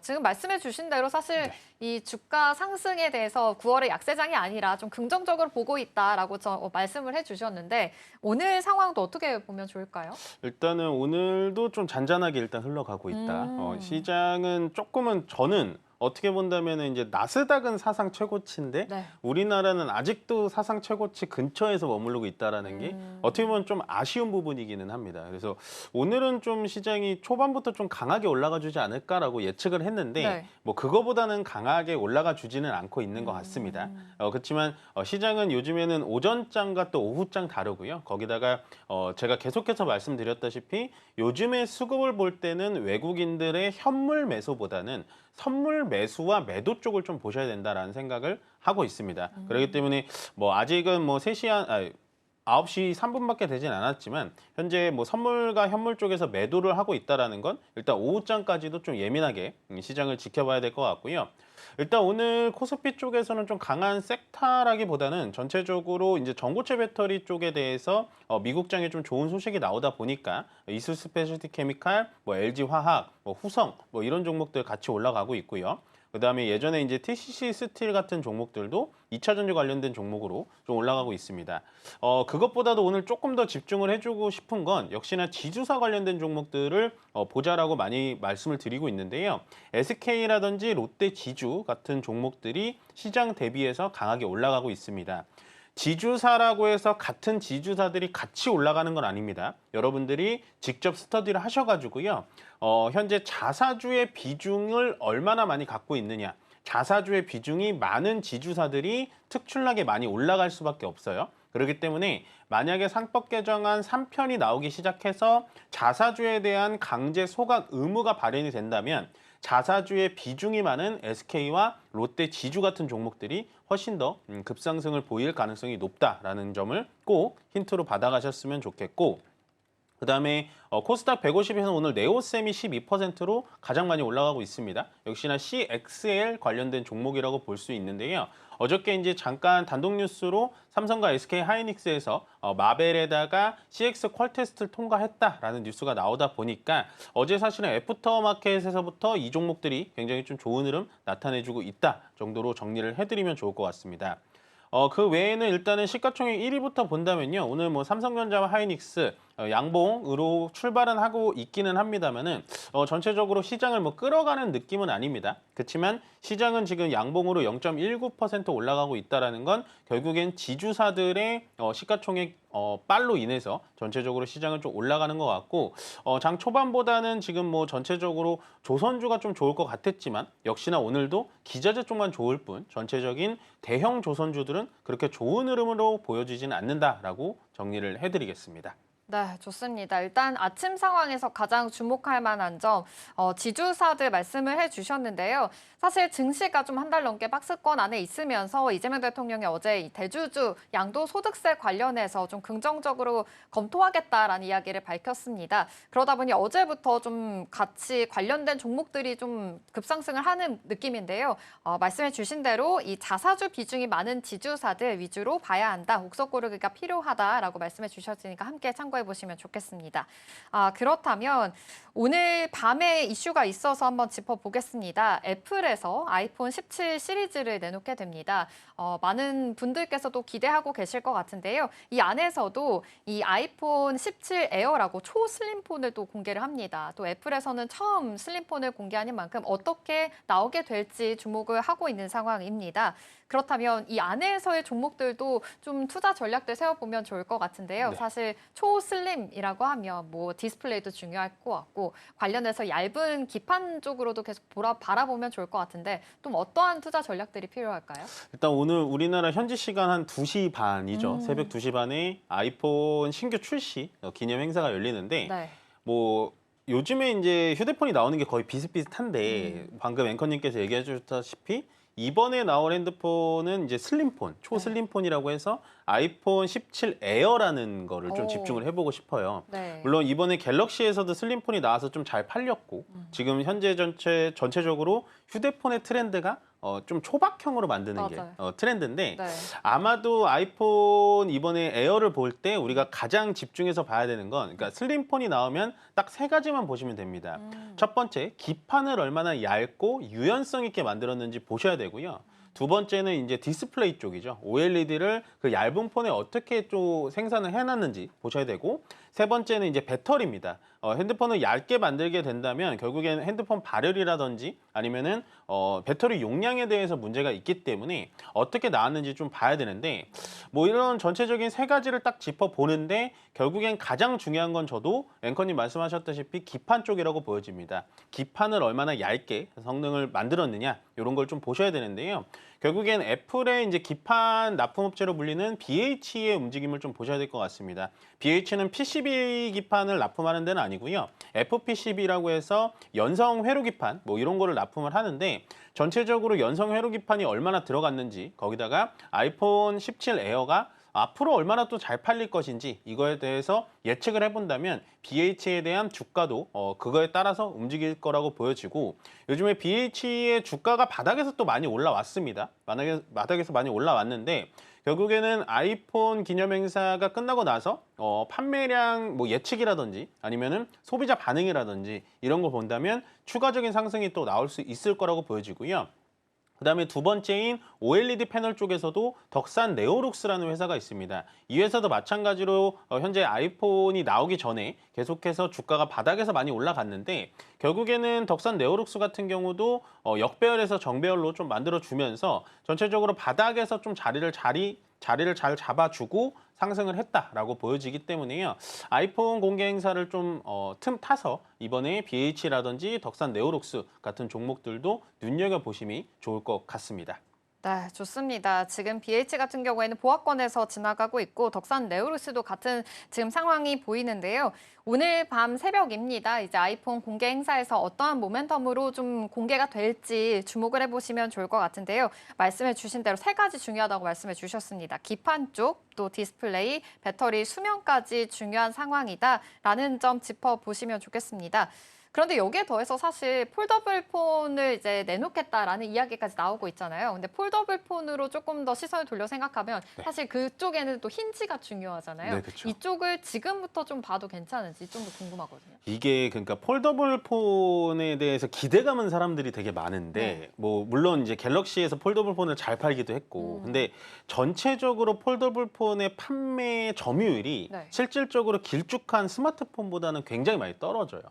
지금 말씀해 주신 대로 사실 이 주가 상승에 대해서 9월의 약세장이 아니라 좀 긍정적으로 보고 있다라고 말씀을 해주셨는데 오늘 상황도 어떻게 보면 좋을까요? 일단은 오늘도 좀 잔잔하게 일단 흘러가고 있다. 시장은 조금은 저는 어떻게 본다면 이제 나스닥은 사상 최고치인데 네. 우리나라는 아직도 사상 최고치 근처에서 머무르고 있다라는 게 어떻게 보면 좀 아쉬운 부분이기는 합니다. 그래서 오늘은 좀 시장이 초반부터 좀 강하게 올라가 주지 않을까라고 예측을 했는데 네. 뭐 그거보다는 강하게 올라가 주지는 않고 있는 것 같습니다. 그렇지만 시장은 요즘에는 오전장과 또 오후장 다르고요. 거기다가 제가 계속해서 말씀드렸다시피 요즘에 수급을 볼 때는 외국인들의 현물 매수보다는 선물 매수와 매도 쪽을 좀 보셔야 된다라는 생각을 하고 있습니다. 그렇기 때문에 뭐 아직은 뭐 9시 3분밖에 되진 않았지만 현재 뭐 선물과 현물 쪽에서 매도를 하고 있다라는 건 일단 오후장까지도 좀 예민하게 시장을 지켜봐야 될 것 같고요. 일단 오늘 코스피 쪽에서는 좀 강한 섹터라기보다는 전체적으로 이제 전고체 배터리 쪽에 대해서 미국장에 좀 좋은 소식이 나오다 보니까 이수 스페셜티 케미칼, 뭐 LG 화학, 뭐 후성 뭐 이런 종목들 같이 올라가고 있고요. 그다음에 예전에 이제 TCC 스틸 같은 종목들도 2차 전지 관련된 종목으로 좀 올라가고 있습니다. 그것보다도 오늘 조금 더 집중을 해주고 싶은 건 역시나 지주사 관련된 종목들을 보자라고 많이 말씀을 드리고 있는데요. SK라든지 롯데 지주 같은 종목들이 시장 대비해서 강하게 올라가고 있습니다. 지주사라고 해서 같은 지주사들이 같이 올라가는 건 아닙니다. 여러분들이 직접 스터디를 하셔가지고요. 현재 자사주의 비중을 얼마나 많이 갖고 있느냐. 자사주의 비중이 많은 지주사들이 특출나게 많이 올라갈 수밖에 없어요. 그렇기 때문에 만약에 상법 개정안 3편이 나오기 시작해서 자사주에 대한 강제 소각 의무가 발현이 된다면 자사주의 비중이 많은 SK와 롯데 지주 같은 종목들이 훨씬 더 급상승을 보일 가능성이 높다라는 점을 꼭 힌트로 받아가셨으면 좋겠고 그다음에 코스닥 150에서는 오늘 네오셈이 12%로 가장 많이 올라가고 있습니다. 역시나 CXL 관련된 종목이라고 볼 수 있는데요. 어저께 이제 잠깐 단독 뉴스로 삼성과 SK 하이닉스에서 마벨에다가 CX 퀄 테스트를 통과했다라는 뉴스가 나오다 보니까 어제 사실은 애프터마켓에서부터 이 종목들이 굉장히 좀 좋은 흐름 나타내주고 있다 정도로 정리를 해드리면 좋을 것 같습니다. 그 외에는 일단은 시가총액 1위부터 본다면요. 오늘 뭐 삼성전자와 하이닉스 양봉으로 출발은 하고 있기는 합니다만은 전체적으로 시장을 뭐 끌어가는 느낌은 아닙니다. 그렇지만 시장은 지금 양봉으로 0.19% 올라가고 있다라는 건 결국엔 지주사들의 시가총액 빨로 인해서 전체적으로 시장은 좀 올라가는 것 같고 장 초반보다는 지금 뭐 전체적으로 조선주가 좀 좋을 것 같았지만 역시나 오늘도 기자재 쪽만 좋을 뿐 전체적인 대형 조선주들은 그렇게 좋은 흐름으로 보여지지는 않는다라고 정리를 해드리겠습니다. 네, 좋습니다. 일단 아침 상황에서 가장 주목할 만한 점 지주사들 말씀을 해주셨는데요. 사실 증시가 좀 한 달 넘게 박스권 안에 있으면서 이재명 대통령이 어제 이 대주주 양도소득세 관련해서 좀 긍정적으로 검토하겠다라는 이야기를 밝혔습니다. 그러다 보니 어제부터 좀 같이 관련된 종목들이 좀 급상승을 하는 느낌인데요. 말씀해 주신 대로 이 자사주 비중이 많은 지주사들 위주로 봐야 한다. 옥석 고르기가 필요하다라고 말씀해 주셨으니까 함께 참고해 보시면 좋겠습니다. 그렇다면 오늘 밤에 이슈가 있어서 한번 짚어보겠습니다. 애플에서 아이폰 17 시리즈를 내놓게 됩니다. 많은 분들께서도 기대하고 계실 것 같은데요. 이 안에서도 이 아이폰 17 에어라고 초슬림폰을 또 공개를 합니다. 또 애플에서는 처음 슬림폰을 공개하는 만큼 어떻게 나오게 될지 주목을 하고 있는 상황입니다. 그렇다면 이 안에서의 종목들도 좀 투자 전략들 세워보면 좋을 것 같은데요. 네. 사실 초슬림이라고 하면 뭐 디스플레이도 중요할 것 같고 관련해서 얇은 기판 쪽으로도 계속 바라보면 좋을 것 같은데 좀 어떠한 투자 전략들이 필요할까요? 일단 오늘 우리나라 현지 시간 한 2시 반이죠. 새벽 2시 반에 아이폰 신규 출시 기념 행사가 열리는데 네. 뭐 요즘에 이제 휴대폰이 나오는 게 거의 비슷비슷한데 방금 앵커님께서 얘기해 주셨다시피 이번에 나올 핸드폰은 이제 슬림폰, 초슬림폰이라고 해서 아이폰 17 에어라는 거를 좀 오. 집중을 해보고 싶어요. 네. 물론 이번에 갤럭시에서도 슬림폰이 나와서 좀 잘 팔렸고 지금 현재 전체적으로 휴대폰의 트렌드가 좀 초박형으로 만드는 맞아요. 게 트렌드인데 네. 아마도 아이폰 이번에 에어를 볼 때 우리가 가장 집중해서 봐야 되는 건 그러니까 슬림폰이 나오면 딱 세 가지만 보시면 됩니다. 첫 번째, 기판을 얼마나 얇고 유연성 있게 만들었는지 보셔야 되고요. 두 번째는 이제 디스플레이 쪽이죠. OLED를 그 얇은 폰에 어떻게 또 생산을 해놨는지 보셔야 되고 세 번째는 이제 배터리입니다. 핸드폰을 얇게 만들게 된다면 결국에는 핸드폰 발열이라든지 아니면은 배터리 용량에 대해서 문제가 있기 때문에 어떻게 나왔는지 좀 봐야 되는데 뭐 이런 전체적인 세 가지를 딱 짚어 보는데 결국엔 가장 중요한 건 저도 앵커님 말씀하셨다시피 기판 쪽이라고 보여집니다. 기판을 얼마나 얇게 성능을 만들었느냐 이런 걸 좀 보셔야 되는데요. 결국엔 애플의 이제 기판 납품업체로 불리는 BH의 움직임을 좀 보셔야 될 것 같습니다. BH는 PCB 기판을 납품하는 데는 아니고요. FPCB라고 해서 연성 회로 기판 뭐 이런 거를 납품을 하는데 전체적으로 연성 회로 기판이 얼마나 들어갔는지 거기다가 아이폰 17 에어가 앞으로 얼마나 또 잘 팔릴 것인지 이거에 대해서 예측을 해본다면 BH에 대한 주가도 그거에 따라서 움직일 거라고 보여지고 요즘에 BH의 주가가 바닥에서 또 많이 올라왔습니다. 바닥에서 많이 올라왔는데 결국에는 아이폰 기념 행사가 끝나고 나서 판매량 뭐 예측이라든지 아니면은 소비자 반응이라든지 이런 거 본다면 추가적인 상승이 또 나올 수 있을 거라고 보여지고요. 그다음에 두 번째인 OLED 패널 쪽에서도 덕산 네오룩스라는 회사가 있습니다. 이 회사도 마찬가지로 현재 아이폰이 나오기 전에 계속해서 주가가 바닥에서 많이 올라갔는데 결국에는 덕산 네오룩스 같은 경우도 역배열에서 정배열로 좀 만들어주면서 전체적으로 바닥에서 좀 자리를 잘 잡아주고 상승을 했다라고 보여지기 때문에요. 아이폰 공개 행사를 좀 틈 타서 이번에 BH라든지 덕산 네오룩스 같은 종목들도 눈여겨보심이 좋을 것 같습니다. 네, 좋습니다. 지금 BH 같은 경우에는 보합권에서 지나가고 있고 덕산 네오루스도 같은 지금 상황이 보이는데요. 오늘 밤 새벽입니다. 이제 아이폰 공개 행사에서 어떠한 모멘텀으로 좀 공개가 될지 주목을 해보시면 좋을 것 같은데요. 말씀해 주신 대로 세 가지 중요하다고 말씀해 주셨습니다. 기판 쪽, 또 디스플레이, 배터리 수명까지 중요한 상황이다라는 점 짚어보시면 좋겠습니다. 그런데 여기에 더해서 사실 폴더블 폰을 이제 내놓겠다라는 이야기까지 나오고 있잖아요. 근데 폴더블 폰으로 조금 더 시선을 돌려 생각하면 사실 그쪽에는 또 힌지가 중요하잖아요. 네, 그렇죠. 이쪽을 지금부터 좀 봐도 괜찮은지 좀 더 궁금하거든요. 이게 그러니까 폴더블 폰에 대해서 기대감은 사람들이 되게 많은데 뭐 물론 이제 갤럭시에서 폴더블 폰을 잘 팔기도 했고 근데 전체적으로 폴더블 폰의 판매 점유율이 네. 실질적으로 길쭉한 스마트폰보다는 굉장히 많이 떨어져요.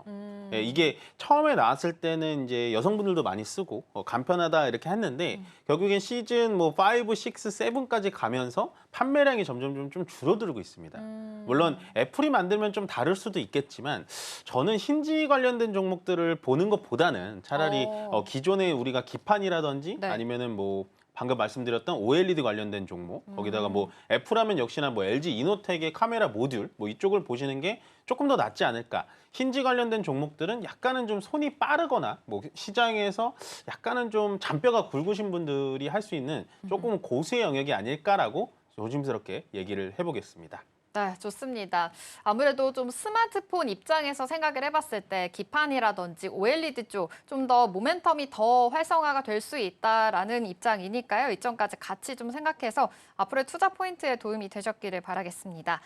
예, 이게 처음에 나왔을 때는 이제 여성분들도 많이 쓰고 간편하다 이렇게 했는데 결국엔 시즌 뭐 5, 6, 7까지 가면서 판매량이 점점 좀 줄어들고 있습니다. 물론 애플이 만들면 좀 다를 수도 있겠지만 저는 힌지 관련된 종목들을 보는 것보다는 차라리 기존에 우리가 기판이라든지 네. 아니면은 뭐 방금 말씀드렸던 OLED 관련된 종목 거기다가 뭐 애플하면 역시나 뭐 LG 이노텍의 카메라 모듈 뭐 이쪽을 보시는 게 조금 더 낫지 않을까. 힌지 관련된 종목들은 약간은 좀 손이 빠르거나 뭐 시장에서 약간은 좀 잔뼈가 굵으신 분들이 할 수 있는 조금 고수의 영역이 아닐까라고 조심스럽게 얘기를 해보겠습니다. 네, 좋습니다. 아무래도 좀 스마트폰 입장에서 생각을 해봤을 때 기판이라든지 OLED 쪽 좀 더 모멘텀이 더 활성화가 될 수 있다라는 입장이니까요. 이점까지 같이 좀 생각해서 앞으로의 투자 포인트에 도움이 되셨기를 바라겠습니다.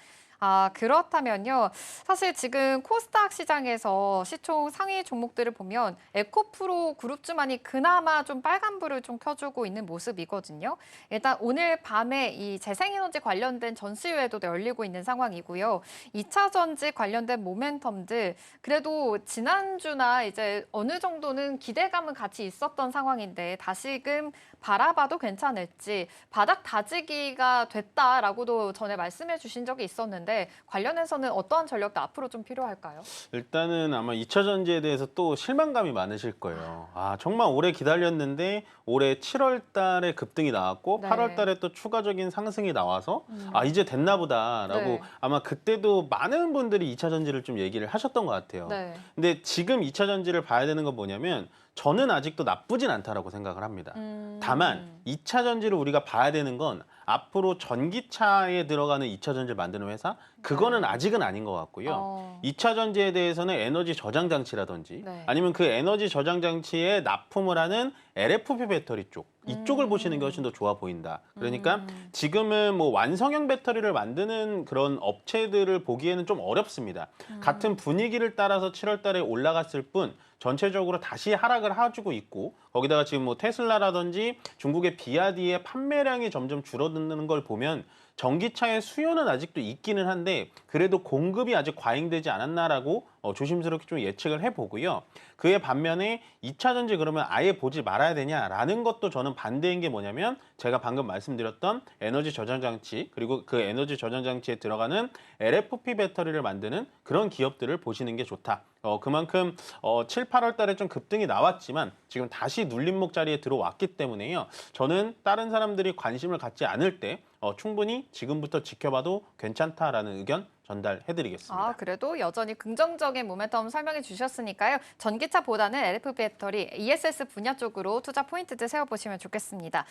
그렇다면요. 사실 지금 코스닥 시장에서 시총 상위 종목들을 보면 에코프로 그룹주만이 그나마 좀 빨간불을 좀 켜주고 있는 모습이거든요. 일단 오늘 밤에 이 재생에너지 관련된 전시회도 열리고 있는 상황이고요. 2차 전지 관련된 모멘텀들 그래도 지난주나 이제 어느 정도는 기대감은 같이 있었던 상황인데 다시금 바라봐도 괜찮을지 바닥 다지기가 됐다라고도 전에 말씀해 주신 적이 있었는데 관련해서는 어떠한 전략도 앞으로 좀 필요할까요? 일단은 아마 2차 전지에 대해서 또 실망감이 많으실 거예요. 정말 오래 기다렸는데 올해 7월 달에 급등이 나왔고 네. 8월 달에 또 추가적인 상승이 나와서 이제 됐나 보다라고 네. 아마 그때도 많은 분들이 2차 전지를 좀 얘기를 하셨던 것 같아요. 네. 근데 지금 2차 전지를 봐야 되는 건 뭐냐면 저는 아직도 나쁘진 않다라고 생각을 합니다. 다만 2차 전지를 우리가 봐야 되는 건 앞으로 전기차에 들어가는 2차 전지를 만드는 회사 그거는 아직은 아닌 것 같고요. 2차 전지에 대해서는 에너지 저장 장치라든지 네. 아니면 그 에너지 저장 장치에 납품을 하는 LFP 배터리 쪽 이쪽을 보시는 게 훨씬 더 좋아 보인다. 그러니까 지금은 뭐 완성형 배터리를 만드는 그런 업체들을 보기에는 좀 어렵습니다. 같은 분위기를 따라서 7월 달에 올라갔을 뿐 전체적으로 다시 하락을 해주고 있고 거기다가 지금 뭐 테슬라라든지 중국의 비아디의 판매량이 점점 줄어드는 걸 보면 전기차의 수요는 아직도 있기는 한데 그래도 공급이 아직 과잉되지 않았나라고 조심스럽게 좀 예측을 해보고요. 그에 반면에 2차 전지 그러면 아예 보지 말아야 되냐라는 것도 저는 반대인 게 뭐냐면 제가 방금 말씀드렸던 에너지 저장 장치 그리고 그 에너지 저장 장치에 들어가는 LFP 배터리를 만드는 그런 기업들을 보시는 게 좋다. 그만큼 7, 8월 달에 좀 급등이 나왔지만 지금 다시 눌림목 자리에 들어왔기 때문에요. 저는 다른 사람들이 관심을 갖지 않을 때 충분히 지금부터 지켜봐도 괜찮다라는 의견 전달해드리겠습니다. 그래도 여전히 긍정적인 모멘텀 설명해 주셨으니까요. 전기차보다는 LFP 배터리, ESS 분야 쪽으로 투자 포인트들 세워보시면 좋겠습니다.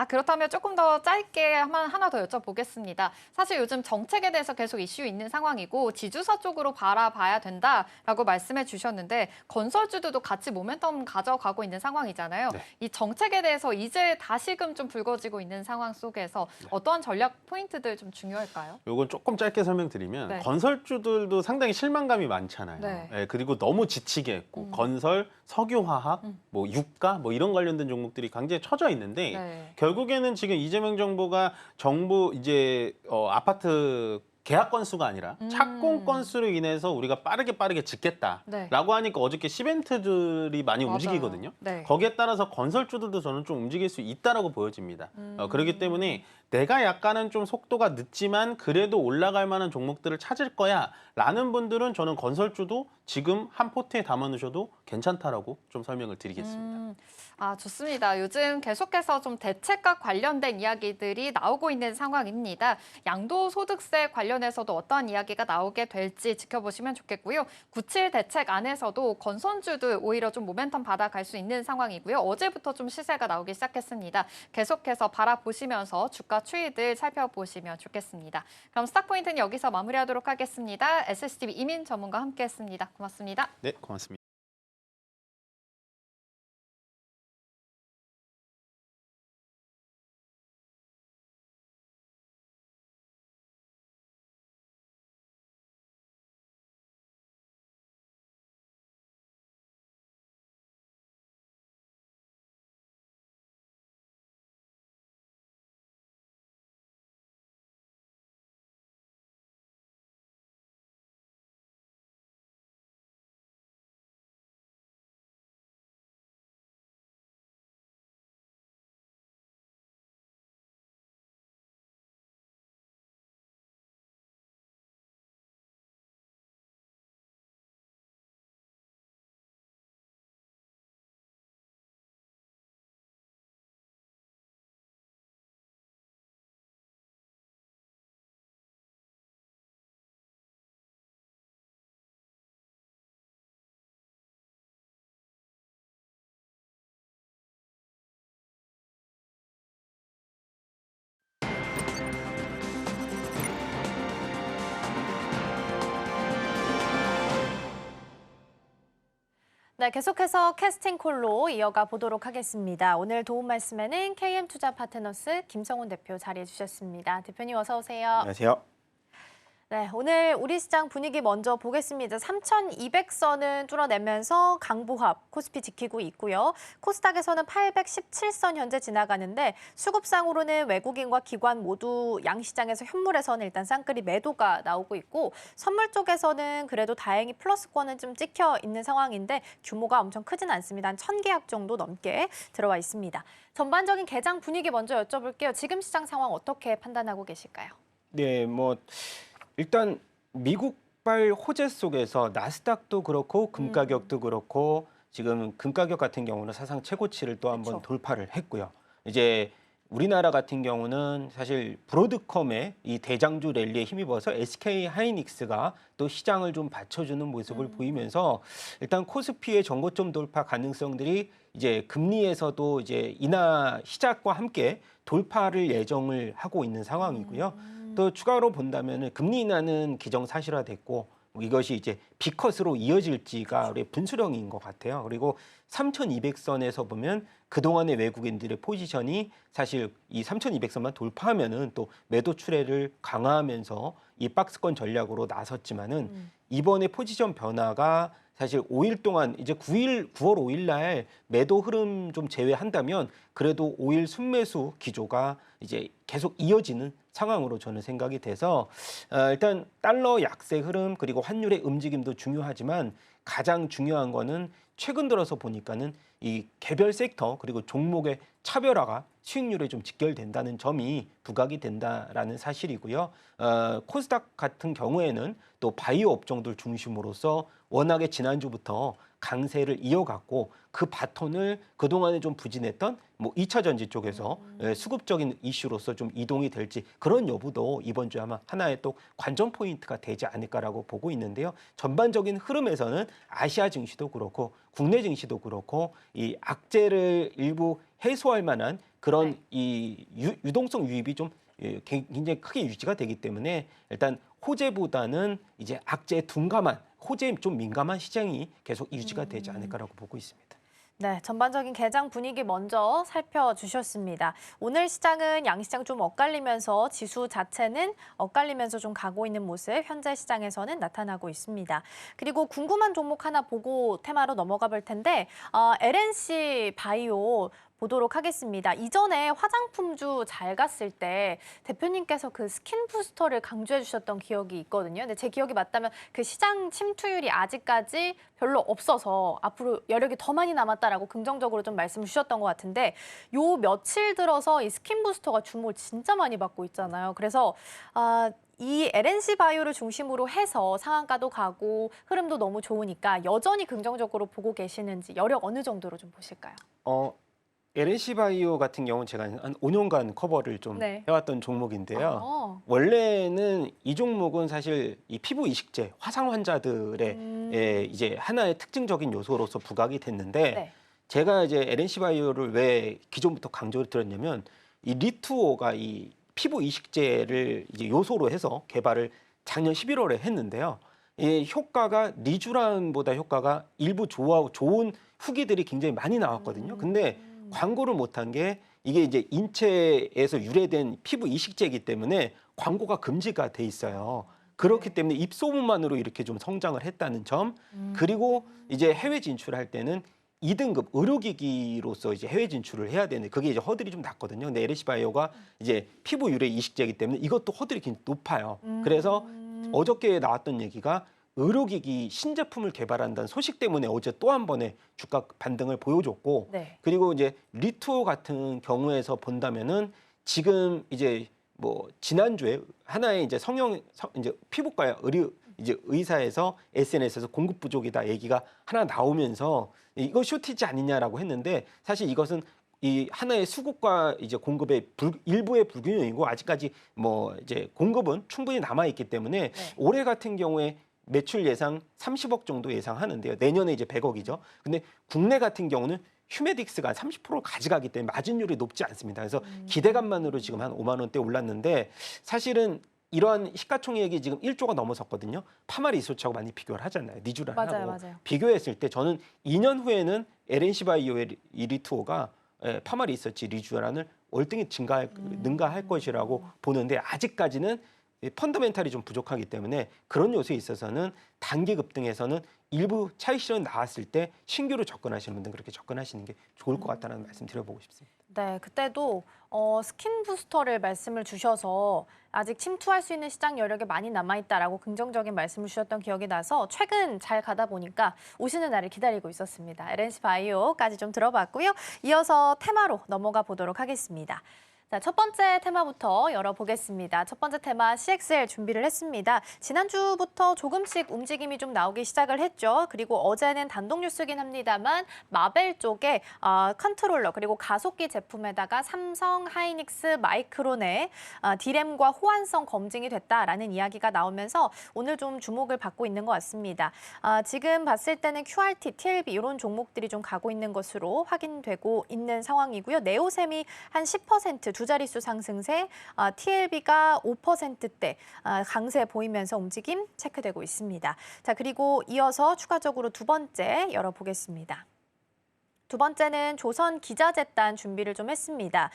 그렇다면 조금 더 짧게 하나 더 여쭤보겠습니다. 사실 요즘 정책에 대해서 계속 이슈 있는 상황이고 지주사 쪽으로 바라봐야 된다라고 말씀해 주셨는데 건설주들도 같이 모멘텀 가져가고 있는 상황이잖아요. 네. 이 정책에 대해서 이제 다시금 좀 불거지고 있는 상황 속에서 어떠한 전략 포인트들 좀 중요할까요? 요건 조금 짧게 설명드리면 네. 건설주들도 상당히 실망감이 많잖아요. 네. 그리고 너무 지치게 했고 건설, 석유화학, 뭐 유가 뭐 이런 관련된 종목들이 굉장히 처져 있는데 네. 결국에는 지금 이재명 정부가 정부 이제 아파트 계약 건수가 아니라 착공 건수로 인해서 우리가 빠르게 짓겠다라고 네. 하니까 어저께 시멘트들이 많이 맞아요. 움직이거든요. 네. 거기에 따라서 건설주들도 저는 좀 움직일 수 있다라고 보여집니다. 그렇기 때문에 내가 약간은 좀 속도가 늦지만 그래도 올라갈 만한 종목들을 찾을 거야 라는 분들은 저는 건설주도 지금 한 포트에 담아 놓으셔도 괜찮다라고 좀 설명을 드리겠습니다. 좋습니다. 요즘 계속해서 좀 대책과 관련된 이야기들이 나오고 있는 상황입니다. 양도소득세 관련해서도 어떠한 이야기가 나오게 될지 지켜보시면 좋겠고요. 97 대책 안에서도 건선주도 오히려 좀 모멘텀 받아갈 수 있는 상황이고요. 어제부터 좀 시세가 나오기 시작했습니다. 계속해서 바라보시면서 주가 추이들 살펴보시면 좋겠습니다. 그럼 스탁포인트는 여기서 마무리하도록 하겠습니다. SCTV 이민 전문가와 함께했습니다. 고맙습니다. 네, 고맙습니다. 네, 계속해서 캐스팅 콜로 이어가 보도록 하겠습니다. 오늘 도움 말씀에는 KM투자파트너스 김성훈 대표 자리해 주셨습니다. 대표님 어서 오세요. 안녕하세요. 네, 오늘 우리 시장 분위기 먼저 보겠습니다. 3,200선은 뚫어내면서 강보합 코스피 지키고 있고요. 코스닥에서는 817선 현재 지나가는데 수급상으로는 외국인과 기관 모두 양시장에서 현물에서는 일단 쌍끌이 매도가 나오고 있고 선물 쪽에서는 그래도 다행히 플러스권은 좀 찍혀 있는 상황인데 규모가 엄청 크진 않습니다. 한 1,000계약 정도 넘게 들어와 있습니다. 전반적인 개장 분위기 먼저 여쭤볼게요. 지금 시장 상황 어떻게 판단하고 계실까요? 네, 일단 미국발 호재 속에서 나스닥도 그렇고 금 가격도 그렇고 지금 금 가격 같은 경우는 사상 최고치를 또 한 번 돌파를 했고요. 이제 우리나라 같은 경우는 사실 브로드컴의 이 대장주 랠리에 힘입어서 SK 하이닉스가 또 시장을 좀 받쳐주는 모습을 보이면서 일단 코스피의 전고점 돌파 가능성들이 이제 금리에서도 이제 인하 시작과 함께 돌파를 예정을 하고 있는 상황이고요. 또 추가로 본다면은 금리 인하는 기정사실화됐고 이것이 이제 B컷으로 이어질지가 우리 분수령인 것 같아요. 그리고 3,200선에서 보면 그동안의 외국인들의 포지션이 사실 이 3,200선만 돌파하면은 또 매도 출회를 강화하면서 이 박스권 전략으로 나섰지만은 이번에 포지션 변화가 사실 5일 동안 이제 9월 5일 날 매도 흐름 좀 제외한다면 그래도 5일 순매수 기조가 이제 계속 이어지는 상황으로 저는 생각이 돼서 일단 달러 약세 흐름 그리고 환율의 움직임도 중요하지만 가장 중요한 거는 최근 들어서 보니까는 이 개별 섹터 그리고 종목의 차별화가 수익률에 좀 직결된다는 점이 부각이 된다라는 사실이고요. 코스닥 같은 경우에는 또 바이오 업종들 중심으로서 워낙에 지난주부터 강세를 이어갔고 그 바톤을 그동안에 좀 부진했던 뭐 2차 전지 쪽에서 수급적인 이슈로서 좀 이동이 될지 그런 여부도 이번 주에 아마 하나의 또 관전 포인트가 되지 않을까라고 보고 있는데요. 전반적인 흐름에서는 아시아 증시도 그렇고 국내 증시도 그렇고 이 악재를 일부 해소할 만한 그런 이 유동성 유입이 좀 굉장히 크게 유지가 되기 때문에 일단 호재보다는 이제 악재에 둔감한 호재에 좀 민감한 시장이 계속 유지가 되지 않을까라고 보고 있습니다. 네, 전반적인 개장 분위기 먼저 살펴주셨습니다. 오늘 시장은 양시장 좀 엇갈리면서 지수 자체는 엇갈리면서 좀 가고 있는 모습 현재 시장에서는 나타나고 있습니다. 그리고 궁금한 종목 하나 보고 테마로 넘어가 볼 텐데 LNC 바이오 보도록 하겠습니다. 이전에 화장품주 잘 갔을 때 대표님께서 그 스킨 부스터를 강조해 주셨던 기억이 있거든요. 근데 제 기억이 맞다면 그 시장 침투율이 아직까지 별로 없어서 앞으로 여력이 더 많이 남았다라고 긍정적으로 좀 말씀을 주셨던 것 같은데 요 며칠 들어서 이 스킨 부스터가 주목을 진짜 많이 받고 있잖아요. 그래서 이 LNC 바이오를 중심으로 해서 상한가도 가고 흐름도 너무 좋으니까 여전히 긍정적으로 보고 계시는지 여력 어느 정도로 좀 보실까요? LNC 바이오 같은 경우는 제가 한 5년간 커버를 좀 네. 해왔던 종목인데요. 어. 원래는 이 종목은 사실 이 피부 이식제 화상 환자들의 이제 하나의 특징적인 요소로서 부각이 됐는데 네. 제가 이제 LNC 바이오를 왜 기존부터 강조를 드렸냐면 이 리투오가 이 피부 이식제를 이제 요소로 해서 개발을 작년 11월에 했는데요. 이 효과가 리쥬란보다 효과가 일부 좋은 후기들이 굉장히 많이 나왔거든요. 근데 광고를 못한 게 이게 이제 인체에서 유래된 피부 이식제이기 때문에 광고가 금지가 돼 있어요. 그렇기 때문에 입소문만으로 이렇게 좀 성장을 했다는 점, 그리고 이제 해외 진출할 때는 2등급 의료기기로서 이제 해외 진출을 해야 되는 그게 이제 허들이 좀 낮거든요. 근데 LNC 바이오가 이제 피부 유래 이식제이기 때문에 이것도 허들이 굉장히 높아요. 그래서 어저께 나왔던 얘기가 의료기기 신제품을 개발한다는 소식 때문에 어제 또 한 번의 주가 반등을 보여줬고, 네. 그리고 이제 리투오 같은 경우에서 본다면은 지금 이제 뭐 지난주에 하나의 이제 이제 피부과 이제 의사에서 SNS에서 공급 부족이다 얘기가 하나 나오면서 이거 쇼티지 아니냐라고 했는데 사실 이것은 이 하나의 수급과 이제 공급의 일부의 불균형이고 아직까지 뭐 이제 공급은 충분히 남아 있기 때문에 올해 같은 경우에 매출 예상 30억 정도 예상하는데요. 내년에 이제 100억이죠. 근데 국내 같은 경우는 휴메딕스가 30%를 가져가기 때문에 마진율이 높지 않습니다. 그래서 기대감만으로 지금 한 5만 원대 올랐는데 사실은 이러한 시가총액이 지금 1조가 넘어섰거든요. 파마리소치하고 많이 비교를 하잖아요. 니쥬란하고 맞아요. 비교했을 때 저는 2년 후에는 LNC 바이오의 이리투오가 파마리서치 리쥬란을 월등히 능가할 것이라고 보는데 아직까지는 펀더멘탈이 좀 부족하기 때문에 그런 요소에 있어서는 단기 급등에서는 일부 차익 실현 나왔을 때 신규로 접근하시는 분들은 그렇게 접근하시는 게 좋을 것 같다는 말씀 드려보고 싶습니다. 네, 그때도 스킨 부스터를 말씀을 주셔서 아직 침투할 수 있는 시장 여력이 많이 남아있다라고 긍정적인 말씀을 주셨던 기억이 나서 최근 잘 가다 보니까 오시는 날을 기다리고 있었습니다. LNC 바이오까지 좀 들어봤고요. 이어서 테마로 넘어가 보도록 하겠습니다. 자, 첫 번째 테마부터 열어보겠습니다. 첫 번째 테마 CXL 준비를 했습니다. 지난주부터 조금씩 움직임이 좀 나오기 시작을 했죠. 그리고 어제는 단독 뉴스긴 합니다만 마벨 쪽에 컨트롤러 그리고 가속기 제품에다가 삼성, 하이닉스, 마이크론의 D램과 호환성 검증이 됐다라는 이야기가 나오면서 오늘 좀 주목을 받고 있는 것 같습니다. 지금 봤을 때는 QRT, TLB 이런 종목들이 좀 가고 있는 것으로 확인되고 있는 상황이고요. 네오셈이 한 10% 두 자릿수 상승세, TLB가 5%대 강세 보이면서 움직임 체크되고 있습니다. 자, 그리고 이어서 추가적으로 두 번째 열어보겠습니다. 두 번째는 조선기자재단 준비를 좀 했습니다.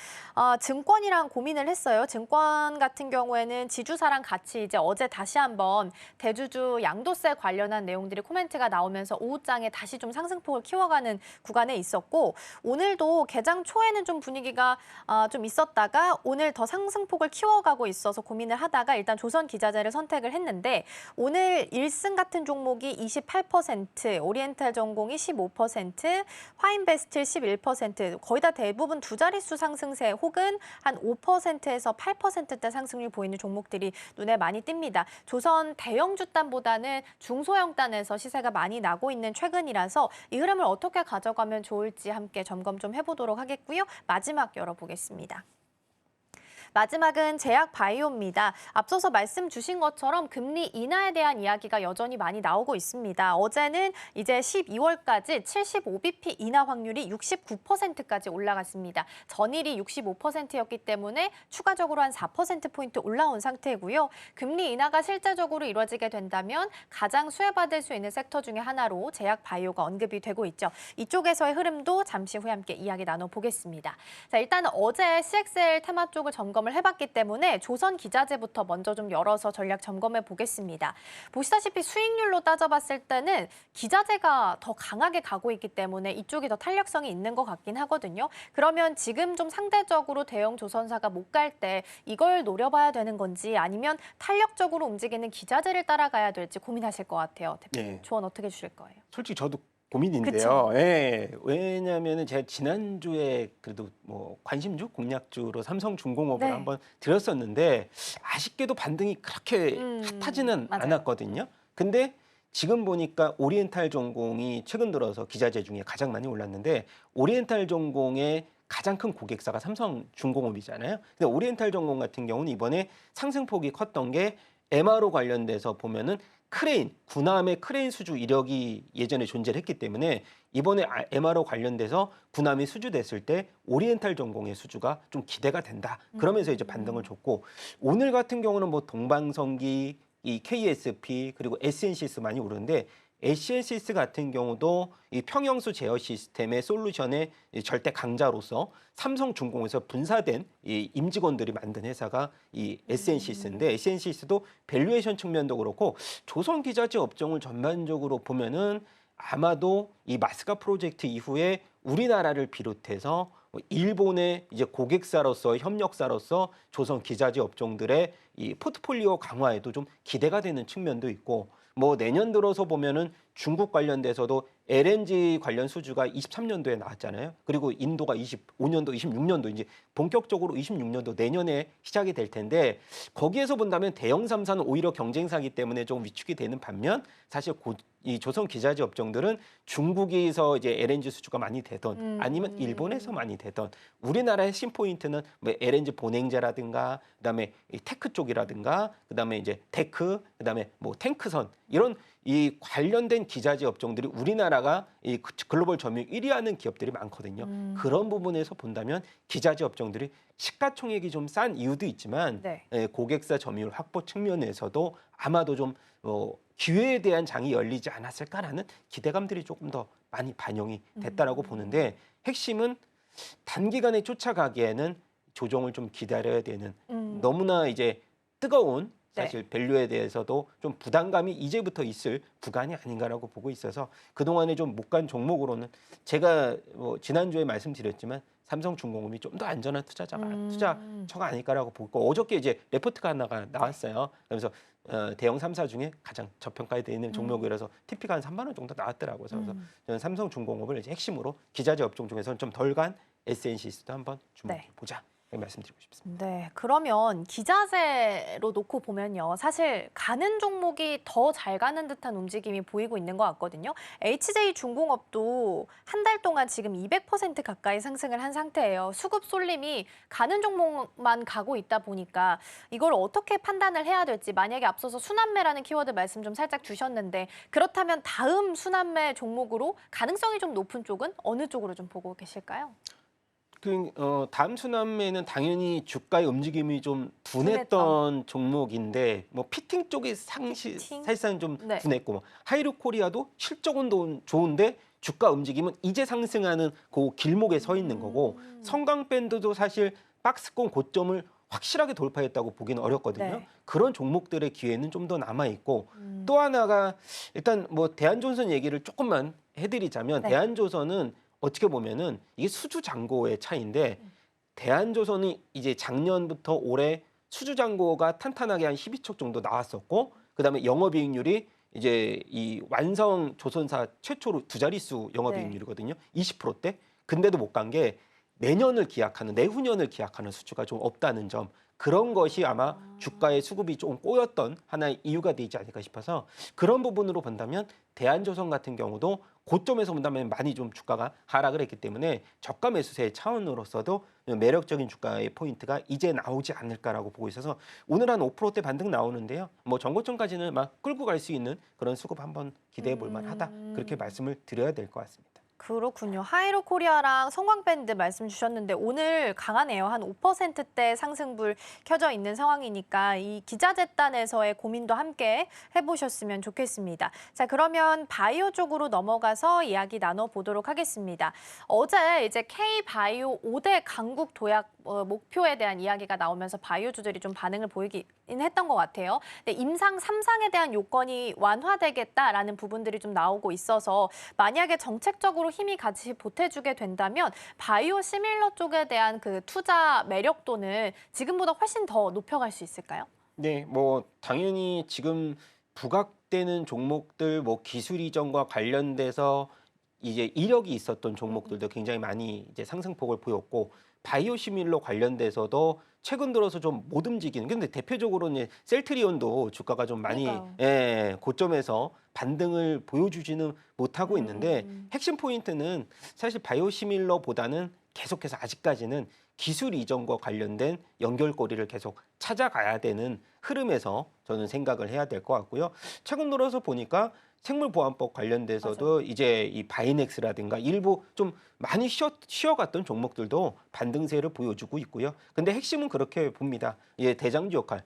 증권이랑 고민을 했어요. 증권 같은 경우에는 지주사랑 같이 이제 어제 다시 한번 대주주 양도세 관련한 내용들이 코멘트가 나오면서 오후장에 다시 좀 상승폭을 키워가는 구간에 있었고 오늘도 개장 초에는 좀 분위기가 좀 있었다가 오늘 더 상승폭을 키워가고 있어서 고민을 하다가 일단 조선기자재를 선택을 했는데 오늘 1승 같은 종목이 28%, 오리엔탈 전공이 15%, 화인베스트 11%, 거의 다 대부분 두 자릿수 상승세 혹은 한 5%에서 8%대 상승률 보이는 종목들이 눈에 많이 띕니다. 조선 대형주단보다는 중소형단에서 시세가 많이 나고 있는 최근이라서 이 흐름을 어떻게 가져가면 좋을지 함께 점검 좀 해보도록 하겠고요. 마지막 열어보겠습니다. 마지막은 제약바이오입니다. 앞서서 말씀 주신 것처럼 금리 인하에 대한 이야기가 여전히 많이 나오고 있습니다. 어제는 이제 12월까지 75bp 인하 확률이 69%까지 올라갔습니다. 전일이 65%였기 때문에 추가적으로 한 4%포인트 올라온 상태고요. 금리 인하가 실제적으로 이루어지게 된다면 가장 수혜받을 수 있는 섹터 중에 하나로 제약바이오가 언급이 되고 있죠. 이쪽에서의 흐름도 잠시 후에 함께 이야기 나눠보겠습니다. 자, 일단 어제 CXL 테마 쪽을 점검 점검을 해봤기 때문에 조선 기자재부터 먼저 좀 열어서 전략 점검해 보겠습니다. 보시다시피 수익률로 따져봤을 때는 기자재가 더 강하게 가고 있기 때문에 이쪽이 더 탄력성이 있는 것 같긴 하거든요. 그러면 지금 좀 상대적으로 대형 조선사가 못 갈 때 이걸 노려봐야 되는 건지 아니면 탄력적으로 움직이는 기자재를 따라가야 될지 고민하실 것 같아요. 대표님, 네. 조언 어떻게 주실 거예요? 솔직히 저도 고민인데요. 그쵸? 예. 왜냐하면은 제가 지난주에 그래도 뭐 관심주, 공략주로 삼성중공업을 네. 한번 드렸었는데 아쉽게도 반등이 그렇게 핫하지는 맞아요. 않았거든요. 근데 지금 보니까 오리엔탈 전공이 최근 들어서 기자재 중에 가장 많이 올랐는데 오리엔탈 전공의 가장 큰 고객사가 삼성중공업이잖아요. 근데 오리엔탈 전공 같은 경우는 이번에 상승폭이 컸던 게 MRO 관련돼서 보면은 크레인, 군함의 크레인 수주 이력이 예전에 존재를 했기 때문에 이번에 MRO 관련돼서 군함이 수주됐을 때 오리엔탈 전공의 수주가 좀 기대가 된다. 그러면서 이제 반등을 줬고 오늘 같은 경우는 뭐 동방성기, 이 KSP 그리고 SNCS 많이 오르는데 SNCS 같은 경우도 이 평형수 제어 시스템의 솔루션의 절대 강자로서 삼성중공에서 분사된 이 임직원들이 만든 회사가 이 SNCS인데 SNCS도 밸류에이션 측면도 그렇고 조선기자재 업종을 전반적으로 보면은 아마도 이 마스카 프로젝트 이후에 우리나라를 비롯해서 일본의 이제 고객사로서 협력사로서 조선 기자재 업종들의 이 포트폴리오 강화에도 좀 기대가 되는 측면도 있고 뭐 내년 들어서 보면은 중국 관련돼서도 LNG 관련 수주가 23년도에 나왔잖아요. 그리고 인도가 25년도, 26년도 이제 본격적으로 26년도 내년에 시작이 될 텐데 거기에서 본다면 대형 3사는 오히려 경쟁사기 때문에 좀 위축이 되는 반면 사실 이 조선 기자재 업종들은 중국에서 이제 LNG 수주가 많이 되던 아니면 일본에서 많이 되던 우리나라의 핵심 포인트는 뭐 LNG 본행제라든가 그다음에 이 테크 쪽이라든가 그다음에 이제 데크 그다음에 뭐 탱크선 이런 이 관련된 기자재 업종들이 우리나라가 이 글로벌 점유율 1위 하는 기업들이 많거든요. 그런 부분에서 본다면 기자재 업종들이 시가총액이 좀 싼 이유도 있지만 네. 고객사 점유율 확보 측면에서도 아마도 좀 기회에 대한 장이 열리지 않았을까라는 기대감들이 조금 더 많이 반영이 됐다라고 보는데 핵심은 단기간에 쫓아가기에는 조정을 좀 기다려야 되는 너무나 이제 뜨거운 사실 밸류에 대해서도 좀 부담감이 이제부터 있을 구간이 아닌가라고 보고 있어서 그동안에 좀 못 간 종목으로는 제가 지난주에 말씀드렸지만 삼성중공업이 좀 더 안전한 투자처가 아닐까라고 보고 어저께 이제 레포트가 하나가 나왔어요. 그래서 대형 3사 중에 가장 저평가되어 있는 종목이라서 TP가 한 3만 원 정도 나왔더라고요. 그래서 저는 삼성중공업을 이제 핵심으로 기자재 업종 중에서는 좀 덜 간 SNCS도 한번 주목해 보자. 말씀드리고 싶습니다. 네, 그러면 기자재로 놓고 보면요. 사실 가는 종목이 더 잘 가는 듯한 움직임이 보이고 있는 것 같거든요. HJ중공업도 한 달 동안 지금 200% 가까이 상승을 한 상태예요. 수급 쏠림이 가는 종목만 가고 있다 보니까 이걸 어떻게 판단을 해야 될지 만약에 앞서서 순환매라는 키워드 말씀 좀 살짝 주셨는데 그렇다면 다음 순환매 종목으로 가능성이 좀 높은 쪽은 어느 쪽으로 좀 보고 계실까요? 다음 순환매는 당연히 주가의 움직임이 좀 둔했던 종목인데 뭐 피팅 쪽이 사실상 좀 둔했고 뭐 하이루코리아도 실적은 좋은데 주가 움직임은 이제 상승하는 그 길목에 서 있는 거고 성강밴드도 사실 박스권 고점을 확실하게 돌파했다고 보기는 어렵거든요. 네. 그런 종목들의 기회는 좀 더 남아 있고 또 하나가 일단 뭐 대한조선 얘기를 조금만 해드리자면 대한조선은 어떻게 보면은 이게 수주 잔고의 차이인데 대한조선이 이제 작년부터 올해 수주 잔고가 탄탄하게 한 12척 정도 나왔었고 그다음에 영업이익률이 이제 이 완성 조선사 최초로 두 자릿수 영업이익률이거든요. 20%대. 근데도 못 간 게 내후년을 기약하는 수주가 좀 없다는 점. 그런 것이 아마 주가의 수급이 좀 꼬였던 하나의 이유가 되지 않을까 싶어서 그런 부분으로 본다면 대한조선 같은 경우도 고점에서 본다면 많이 좀 주가가 하락을 했기 때문에 저가 매수세의 차원으로서도 매력적인 주가의 포인트가 이제 나오지 않을까라고 보고 있어서 오늘 한 5%대 반등 나오는데요. 뭐 전고점까지는 막 끌고 갈 수 있는 그런 수급 한번 기대해 볼 만하다. 그렇게 말씀을 드려야 될 것 같습니다. 그렇군요. 하이로 코리아랑 성광밴드 말씀 주셨는데 오늘 강하네요. 한 5%대 상승불 켜져 있는 상황이니까 이 기자재단에서의 고민도 함께 해보셨으면 좋겠습니다. 자, 그러면 바이오 쪽으로 넘어가서 이야기 나눠보도록 하겠습니다. 어제 이제 K바이오 5대 강국 도약 목표에 대한 이야기가 나오면서 바이오주들이 좀 반응을 보이긴 했던 것 같아요. 근데 임상 3상에 대한 요건이 완화되겠다라는 부분들이 좀 나오고 있어서 만약에 정책적으로 힘이 같이 보태주게 된다면 바이오 시밀러 쪽에 대한 그 투자 매력도는 지금보다 훨씬 더 높여갈 수 있을까요? 네, 뭐 당연히 지금 부각되는 종목들, 뭐 기술 이전과 관련돼서 이제 이력이 있었던 종목들도 굉장히 많이 이제 상승폭을 보였고 바이오시밀러 관련돼서도 최근 들어서 좀 못 움직이는. 근데 대표적으로는 셀트리온도 주가가 좀 많이 그러니까요. 고점에서 반등을 보여주지는 못하고 있는데 핵심 포인트는 사실 바이오시밀러보다는 계속해서 아직까지는 기술 이전과 관련된 연결고리를 계속 찾아가야 되는 흐름에서 저는 생각을 해야 될 것 같고요. 최근 들어서 보니까 생물보안법 관련돼서도 이제 이 바이넥스라든가 일부 좀 많이 쉬어갔던 종목들도 반등세를 보여주고 있고요. 근데 핵심은 그렇게 봅니다. 예, 대장주 역할,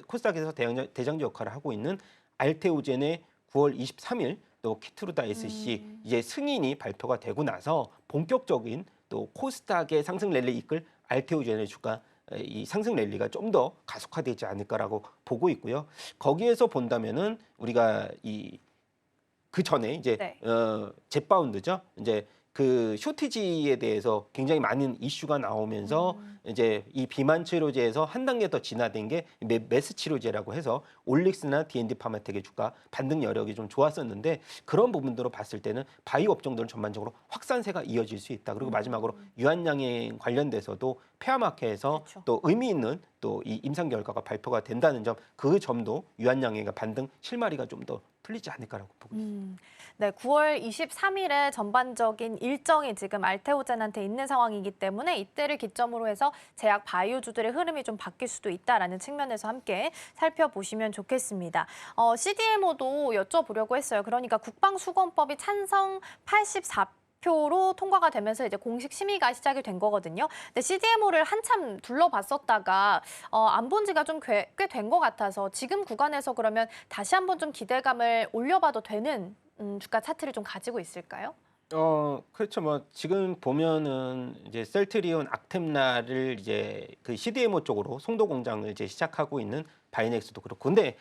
코스닥에서 대장주 역할을 하고 있는 알테오젠의 9월 23일 또 키트루다 SC 이제 승인이 발표가 되고 나서 본격적인 또 코스닥의 상승 랠리 이끌 알테오젠의 주가 이 상승 랠리가 좀 더 가속화되지 않을까라고 보고 있고요. 거기에서 본다면은 우리가 그 전에 이제 네. 젯바운드죠. 이제 그 쇼티지에 대해서 굉장히 많은 이슈가 나오면서 이제 이 비만 치료제에서 한 단계 더 진화된 게 메스 치료제라고 해서 올릭스나 D&D 파마텍의 주가 반등 여력이 좀 좋았었는데 그런 부분들로 봤을 때는 바이오 업종들은 전반적으로 확산세가 이어질 수 있다. 그리고 마지막으로 유한양행 관련돼서도 폐암학회에서 그렇죠. 또 의미 있는 또 이 임상 결과가 발표가 된다는 점, 그 점도 유한양행의 반등 실마리가 좀 더 풀리지 않을까라고 보고 있습니다. 네, 9월 23일에 전반적인 일정이 지금 알테오젠한테 있는 상황이기 때문에 이때를 기점으로 해서 제약 바이오주들의 흐름이 좀 바뀔 수도 있다라는 측면에서 함께 살펴보시면 좋겠습니다. CDMO도 여쭤보려고 했어요. 그러니까 국방수권법이 찬성 84표로 통과가 되면서 이제 공식 심의가 시작이 된 거거든요. 근데 CDMO를 한참 둘러봤었다가 안 본 지가 좀 꽤 된 것 같아서 지금 구간에서 그러면 다시 한번 좀 기대감을 올려봐도 되는 주가 차트를 좀 가지고 있을까요? 그렇죠. 뭐 지금 보면은 이제 셀트리온, 악템라를 이제 그 CDMO 쪽으로 송도 공장을 이제 시작하고 있는 바이넥스도 그렇고, 근데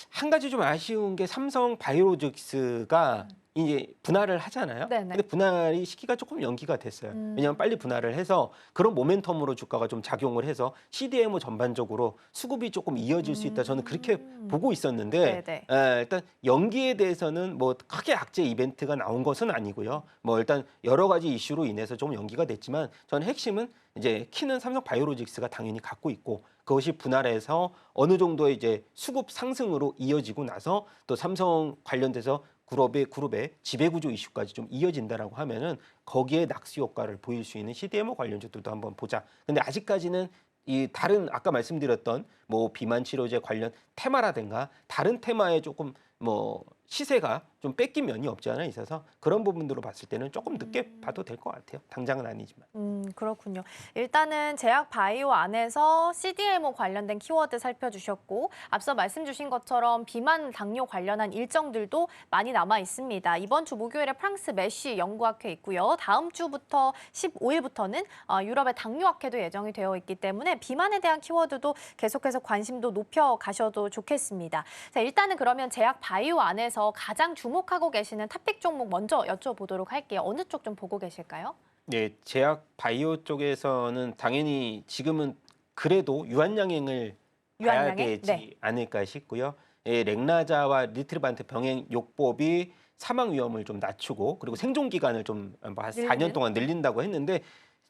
한 가지 좀 아쉬운 게 삼성 바이오로직스가 이제 분할을 하잖아요. 네네. 근데 분할이 시기가 조금 연기가 됐어요. 왜냐하면 빨리 분할을 해서 그런 모멘텀으로 주가가 좀 작용을 해서 CDMO 전반적으로 수급이 조금 이어질 수 있다. 저는 그렇게 보고 있었는데 네네. 일단 연기에 대해서는 뭐 크게 악재 이벤트가 나온 것은 아니고요. 뭐 일단 여러 가지 이슈로 인해서 좀 연기가 됐지만 저는 핵심은 이제 키는 삼성 바이오로직스가 당연히 갖고 있고 그것이 분할해서 어느 정도의 이제 수급 상승으로 이어지고 나서 또 삼성 관련돼서 그룹의 지배구조 이슈까지 좀 이어진다라고 하면은 거기에 낙수 효과를 보일 수 있는 CDMO 관련주들도 한번 보자. 근데 아직까지는 이 다른 아까 말씀드렸던 뭐 비만 치료제 관련 테마라든가 다른 테마에 조금 뭐 시세가 좀 뺏긴 면이 없지 않아 있어서 그런 부분들로 봤을 때는 조금 늦게 봐도 될 것 같아요. 당장은 아니지만. 그렇군요. 일단은 제약 바이오 안에서 CDMO 관련된 키워드 살펴주셨고 앞서 말씀 주신 것처럼 비만 당뇨 관련한 일정들도 많이 남아 있습니다. 이번 주 목요일에 프랑스 메시 연구학회 있고요. 다음 주부터 15일부터는 유럽의 당뇨학회도 예정이 되어 있기 때문에 비만에 대한 키워드도 계속해서 관심도 높여 가셔도 좋겠습니다. 자, 일단은 그러면 제약 바이오 안에서 가장 주목하고 계시는 탑픽 종목 먼저 여쭤보도록 할게요. 어느 쪽 좀 보고 계실까요? 네, 제약 바이오 쪽에서는 당연히 지금은 그래도 유한양행을 봐야 유한양행? 되지 네. 않을까 싶고요. 예, 렉나자와 리트르반트 병행 요법이 사망 위험을 좀 낮추고 그리고 생존 기간을 좀 한 4년 동안 늘린다고 했는데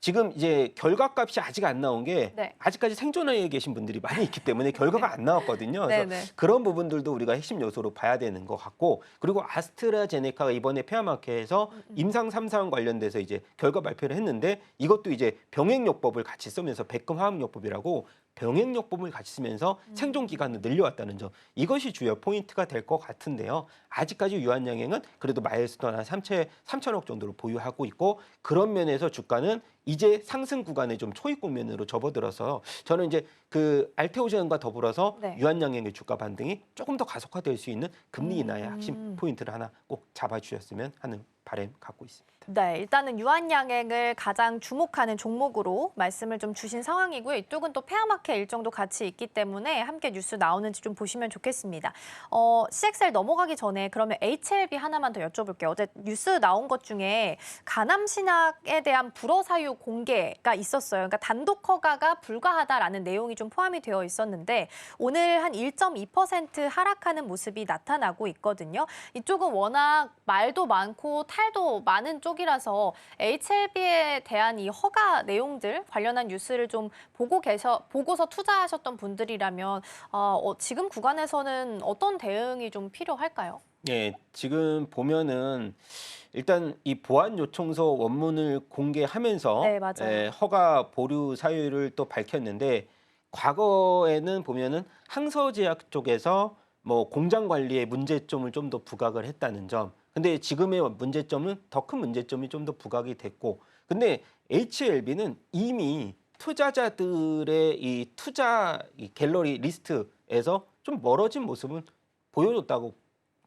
지금 이제 결과값이 아직 안 나온 게 네. 아직까지 생존하에 계신 분들이 많이 있기 때문에 결과가 안 나왔거든요. 그래서 네네. 그런 부분들도 우리가 핵심 요소로 봐야 되는 것 같고 그리고 아스트라제네카가 이번에 폐암학회에서 임상 3상 관련돼서 이제 결과 발표를 했는데 이것도 이제 병행요법을 같이 쓰면서 백금 화학요법이라고 병행요법을 같이 쓰면서 생존 기간을 늘려왔다는 점, 이것이 주요 포인트가 될 것 같은데요. 아직까지 유한양행은 그래도 마일스톤 한 3천억 정도를 보유하고 있고, 그런 면에서 주가는 이제 상승 구간에 좀 초입 국면으로 접어들어서 저는 이제 그 알테오젠과 더불어서 네. 유한양행의 주가 반등이 조금 더 가속화될 수 있는 금리 인하의 핵심 포인트를 하나 꼭 잡아주셨으면 하는 바람 갖고 있습니다. 네, 일단은 유한양행을 가장 주목하는 종목으로 말씀을 좀 주신 상황이고요. 이쪽은 또 페어마켓 일정도 같이 있기 때문에 함께 뉴스 나오는지 좀 보시면 좋겠습니다. CXL 넘어가기 전에 그러면 HLB 하나만 더 여쭤볼게요. 어제 뉴스 나온 것 중에 가남신약에 대한 불어 사유 공개가 있었어요. 그러니까 단독 허가가 불가하다라는 내용이 좀 포함이 되어 있었는데 오늘 한 1.2% 하락하는 모습이 나타나고 있거든요. 이쪽은 워낙 말도 많고 탈도 많은 쪽이라서 HLB에 대한 이 허가 내용들 관련한 뉴스를 좀 보고서 투자하셨던 분들이라면 지금 구간에서는 어떤 대응이 좀 필요할까요? 예, 지금 보면은 일단 이 보안 요청서 원문을 공개하면서 네, 맞아요. 허가 보류 사유를 또 밝혔는데, 과거에는 보면은 항서제약 쪽에서 뭐 공장 관리에 문제점을 좀 더 부각을 했다는 점. 근데 지금의 문제점은 더 큰 문제점이 좀 더 부각이 됐고, 근데 HLB는 이미 투자자들의 이 투자 갤러리 리스트에서 좀 멀어진 모습은 보여줬다고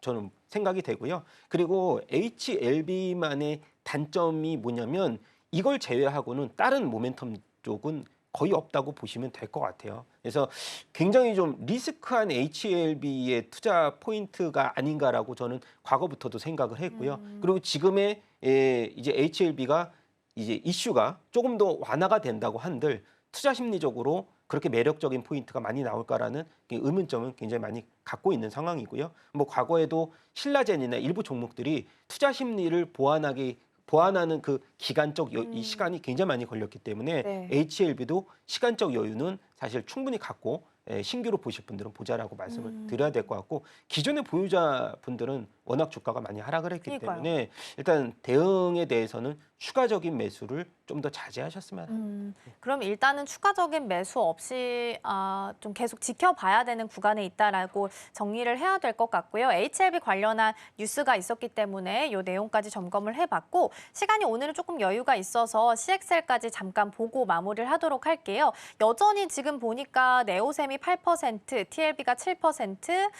저는 생각이 되고요. 그리고 HLB만의 단점이 뭐냐면 이걸 제외하고는 다른 모멘텀 쪽은 거의 없다고 보시면 될 것 같아요. 그래서 굉장히 좀 리스크한 HLB의 투자 포인트가 아닌가라고 저는 과거부터도 생각을 했고요. 그리고 지금의 이제 HLB가 이제 이슈가 조금 더 완화가 된다고 한들 투자 심리적으로 그렇게 매력적인 포인트가 많이 나올까라는 의문점은 굉장히 많이 갖고 있는 상황이고요. 뭐 과거에도 신라젠이나 일부 종목들이 투자 심리를 보완하는 그 기간적 이 시간이 굉장히 많이 걸렸기 때문에 네. HLB도 시간적 여유는 사실 충분히 갖고 신규로 보실 분들은 보자라고 말씀을 드려야 될 것 같고, 기존의 보유자분들은 워낙 주가가 많이 하락을 했기 그러니까요. 때문에 일단 대응에 대해서는 추가적인 매수를 좀 더 자제하셨으면 합니다. 그럼 일단은 추가적인 매수 없이 좀 계속 지켜봐야 되는 구간에 있다라고 정리를 해야 될 것 같고요. HLB 관련한 뉴스가 있었기 때문에 이 내용까지 점검을 해봤고, 시간이 오늘은 조금 여유가 있어서 CXL까지 잠깐 보고 마무리를 하도록 할게요. 여전히 지금 보니까 네오셈이 8%, TLB가 7%,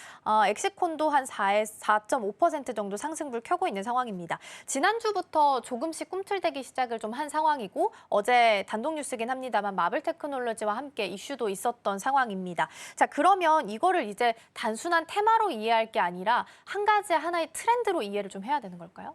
엑시콘도 한 4.5% 정도 상승불 켜고 있는 상황입니다. 지난주부터 조금씩 꿈틀대기 시작을 좀 한 상황이고, 어제 단독 뉴스긴 합니다만 마블테크놀로지와 함께 이슈도 있었던 상황입니다. 자, 그러면 이거를 이제 단순한 테마로 이해할 게 아니라 한 가지 하나의 트렌드로 이해를 좀 해야 되는 걸까요?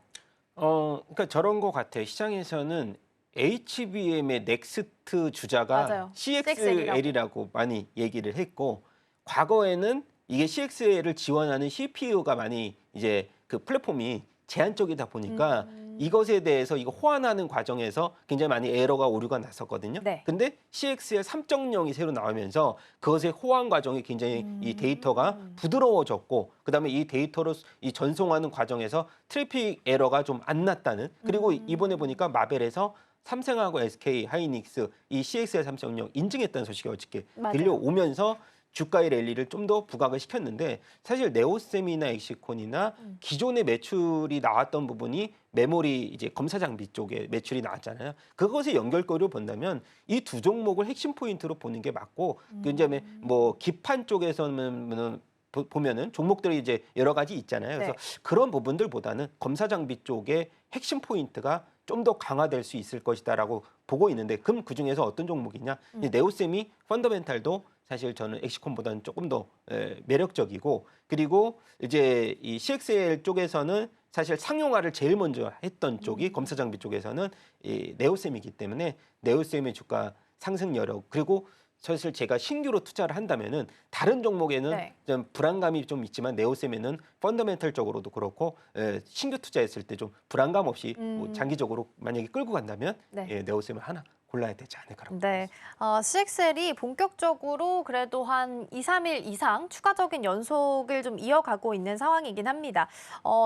그러니까 저런 것 같아요. 시장에서는 HBM의 넥스트 주자가 맞아요. CXL이라고 많이 얘기를 했고, 과거에는 이게 CXL을 지원하는 CPU가 많이 이제 그 플랫폼이 제한적이다 보니까 이것에 대해서 이거 호환하는 과정에서 굉장히 많이 에러가 오류가 났었거든요. 네. 근데 CXL 3.0이 새로 나오면서 그것의 호환 과정이 굉장히 이 데이터가 부드러워졌고, 그다음에 이 데이터로 이 전송하는 과정에서 트래픽 에러가 좀 안 났다는, 그리고 이번에 보니까 마벨에서 삼성하고 SK 하이닉스 이 CXL 3.0 인증했다는 소식이 어저께 맞아요. 들려오면서 주가의 랠리를 좀 더 부각을 시켰는데, 사실 네오셈이나 엑시콘이나 기존의 매출이 나왔던 부분이 메모리 이제 검사 장비 쪽에 매출이 나왔잖아요. 그것의 연결고리를 본다면 이 두 종목을 핵심 포인트로 보는 게 맞고, 그다음에 뭐 기판 쪽에서는 보면은 종목들이 이제 여러 가지 있잖아요. 그래서 네. 그런 부분들보다는 검사 장비 쪽의 핵심 포인트가 좀 더 강화될 수 있을 것이다라고 보고 있는데, 그럼 그 중에서 어떤 종목이냐? 이 네오셈이 펀더멘탈도 사실 저는 엑시콘보다는 조금 더 매력적이고, 그리고 이제 이 CXL 쪽에서는 사실 상용화를 제일 먼저 했던 쪽이 검사 장비 쪽에서는 이 네오셈이기 때문에 네오셈의 주가 상승 여력, 그리고 사실 제가 신규로 투자를 한다면은 다른 종목에는 네. 좀 불안감이 좀 있지만 네오셈에는 펀더멘털적으로도 그렇고 신규 투자했을 때 좀 불안감 없이 뭐 장기적으로 만약에 끌고 간다면 네. 네오셈을 하나 골라야 되지 않을까라고 네, CXL이 본격적으로 그래도 한 2, 3일 이상 추가적인 연속을 좀 이어가고 있는 상황이긴 합니다.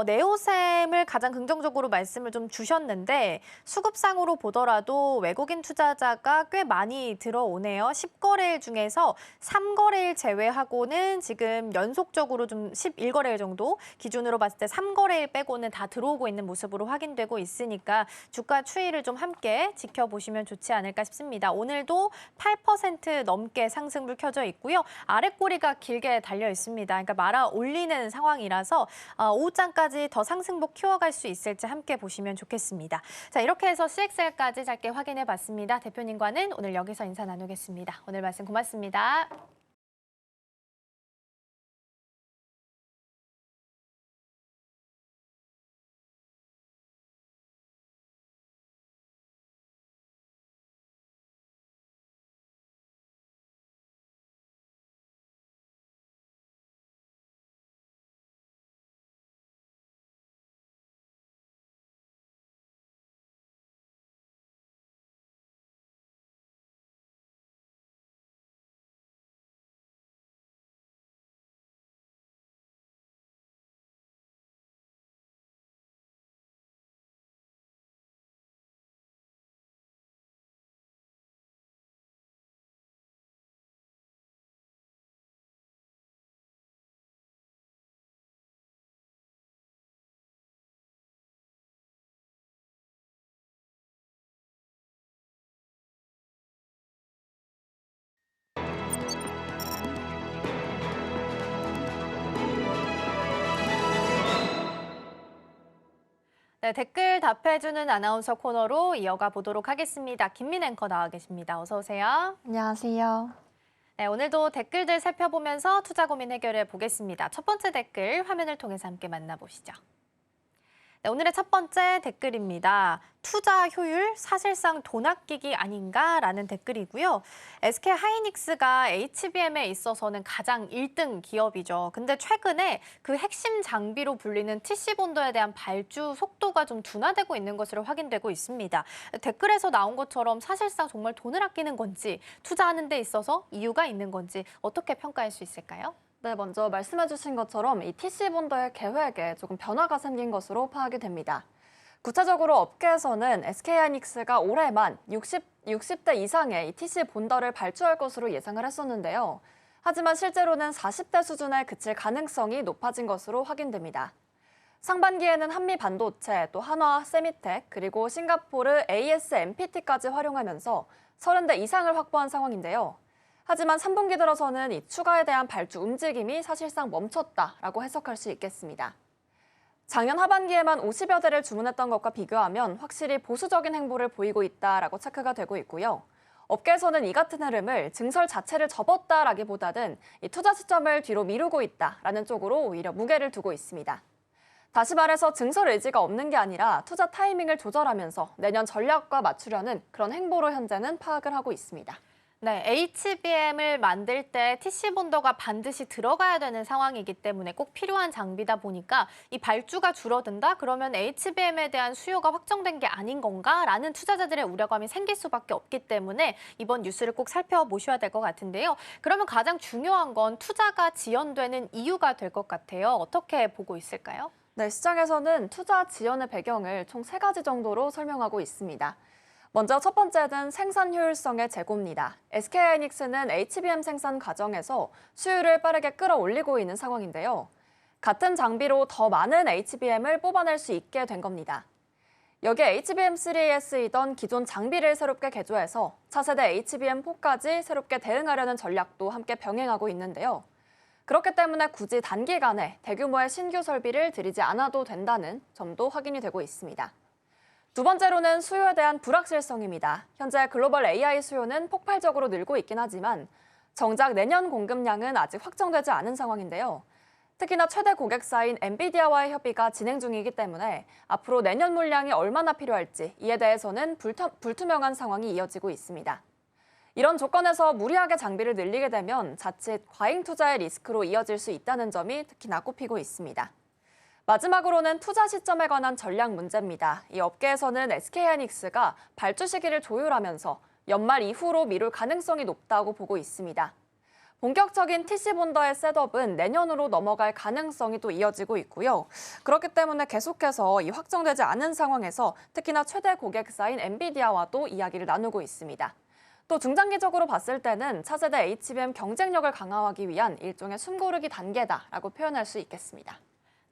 네오셈을 가장 긍정적으로 말씀을 좀 주셨는데 수급상으로 보더라도 외국인 투자자가 꽤 많이 들어오네요. 10거래일 중에서 3거래일 제외하고는 지금 연속적으로 좀 11거래일 정도 기준으로 봤을 때 3거래일 빼고는 다 들어오고 있는 모습으로 확인되고 있으니까 주가 추이를 좀 함께 지켜보시면 좋지 않을까 싶습니다. 오늘도 8% 넘게 상승불 켜져 있고요. 아랫꼬리가 길게 달려 있습니다. 그러니까 말아 올리는 상황이라서 오후장까지 더 상승폭 키워갈 수 있을지 함께 보시면 좋겠습니다. 자, 이렇게 해서 CXL까지 짧게 확인해 봤습니다. 대표님과는 오늘 여기서 인사 나누겠습니다. 오늘 말씀 고맙습니다. 네, 댓글 답해주는 아나운서 코너로 이어가 보도록 하겠습니다. 김민 앵커 나와 계십니다. 어서 오세요. 안녕하세요. 네, 오늘도 댓글들 살펴보면서 투자 고민 해결해 보겠습니다. 첫 번째 댓글 화면을 통해서 함께 만나보시죠. 네, 오늘의 첫 번째 댓글입니다. 투자 효율 사실상 돈 아끼기 아닌가라는 댓글이고요. SK 하이닉스가 HBM에 있어서는 가장 1등 기업이죠. 근데 최근에 그 핵심 장비로 불리는 TC본더에 대한 발주 속도가 좀 둔화되고 있는 것으로 확인되고 있습니다. 댓글에서 나온 것처럼 사실상 정말 돈을 아끼는 건지 투자하는 데 있어서 이유가 있는 건지 어떻게 평가할 수 있을까요? 네, 먼저 말씀해주신 것처럼 이 TC본더의 계획에 조금 변화가 생긴 것으로 파악이 됩니다. 구체적으로 업계에서는 SK하이닉스가 올해만 60대 이상의 이 TC본더를 발주할 것으로 예상을 했었는데요. 하지만 실제로는 40대 수준에 그칠 가능성이 높아진 것으로 확인됩니다. 상반기에는 한미 반도체, 또 한화 세미텍, 그리고 싱가포르 ASMPT까지 활용하면서 30대 이상을 확보한 상황인데요. 하지만 3분기 들어서는 이 추가에 대한 발주 움직임이 사실상 멈췄다라고 해석할 수 있겠습니다. 작년 하반기에만 50여 대를 주문했던 것과 비교하면 확실히 보수적인 행보를 보이고 있다라고 체크가 되고 있고요. 업계에서는 이 같은 흐름을 증설 자체를 접었다라기보다는 이 투자 시점을 뒤로 미루고 있다라는 쪽으로 오히려 무게를 두고 있습니다. 다시 말해서 증설 의지가 없는 게 아니라 투자 타이밍을 조절하면서 내년 전략과 맞추려는 그런 행보로 현재는 파악을 하고 있습니다. 네, HBM을 만들 때 TC본더가 반드시 들어가야 되는 상황이기 때문에 꼭 필요한 장비다 보니까 이 발주가 줄어든다? 그러면 HBM에 대한 수요가 확정된 게 아닌 건가? 라는 투자자들의 우려감이 생길 수밖에 없기 때문에 이번 뉴스를 꼭 살펴보셔야 될 것 같은데요. 그러면 가장 중요한 건 투자가 지연되는 이유가 될 것 같아요. 어떻게 보고 있을까요? 네, 시장에서는 투자 지연의 배경을 총 3가지 정도로 설명하고 있습니다. 먼저 첫 번째는 생산 효율성의 제고입니다. SK하이닉스는 HBM 생산 과정에서 수율을 빠르게 끌어올리고 있는 상황인데요. 같은 장비로 더 많은 HBM을 뽑아낼 수 있게 된 겁니다. 여기에 HBM3에 쓰이던 기존 장비를 새롭게 개조해서 차세대 HBM4까지 새롭게 대응하려는 전략도 함께 병행하고 있는데요. 그렇기 때문에 굳이 단기간에 대규모의 신규 설비를 들이지 않아도 된다는 점도 확인이 되고 있습니다. 두 번째로는 수요에 대한 불확실성입니다. 현재 글로벌 AI 수요는 폭발적으로 늘고 있긴 하지만 정작 내년 공급량은 아직 확정되지 않은 상황인데요. 특히나 최대 고객사인 엔비디아와의 협의가 진행 중이기 때문에 앞으로 내년 물량이 얼마나 필요할지 이에 대해서는 불투명한 상황이 이어지고 있습니다. 이런 조건에서 무리하게 장비를 늘리게 되면 자칫 과잉 투자의 리스크로 이어질 수 있다는 점이 특히나 꼽히고 있습니다. 마지막으로는 투자 시점에 관한 전략 문제입니다. 이 업계에서는 SK하이닉스가 발주 시기를 조율하면서 연말 이후로 미룰 가능성이 높다고 보고 있습니다. 본격적인 TC 본더의 셋업은 내년으로 넘어갈 가능성이 또 이어지고 있고요. 그렇기 때문에 계속해서 이 확정되지 않은 상황에서 특히나 최대 고객사인 엔비디아와도 이야기를 나누고 있습니다. 또 중장기적으로 봤을 때는 차세대 HBM 경쟁력을 강화하기 위한 일종의 숨고르기 단계다라고 표현할 수 있겠습니다.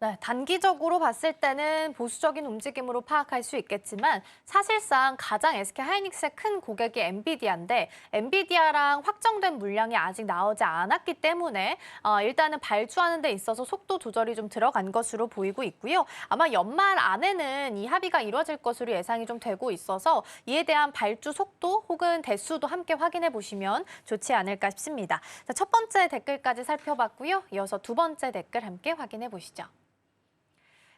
네, 단기적으로 봤을 때는 보수적인 움직임으로 파악할 수 있겠지만 사실상 가장 SK하이닉스의 큰 고객이 엔비디아인데 엔비디아랑 확정된 물량이 아직 나오지 않았기 때문에 일단은 발주하는 데 있어서 속도 조절이 좀 들어간 것으로 보이고 있고요. 아마 연말 안에는 이 합의가 이루어질 것으로 예상이 좀 되고 있어서 이에 대한 발주 속도 혹은 대수도 함께 확인해 보시면 좋지 않을까 싶습니다. 자, 첫 번째 댓글까지 살펴봤고요. 이어서 두 번째 댓글 함께 확인해 보시죠.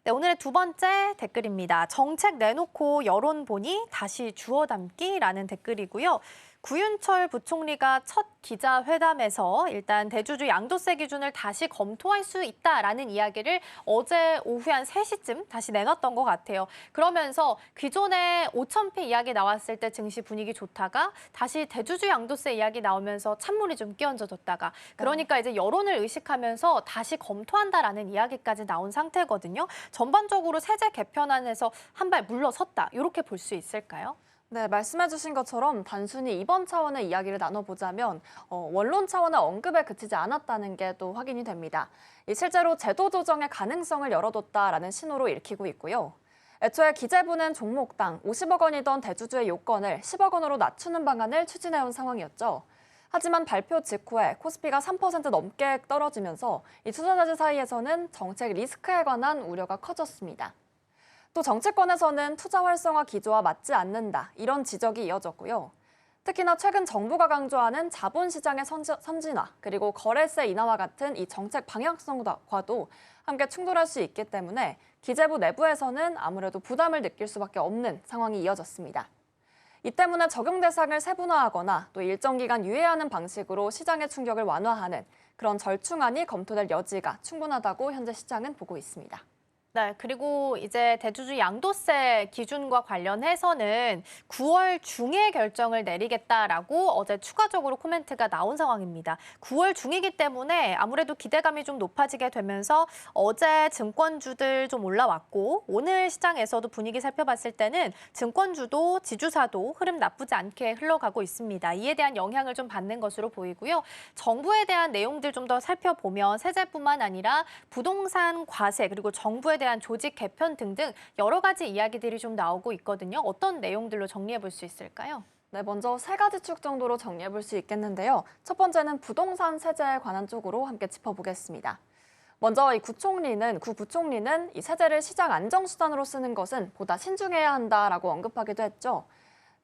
네, 오늘의 두 번째 댓글입니다. 정책 내놓고 여론 보니 다시 주워 담기라는 댓글이고요. 구윤철 부총리가 첫 기자회담에서 일단 대주주 양도세 기준을 다시 검토할 수 있다라는 이야기를 어제 오후 한 3시쯤 다시 내놨던 것 같아요. 그러면서 기존에 5,000피 이야기 나왔을 때 증시 분위기 좋다가 다시 대주주 양도세 이야기 나오면서 찬물이 좀 끼얹어졌다가 그러니까 이제 여론을 의식하면서 다시 검토한다라는 이야기까지 나온 상태거든요. 전반적으로 세제 개편안에서 한 발 물러섰다 이렇게 볼 수 있을까요? 네, 말씀해 주신 것처럼 단순히 이번 차원의 이야기를 나눠보자면 원론 차원의 언급에 그치지 않았다는 게 또 확인이 됩니다. 실제로 제도 조정의 가능성을 열어뒀다라는 신호로 읽히고 있고요. 애초에 기재부는 종목당 50억 원이던 대주주의 요건을 10억 원으로 낮추는 방안을 추진해온 상황이었죠. 하지만 발표 직후에 코스피가 3% 넘게 떨어지면서 이 투자자들 사이에서는 정책 리스크에 관한 우려가 커졌습니다. 또 정치권에서는 투자 활성화 기조와 맞지 않는다 이런 지적이 이어졌고요. 특히나 최근 정부가 강조하는 자본시장의 선진화 그리고 거래세 인하와 같은 이 정책 방향성과도 함께 충돌할 수 있기 때문에 기재부 내부에서는 아무래도 부담을 느낄 수밖에 없는 상황이 이어졌습니다. 이 때문에 적용 대상을 세분화하거나 또 일정 기간 유예하는 방식으로 시장의 충격을 완화하는 그런 절충안이 검토될 여지가 충분하다고 현재 시장은 보고 있습니다. 네, 그리고 이제 대주주 양도세 기준과 관련해서는 9월 중에 결정을 내리겠다라고 어제 추가적으로 코멘트가 나온 상황입니다. 9월 중이기 때문에 아무래도 기대감이 좀 높아지게 되면서 어제 증권주들 좀 올라왔고 오늘 시장에서도 분위기 살펴봤을 때는 증권주도 지주사도 흐름 나쁘지 않게 흘러가고 있습니다. 이에 대한 영향을 좀 받는 것으로 보이고요. 정부에 대한 내용들 좀 더 살펴보면 세제뿐만 아니라 부동산 과세 그리고 정부에 대한 조직 개편 등등 여러 가지 이야기들이 좀 나오고 있거든요. 어떤 내용들로 정리해 볼 수 있을까요? 네, 먼저 세 가지 축 정도로 정리해 볼 수 있겠는데요. 첫 번째는 부동산 세제에 관한 쪽으로 함께 짚어보겠습니다. 먼저 구 부총리는 이 세제를 시장 안정수단으로 쓰는 것은 보다 신중해야 한다라고 언급하기도 했죠.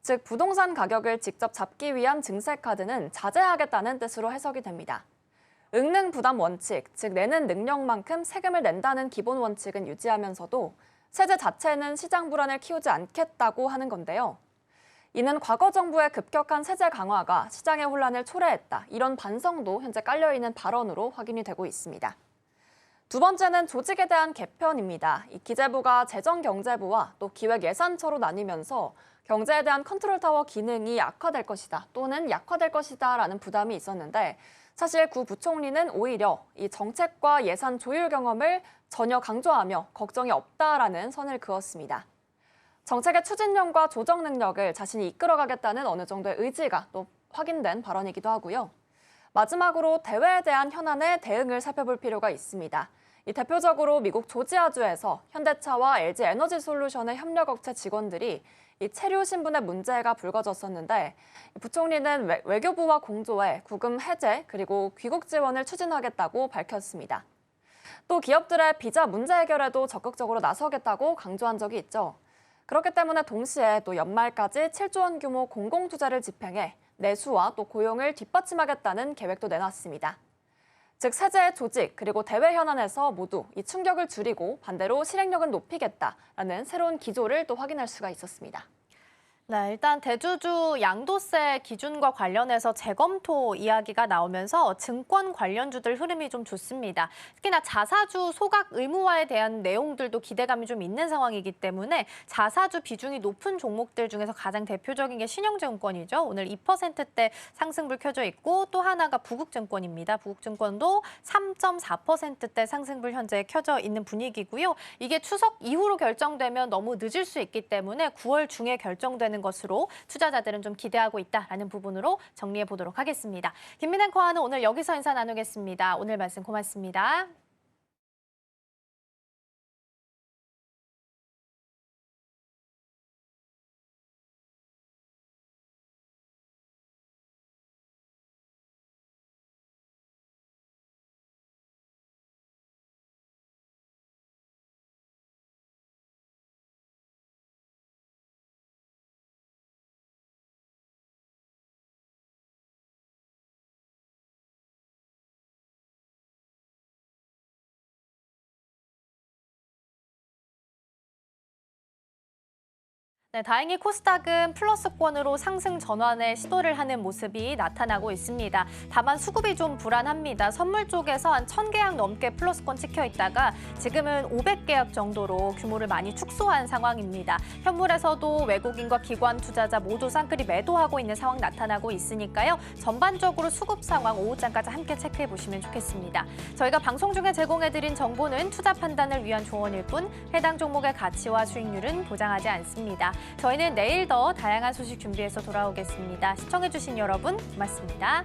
즉, 부동산 가격을 직접 잡기 위한 증세카드는 자제하겠다는 뜻으로 해석이 됩니다. 응능 부담 원칙, 즉 내는 능력만큼 세금을 낸다는 기본 원칙은 유지하면서도 세제 자체는 시장 불안을 키우지 않겠다고 하는 건데요. 이는 과거 정부의 급격한 세제 강화가 시장의 혼란을 초래했다. 이런 반성도 현재 깔려있는 발언으로 확인이 되고 있습니다. 두 번째는 조직에 대한 개편입니다. 이 기재부가 재정경제부와 또 기획예산처로 나뉘면서 경제에 대한 컨트롤타워 기능이 악화될 것이다 또는 약화될 것이다라는 부담이 있었는데 사실 구 부총리는 오히려 이 정책과 예산 조율 경험을 전혀 강조하며 걱정이 없다라는 선을 그었습니다. 정책의 추진력과 조정 능력을 자신이 이끌어가겠다는 어느 정도의 의지가 또 확인된 발언이기도 하고요. 마지막으로 대외에 대한 현안의 대응을 살펴볼 필요가 있습니다. 이 대표적으로 미국 조지아주에서 현대차와 LG에너지솔루션의 협력업체 직원들이 이 체류 신분의 문제가 불거졌었는데 부총리는 외교부와 공조해 구금 해제 그리고 귀국 지원을 추진하겠다고 밝혔습니다. 또 기업들의 비자 문제 해결에도 적극적으로 나서겠다고 강조한 적이 있죠. 그렇기 때문에 동시에 또 연말까지 7조 원 규모 공공투자를 집행해 내수와 또 고용을 뒷받침하겠다는 계획도 내놨습니다. 즉 세제의 조직 그리고 대외 현안에서 모두 이 충격을 줄이고 반대로 실행력은 높이겠다라는 새로운 기조를 또 확인할 수가 있었습니다. 네, 일단 대주주 양도세 기준과 관련해서 재검토 이야기가 나오면서 증권 관련주들 흐름이 좀 좋습니다. 특히나 자사주 소각 의무화에 대한 내용들도 기대감이 좀 있는 상황이기 때문에 자사주 비중이 높은 종목들 중에서 가장 대표적인 게 신영증권이죠. 오늘 2%대 상승불 켜져 있고 또 하나가 부국증권입니다. 부국증권도 3.4%대 상승불 현재 켜져 있는 분위기고요. 이게 추석 이후로 결정되면 너무 늦을 수 있기 때문에 9월 중에 결정되는 것으로 투자자들은 좀 기대하고 있다라는 부분으로 정리해 보도록 하겠습니다. 김민 앵커와는 오늘 여기서 인사 나누겠습니다. 오늘 말씀 고맙습니다. 네, 다행히 코스닥은 플러스권으로 상승 전환의 시도를 하는 모습이 나타나고 있습니다. 다만 수급이 좀 불안합니다. 선물 쪽에서 한 1,000계약 넘게 플러스권 찍혀 있다가 지금은 500계약 정도로 규모를 많이 축소한 상황입니다. 현물에서도 외국인과 기관 투자자 모두 쌍끌이 매도하고 있는 상황 나타나고 있으니까요. 전반적으로 수급 상황 오후장까지 함께 체크해 보시면 좋겠습니다. 저희가 방송 중에 제공해드린 정보는 투자 판단을 위한 조언일 뿐 해당 종목의 가치와 수익률은 보장하지 않습니다. 저희는 내일 더 다양한 소식 준비해서 돌아오겠습니다. 시청해주신 여러분 고맙습니다.